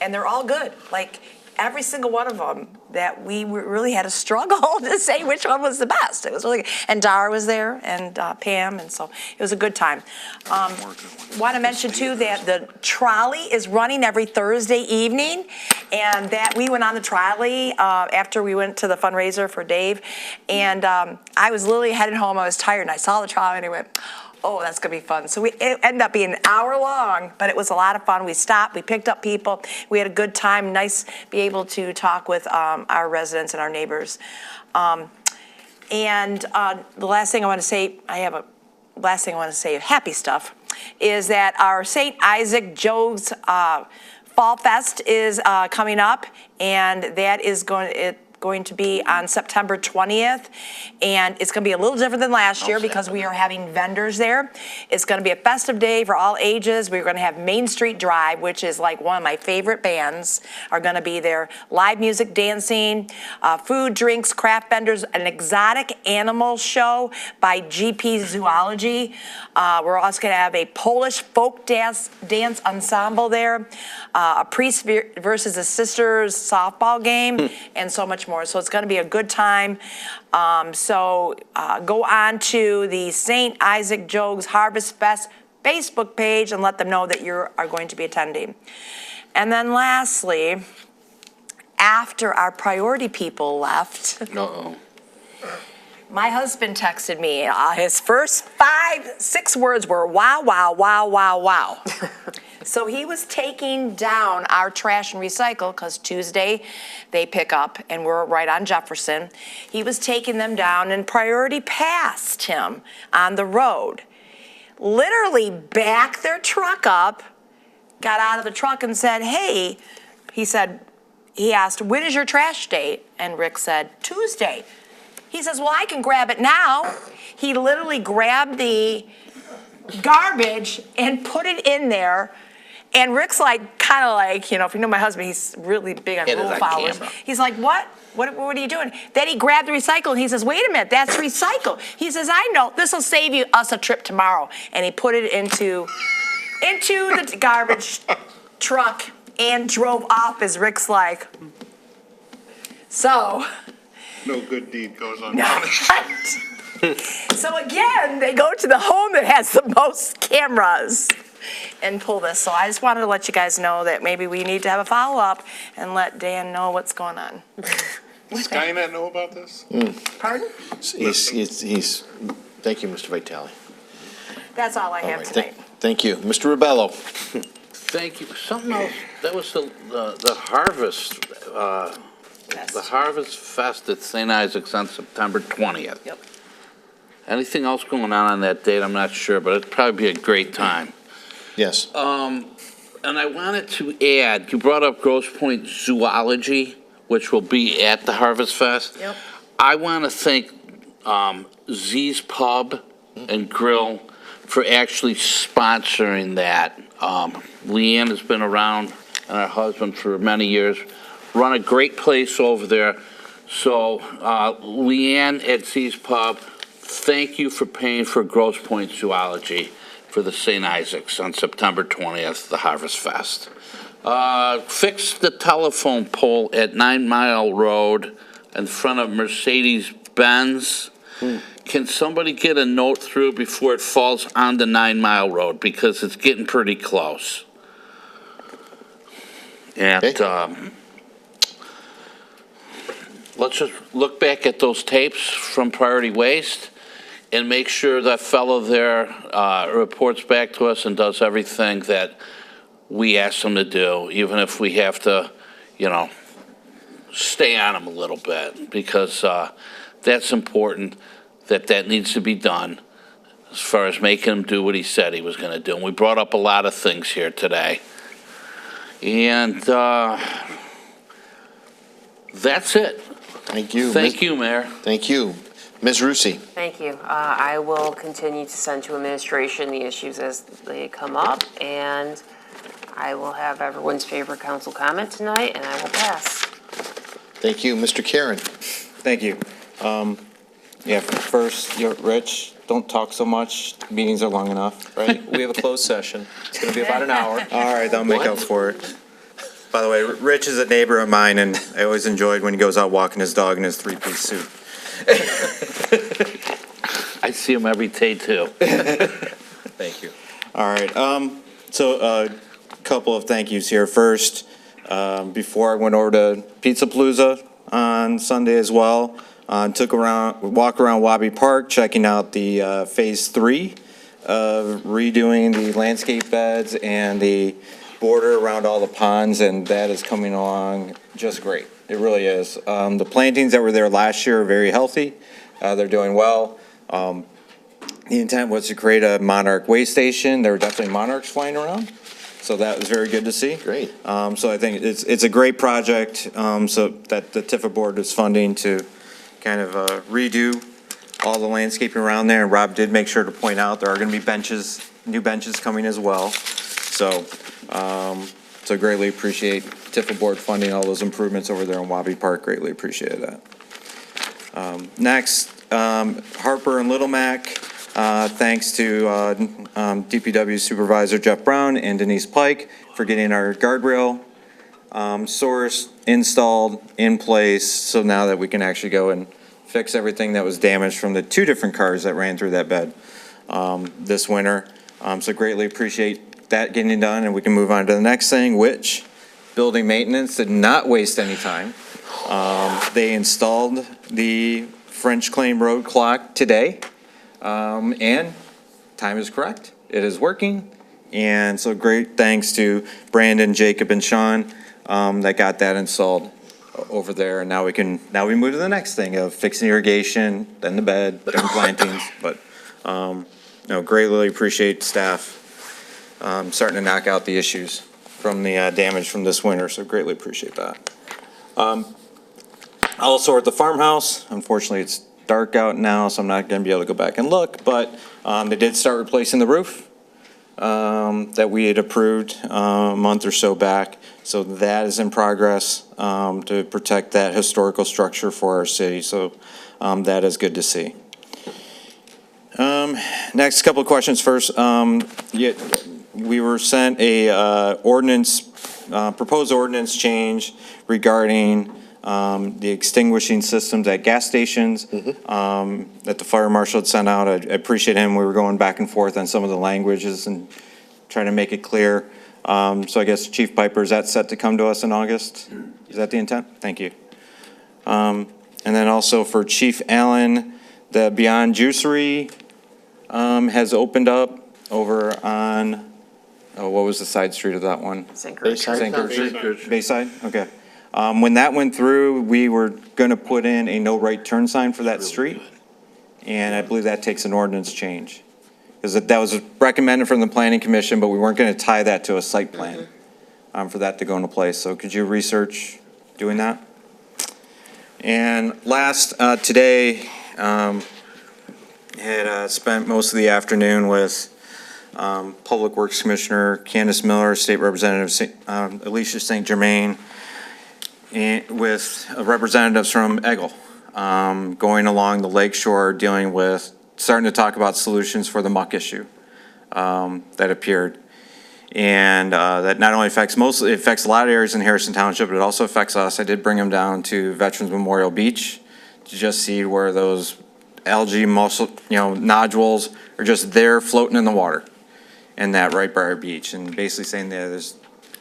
and they're all good. Like every single one of them, that we really had a struggle to say which one was the best. It was really good. And Dar was there, and Pam, and so it was a good time. Want to mention too that the trolley is running every Thursday evening, and that we went on the trolley after we went to the fundraiser for Dave, and I was literally headed home. I was tired, and I saw the trolley, and I went, oh, that's going to be fun. So it ended up being an hour long, but it was a lot of fun. We stopped, we picked up people, we had a good time, nice be able to talk with our residents and our neighbors. And the last thing I want to say, happy stuff, is that our St. Isaac Jogues Fall Fest is coming up, and that is going to be on September 20th, and it's going to be a little different than last year because we are having vendors there. It's going to be a festive day for all ages. We're going to have Main Street Drive, which is like one of my favorite bands, are going to be there. Live music, dancing, food, drinks, craft vendors, an exotic animal show by GP Zoology. We're also going to have a Polish folk dance ensemble there, a priest versus a sisters softball game, and so much more. So it's going to be a good time. So go on to the St. Isaac Jogues Harvest Fest Facebook page and let them know that you are going to be attending. And then lastly, after our priority people left, my husband texted me. His first 5-6 words were wow, wow, wow, wow, wow. So he was taking down our trash and recycle, because Tuesday they pick up, and we're right on Jefferson. He was taking them down, and Priority passed him on the road. Literally backed their truck up, got out of the truck and said, hey, he asked, when is your trash date? And Rick said, Tuesday. He says, well, I can grab it now. He literally grabbed the garbage and put it in there. And Rick's like, kind of like, if you know my husband, he's really big on rule followers. He's like, what? What are you doing? Then he grabbed the recycle and he says, wait a minute, that's recycle. He says, I know, this will save us a trip tomorrow. And he put it into the garbage truck and drove off, as Rick's like. So. No good deed goes No. unpunished. So again, they go to the home that has the most cameras and pull this. So I just wanted to let you guys know that maybe we need to have a follow-up and let Dan know what's going on. Does Skynet know about this? Pardon? He's, thank you, Mr. Vitale. That's all I All have right, tonight. Thank you. Mr. Rebello. Thank you. Something else, that was the harvest, the Harvest Fest at St. Isaac's on September 20th. Yep. Anything else going on that date, I'm not sure, but it'd probably be a great time. Yes. And I wanted to add, you brought up Grosse Pointe Zoology, which will be at the Harvest Fest. Yep. I want to thank Z's Pub and Grill for actually sponsoring that. Leanne has been around, and her husband, for many years, run a great place over there. So Leanne at Z's Pub, thank you for paying for Grosse Pointe Zoology for the St. Isaac's on September 20th, the Harvest Fest. Fix the telephone pole at 9 Mile Road in front of Mercedes-Benz. Can somebody get a note through before it falls on the 9 Mile Road, because it's getting pretty close? And let's just look back at those tapes from Priority Waste and make sure that fellow there reports back to us and does everything that we ask them to do, even if we have to, stay on them a little bit, because that's important, that needs to be done as far as making him do what he said he was going to do. And we brought up a lot of things here today. And that's it. Thank you. Thank you, Mayor. Thank you. Ms. Rusi. Thank you. I will continue to send to administration the issues as they come up, and I will have everyone's favorite council comment tonight, and I will pass. Thank you. Mr. Karen. Thank you. First, Rich, don't talk so much. Meetings are long enough, right? We have a closed session. It's going to be about an hour. All right, I'll make up for it. By the way, Rich is a neighbor of mine, and I always enjoyed when he goes out walking his dog in his three-piece suit. I see him every day, too. Thank you. All right, so a couple of thank yous here. First, before I went over to Pizza Palooza on Sunday as well, took a walk around Wabi Park, checking out the Phase 3 of redoing the landscape beds and the border around all the ponds, and that is coming along just great. It really is. The plantings that were there last year are very healthy. They're doing well. The intent was to create a monarch way station. There were definitely monarchs flying around, so that was very good to see. Great. So I think it's a great project, so that the Tifa board is funding to kind of redo all the landscaping around there. And Rob did make sure to point out there are going to be benches, new benches coming as well. So, so greatly appreciate Tifa board funding all those improvements over there in Wabi Park. Greatly appreciate that. Next, Harper and Little Mac. Thanks to DPW Supervisor Jeff Brown and Denise Pike for getting our guardrail sourced, installed, in place, so now that we can actually go and fix everything that was damaged from the 2 different cars that ran through that bed this winter. So greatly appreciate that getting done, and we can move on to the next thing, which building maintenance did not waste any time. They installed the French Claim Road clock today, and time is correct. It is working, And so great thanks to Brandon, Jacob, and Sean that got that installed over there. And now we move to the next thing of fixing irrigation, then the bed, then plantings. But, greatly appreciate staff starting to knock out the issues from the damage from this winter. So greatly appreciate that. Also at the farmhouse, unfortunately, it's dark out now, so I'm not going to be able to go back and look, but they did start replacing the roof that we had approved a month or so back. So that is in progress to protect that historical structure for our city. So that is good to see. Next couple of questions first. We were sent a proposed ordinance change regarding the extinguishing systems at gas stations that the fire marshal had sent out. I appreciate him. We were going back and forth on some of the languages and trying to make it clear. So I guess Chief Piper, is that set to come to us in August? Is that the intent? Thank you. And then also for Chief Allen, the Beyond Juicery has opened up over on, what was the side street of that one? St. Gertrude. Bayside? Okay. When that went through, we were going to put in a no right turn sign for that street. And I believe that takes an ordinance change. Because that was recommended from the planning commission, but we weren't going to tie that to a site plan for that to go into place. So could you research doing that? And last, today, had spent most of the afternoon with Public Works Commissioner Candace Miller, State Representative Alicia St. Germain, and with representatives from Eggle, going along the lake shore, starting to talk about solutions for the muck issue that appeared. And that not only affects it affects a lot of areas in Harrison Township, but it also affects us. I did bring them down to Veterans Memorial Beach to just see where those algae nodules are just there floating in the water, and that right by our beach. And basically saying that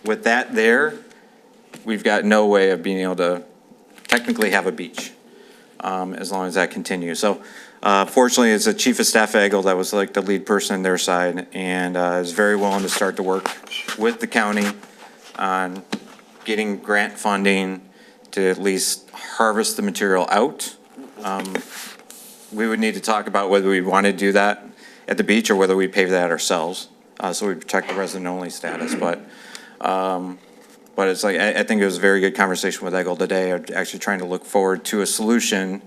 with that there, we've got no way of being able to technically have a beach as long as that continues. So fortunately, it's the Chief of Staff at Eggle that was like the lead person on their side, and is very willing to start to work with the county on getting grant funding to at least harvest the material out. We would need to talk about whether we want to do that at the beach or whether we pay for that ourselves, so we protect the resident-only status. But it's like, I think it was a very good conversation with Eggle today, actually trying to look forward to a solution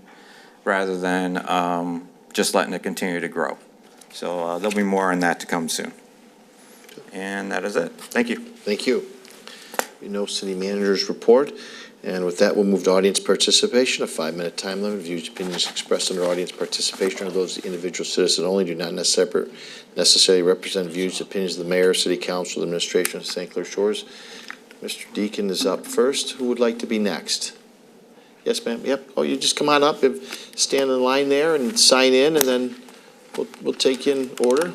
rather than just letting it continue to grow. So there'll be more on that to come soon. And that is it. Thank you. Thank you. No city manager's report. And with that, we'll move to audience participation. A 5-minute time limit. Views, opinions expressed under audience participation are those of the individual citizen only, do not necessarily represent views, opinions of the mayor, city council, the administration of St. Clair Shores. Mr. Deacon is up first. Who would like to be next? Yes, ma'am. Yep. Oh, you just come on up, stand in line there and sign in, and then we'll take you in order.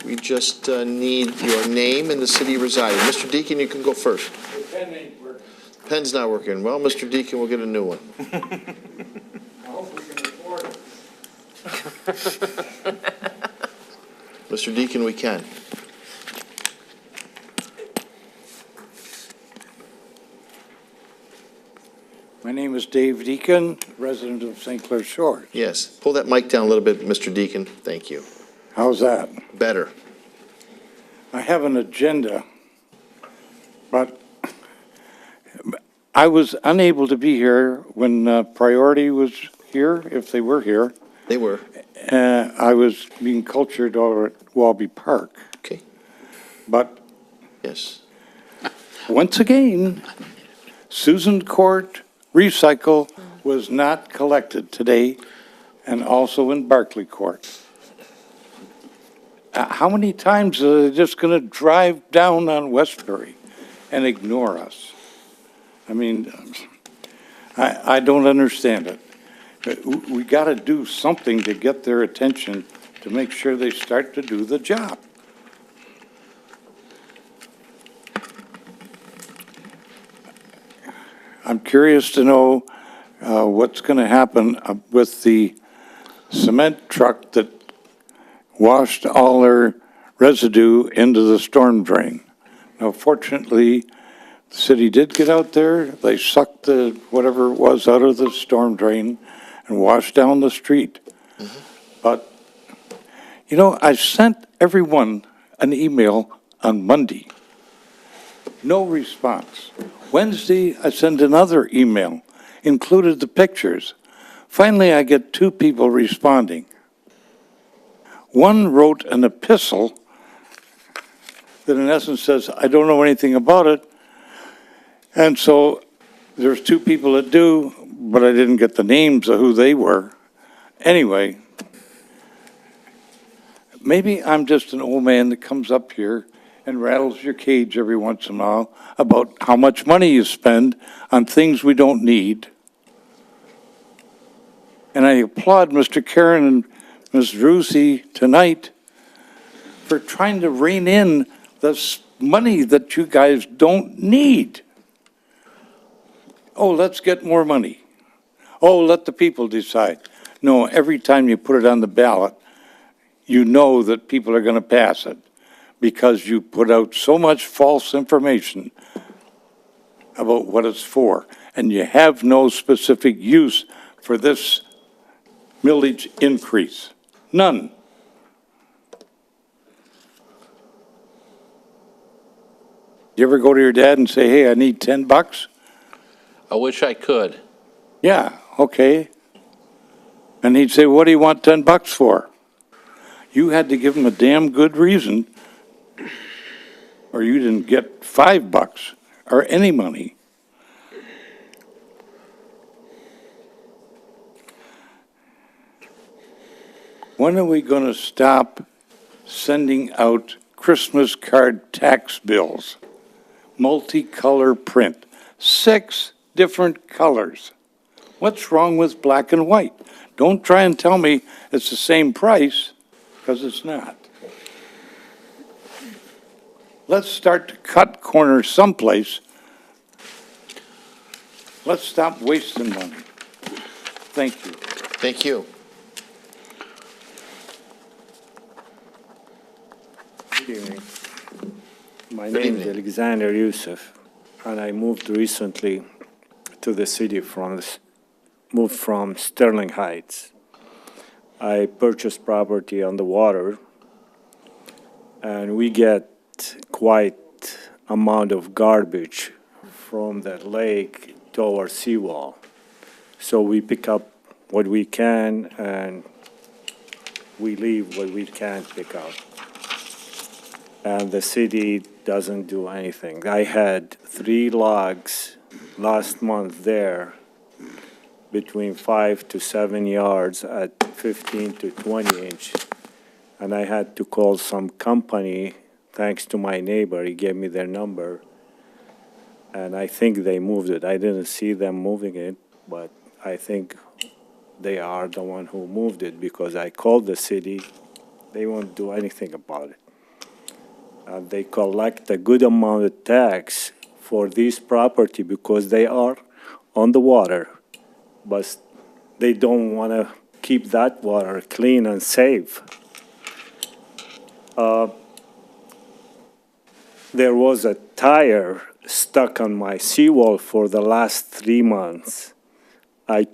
We just need your name and the city you reside in. Mr. Deacon, you can go first. The pen ain't working. Pen's not working. Well, Mr. Deacon, we'll get a new one. I hope we can afford it. Mr. Deacon, we can. My name is Dave Deacon, resident of St. Clair Shores. Yes. Pull that mic down a little bit, Mr. Deacon. Thank you. How's that? Better. I have an agenda, but I was unable to be here when Priority was here, if they were here. They were. I was being cultured over at Walby Park. Okay. But yes, once again, Susan Court Recycle was not collected today, and also in Barclay Court. How many times are they just going to drive down on Westbury and ignore us? I mean, I don't understand it. We got to do something to get their attention to make sure they start to do the job. I'm curious to know what's going to happen with the cement truck that washed all their residue into the storm drain. Now, fortunately, the city did get out there. They sucked the whatever it was out of the storm drain and washed down the street. But, you know, I sent everyone an email on Monday. No response. Wednesday, I sent another email, included the pictures. Finally, I get two people responding. One wrote an epistle that in essence says, I don't know anything about it. And so there's two people that do, but I didn't get the names of who they were. Anyway, maybe I'm just an old man that comes up here and rattles your cage every once in a while about how much money you spend on things we don't need. And I applaud Mr. Karen and Ms. Drusi tonight for trying to rein in this money that you guys don't need. Oh, let's get more money. Oh, let the people decide. No, every time you put it on the ballot, you know that people are going to pass it because you put out so much false information about what it's for, and you have no specific use for this millage increase. None. You ever go to your dad and say, hey, I need $10? I wish I could. Yeah, okay. And he'd say, what do you want $10 for? You had to give him a damn good reason, or you didn't get $5 or any money. When are we going to stop sending out Christmas card tax bills? Multicolor print. 6 different colors. What's wrong with black and white? Don't try and tell me it's the same price, because it's not. Let's start to cut corners someplace. Let's stop wasting money. Thank you. Thank you. Good evening. My Good name is evening. Alexander Youssef, and I moved recently to the city moved from Sterling Heights. I purchased property on the water, and we get quite amount of garbage from that lake to our seawall. So we pick up what we can, and we leave what we can't pick up. And the city doesn't do anything. I had 3 logs last month there between 5 to 7 yards at 15 to 20 inch. And I had to call some company, thanks to my neighbor, he gave me their number. And I think they moved it. I didn't see them moving it, but I think they are the one who moved it because I called the city. They won't do anything about it. They collect a good amount of tax for this property because they are on the water, but they don't want to keep that water clean and safe. There was a tire stuck on my seawall for the last 3 months. I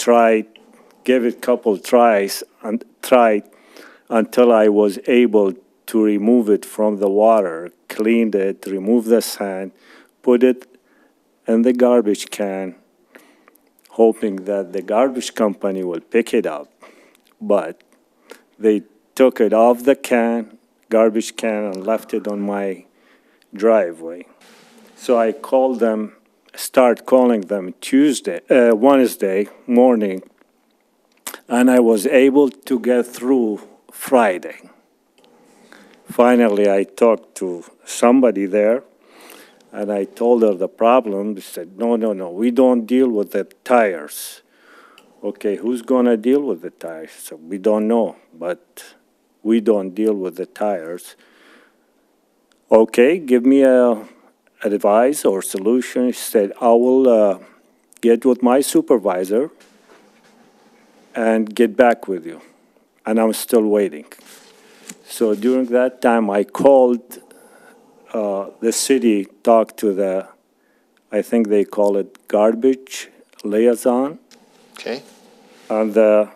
gave it a couple tries, and tried until I was able to remove it from the water, cleaned it, remove the sand, put it in the garbage can, hoping that the garbage company will pick it up. But they took it off the garbage can, and left it on my driveway. So I start calling them Wednesday morning, and I was able to get through Friday. Finally, I talked to somebody there, and I told her the problem. They said, no, we don't deal with the tires. Okay, who's going to deal with the tires? So we don't know, but we don't deal with the tires. Okay, give me a advice or solution. She said, I will get with my supervisor and get back with you. And I'm still waiting. So during that time, I called the city, talked to the, I think they call it garbage liaison. Okay. And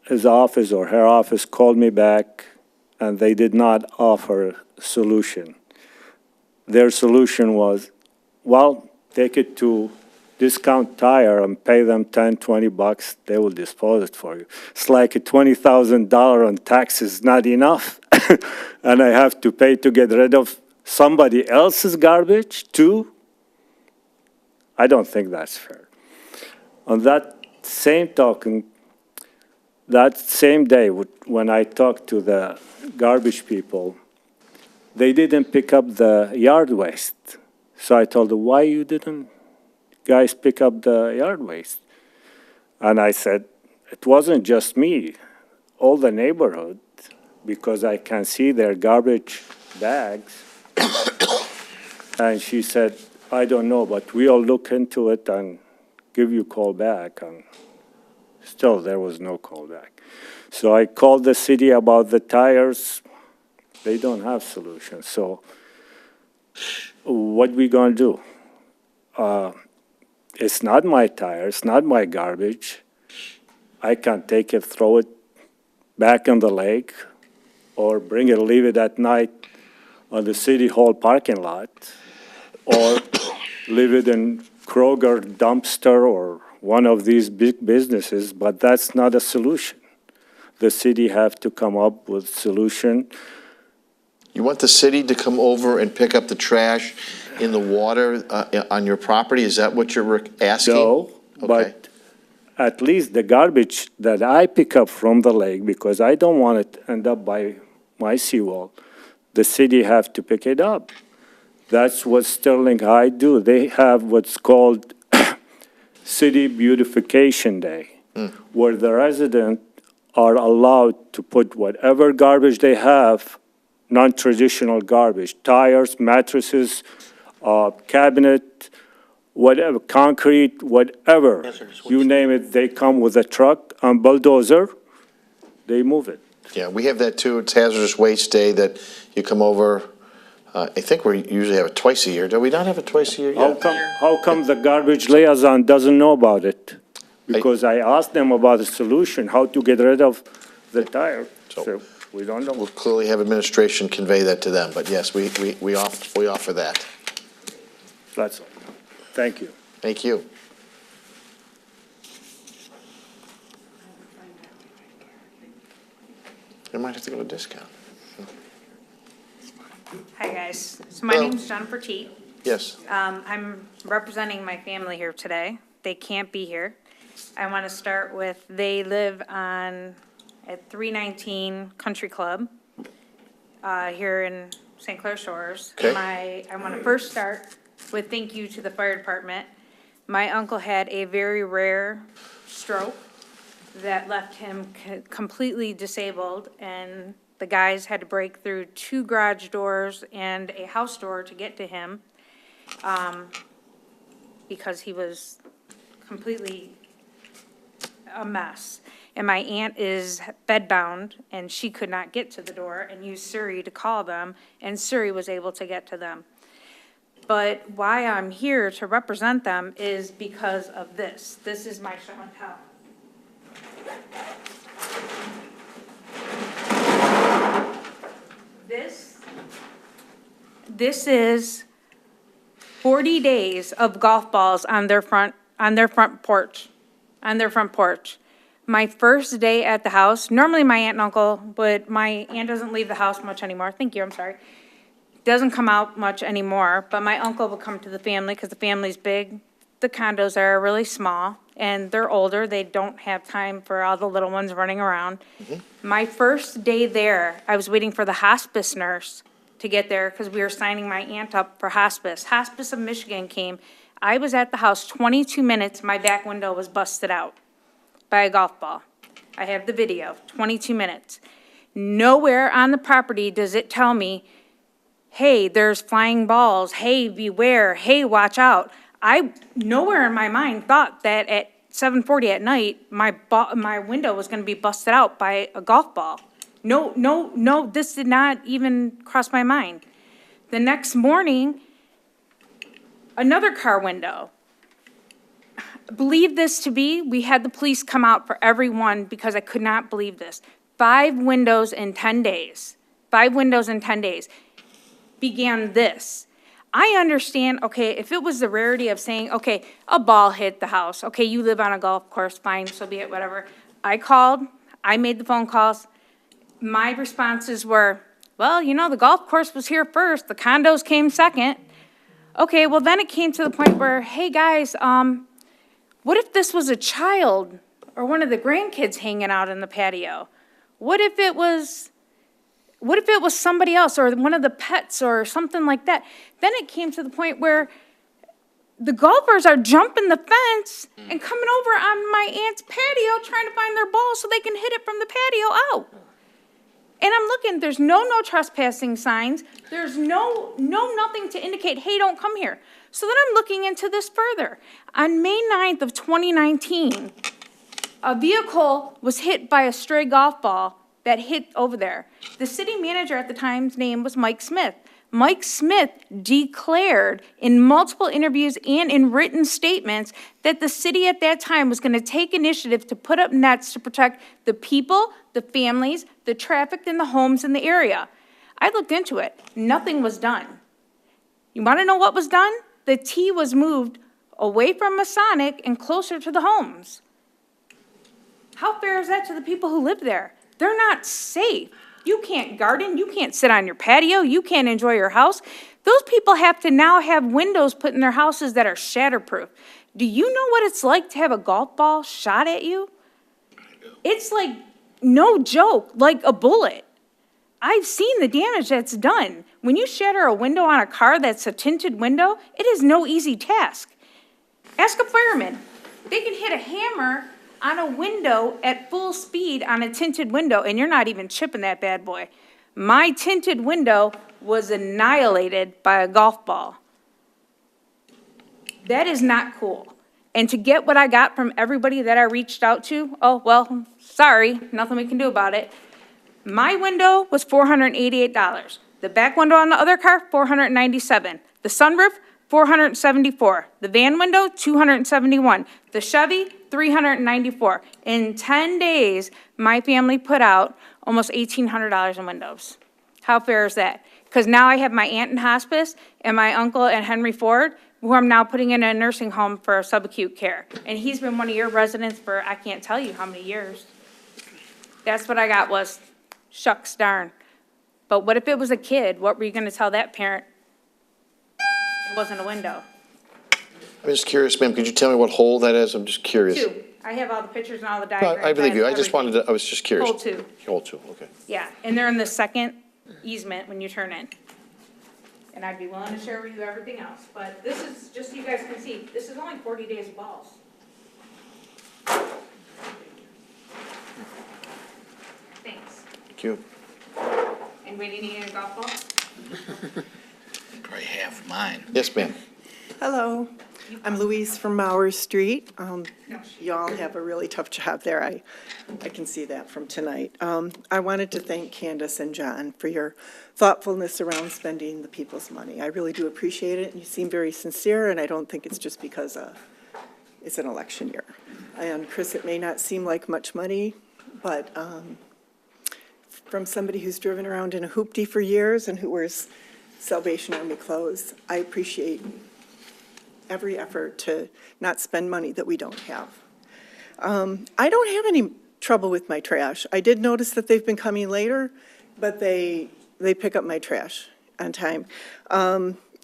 his office or her office called me back, and they did not offer a solution. Their solution was, well, take it to Discount Tire and pay them $10-20, they will dispose it for you. It's like a $20,000 on taxes, not enough. And I have to pay to get rid of somebody else's garbage too? I don't think that's fair. On that same token, that same day when I talked to the garbage people, they didn't pick up the yard waste. So I told them, why you didn't guys pick up the yard waste? And I said, it wasn't just me, all the neighborhood, because I can see their garbage bags. And she said, I don't know, but we'll look into it and give you a call back. And still, there was no call back. So I called the city about the tires. They don't have solutions. So what we gonna do? It's not my tire, it's not my garbage. I can take it, throw it back in the lake, or bring it, leave it at night on the city hall parking lot, or leave it in Kroger dumpster or one of these big businesses, but that's not a solution. The city have to come up with solution. You want the city to come over and pick up the trash in the water on your property? Is that what you're asking? No, but at least the garbage that I pick up from the lake, because I don't want it to end up by my seawall, the city have to pick it up. That's what Sterling Heights do. They have what's called City Beautification Day, where the residents are allowed to put whatever garbage they have, non-traditional garbage, tires, mattresses, cabinet, whatever, concrete, whatever, you name it, they come with a truck and bulldozer, they move it. Yeah, we have that too. It's Hazardous Waste Day that you come over. I think we usually have it twice a year. Do we not have it twice a year? How come the garbage liaison doesn't know about it? Because I asked them about a solution, how to get rid of the tire. So we don't know. We'll clearly have administration convey that to them, but yes, we offer that. That's all. Thank you. Thank you. You might have to go to discount. Hi, guys. So my name's Jennifer Teet. Yes. I'm representing my family here today. They can't be here. I want to start with, they live at 319 Country Club here in St. Clair Shores. Okay. I want to first start with thank you to the fire department. My uncle had a very rare stroke that left him completely disabled, and the guys had to break through 2 garage doors and a house door to get to him because he was completely a mess. And my aunt is bedbound, and she could not get to the door and used Siri to call them, and Siri was able to get to them. But why I'm here to represent them is because of this. This is my show and tell. This is 40 days of golf balls on their front porch. My first day at the house, normally my aunt and uncle, but my aunt doesn't leave the house much anymore. Thank you, I'm sorry. Doesn't come out much anymore, but my uncle will come to the family because the family's big. The condos are really small, and they're older. They don't have time for all the little ones running around. My first day there, I was waiting for the hospice nurse to get there because we were signing my aunt up for hospice. Hospice of Michigan came. I was at the house 22 minutes. My back window was busted out by a golf ball. I have the video, 22 minutes. Nowhere on the property does it tell me, hey, there's flying balls, hey, beware, hey, watch out. I nowhere in my mind thought that at 7:40 at night, my window was gonna be busted out by a golf ball. No, this did not even cross my mind. The next morning, another car window. Believe this to be, we had the police come out for everyone because I could not believe this. 5 windows in 10 days. 5 windows in 10 days. Began this. I understand, okay, if it was the rarity of saying, okay, a ball hit the house, okay, you live on a golf course, fine, so be it, whatever. I called, I made the phone calls. My responses were, well, you know, the golf course was here first, the condos came second. Okay, well, then it came to the point where, hey, guys, what if this was a child or one of the grandkids hanging out in the patio? What if it was somebody else or one of the pets or something like that? Then it came to the point where the golfers are jumping the fence and coming over on my aunt's patio trying to find their ball so they can hit it from the patio out. And I'm looking, there's no trespassing signs. There's no nothing to indicate, hey, don't come here. So then I'm looking into this further. On May 9th of 2019, a vehicle was hit by a stray golf ball that hit over there. The city manager at the time's name was Mike Smith. Mike Smith declared in multiple interviews and in written statements that the city at that time was going to take initiative to put up nets to protect the people, the families, the traffic, and the homes in the area. I looked into it. Nothing was done. You want to know what was done? The tee was moved away from Masonic and closer to the homes. How fair is that to the people who live there? They're not safe. You can't garden, you can't sit on your patio, you can't enjoy your house. Those people have to now have windows put in their houses that are shatterproof. Do you know what it's like to have a golf ball shot at you? It's like, no joke, like a bullet. I've seen the damage that's done. When you shatter a window on a car that's a tinted window, it is no easy task. Ask a fireman. They can hit a hammer on a window at full speed on a tinted window, and you're not even chipping that bad boy. My tinted window was annihilated by a golf ball. That is not cool. And to get what I got from everybody that I reached out to, oh, well, sorry, nothing we can do about it. My window was $488. The back window on the other car, $497. The sunroof, $474. The van window, $271. The Chevy, $394. In 10 days, my family put out almost $1,800 in windows. How fair is that? Because now I have my aunt in hospice and my uncle at Henry Ford, who I'm now putting in a nursing home for subacute care. And he's been one of your residents for I can't tell you how many years. That's what I got was, shucks darn. But what if it was a kid? What were you going to tell that parent? It wasn't a window. I'm just curious, ma'am, could you tell me what hole that is? I'm just curious. 2. I have all the pictures and all the No, diagrams. I believe you. I have just wanted to, I was just curious. Hole 2. Hole 2, okay. Yeah, and they're in the second easement when you turn in. And I'd be willing to share with you everything else, but this is, just so you guys can see, this is only 40 days of balls. Thanks. Thank you. Anybody need a golf ball? Probably half mine. Yes, ma'am. Hello, I'm Louise from Mauer Street. Y'all have a really tough job there. I can see that from tonight. I wanted to thank Candace and John for your thoughtfulness around spending the people's money. I really do appreciate it, and you seem very sincere, and I don't think it's just because it's an election year. And Chris, it may not seem like much money, but from somebody who's driven around in a hoopty for years and who wears Salvation Army clothes, I appreciate every effort to not spend money that we don't have. I don't have any trouble with my trash. I did notice that they've been coming later, but they pick up my trash on time.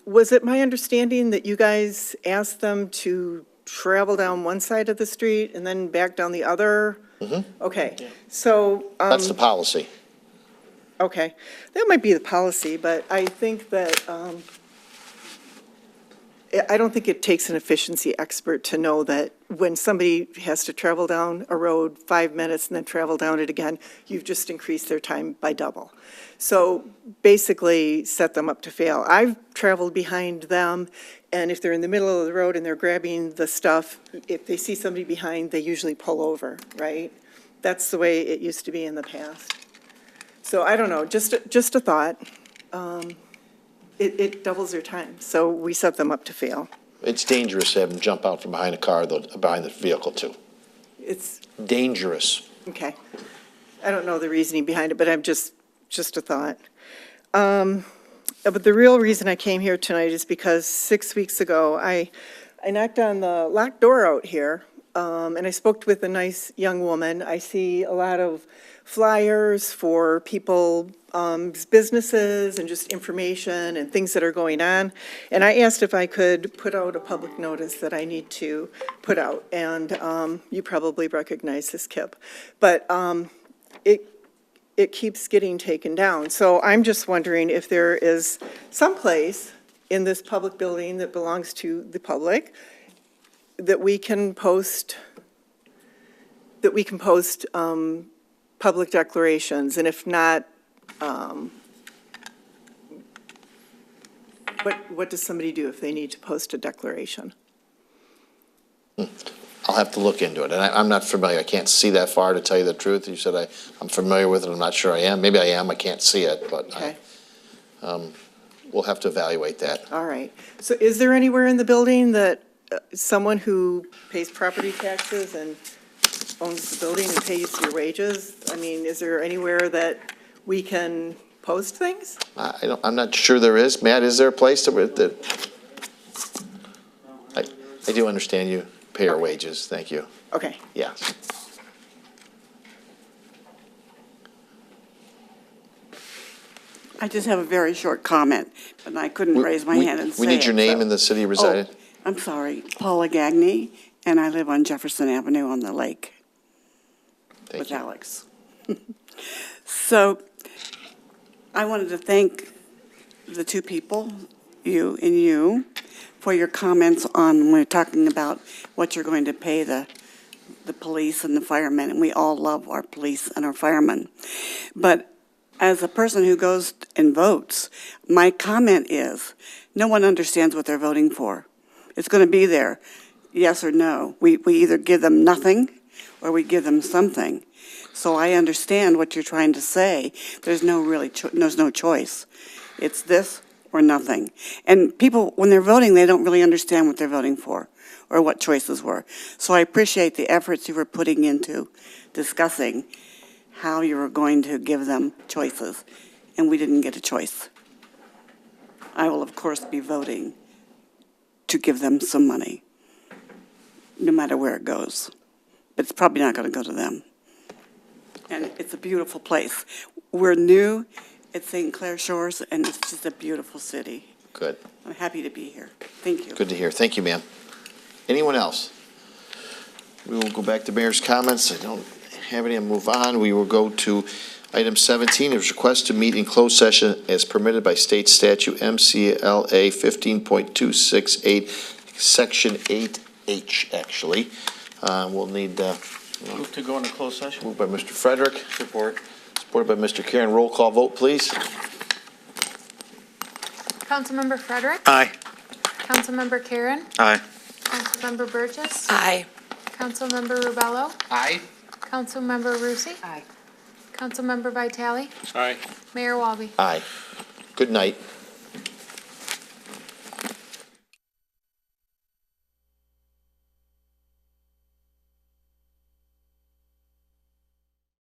Was it my understanding that you guys asked them to travel down one side of the street and then back down the other? Mm-hmm. Okay, so. That's the policy. Okay, that might be the policy, but I think that, I don't think it takes an efficiency expert to know that when somebody has to travel down a road 5 minutes and then travel down it again, you've just increased their time by double. So basically, set them up to fail. I've traveled behind them, and if they're in the middle of the road and they're grabbing the stuff, if they see somebody behind, they usually pull over, right? That's the way it used to be in the past. So I don't know, just a thought. It doubles their time, so we set them up to fail. It's dangerous to have them jump out from behind a car, though, behind the vehicle, too. It's, Dangerous. okay. I don't know the reasoning behind it, but I'm just a thought. But the real reason I came here tonight is because 6 weeks ago, I knocked on the locked door out here, and I spoke with a nice young woman. I see a lot of flyers for people, businesses, and just information and things that are going on. And I asked if I could put out a public notice that I need to put out, and you probably recognize this, Kip. But it keeps getting taken down. So I'm just wondering if there is some place in this public building that belongs to the public that we can post public declarations, and if not, what does somebody do if they need to post a declaration? I'll have to look into it, and I'm not familiar. I can't see that far, to tell you the truth. You said I'm familiar with it. I'm not sure I am. Maybe I am. I can't see it, but Okay. We'll have to evaluate that. All right. So is there anywhere in the building that someone who pays property taxes and owns the building and pays your wages, I mean, is there anywhere that we can post things? I'm not sure there is. Matt, is there a place that I do understand you pay your wages. Thank you. Okay. Yeah. I just have a very short comment, but I couldn't raise my hand and say We need your it, name so- and the city you reside in. Oh, I'm sorry, Paula Gagney, and I live on Jefferson Avenue on the lake with Alex. So I wanted to thank the two people, you, for your comments on, when we're talking about what you're going to pay the police and the firemen, and we all love our police and our firemen. But as a person who goes and votes, my comment is, no one understands what they're voting for. It's going to be there, yes or no. We either give them nothing or we give them something. So I understand what you're trying to say. There's there's no choice. It's this or nothing. And people, when they're voting, they don't really understand what they're voting for or what choices were. So I appreciate the efforts you were putting into discussing how you were going to give them choices, and we didn't get a choice. I will, of course, be voting to give them some money, no matter where it goes. But it's probably not going to go to them. And it's a beautiful place. We're new at St. Clair Shores, and it's just a beautiful city. Good. I'm happy to be here. Thank you. Good to hear. Thank you, ma'am. Anyone else? We will go back to mayor's comments. I don't have any. I'll move on. We will go to item 17. There's a request to meet in closed session as permitted by state statute MCLA 15.268, section 8H, actually. We'll need... Move to go into closed session. Moved by Mr. Frederick. Support. Supported by Mr. Karen. Roll call vote, please. Councilmember Frederick. Aye. Councilmember Karen. Aye. Councilmember Burgess. Aye. Councilmember Rubello. Aye. Councilmember Rusi. Aye. Councilmember Vitale. Aye. Mayor Walby. Aye. Good night.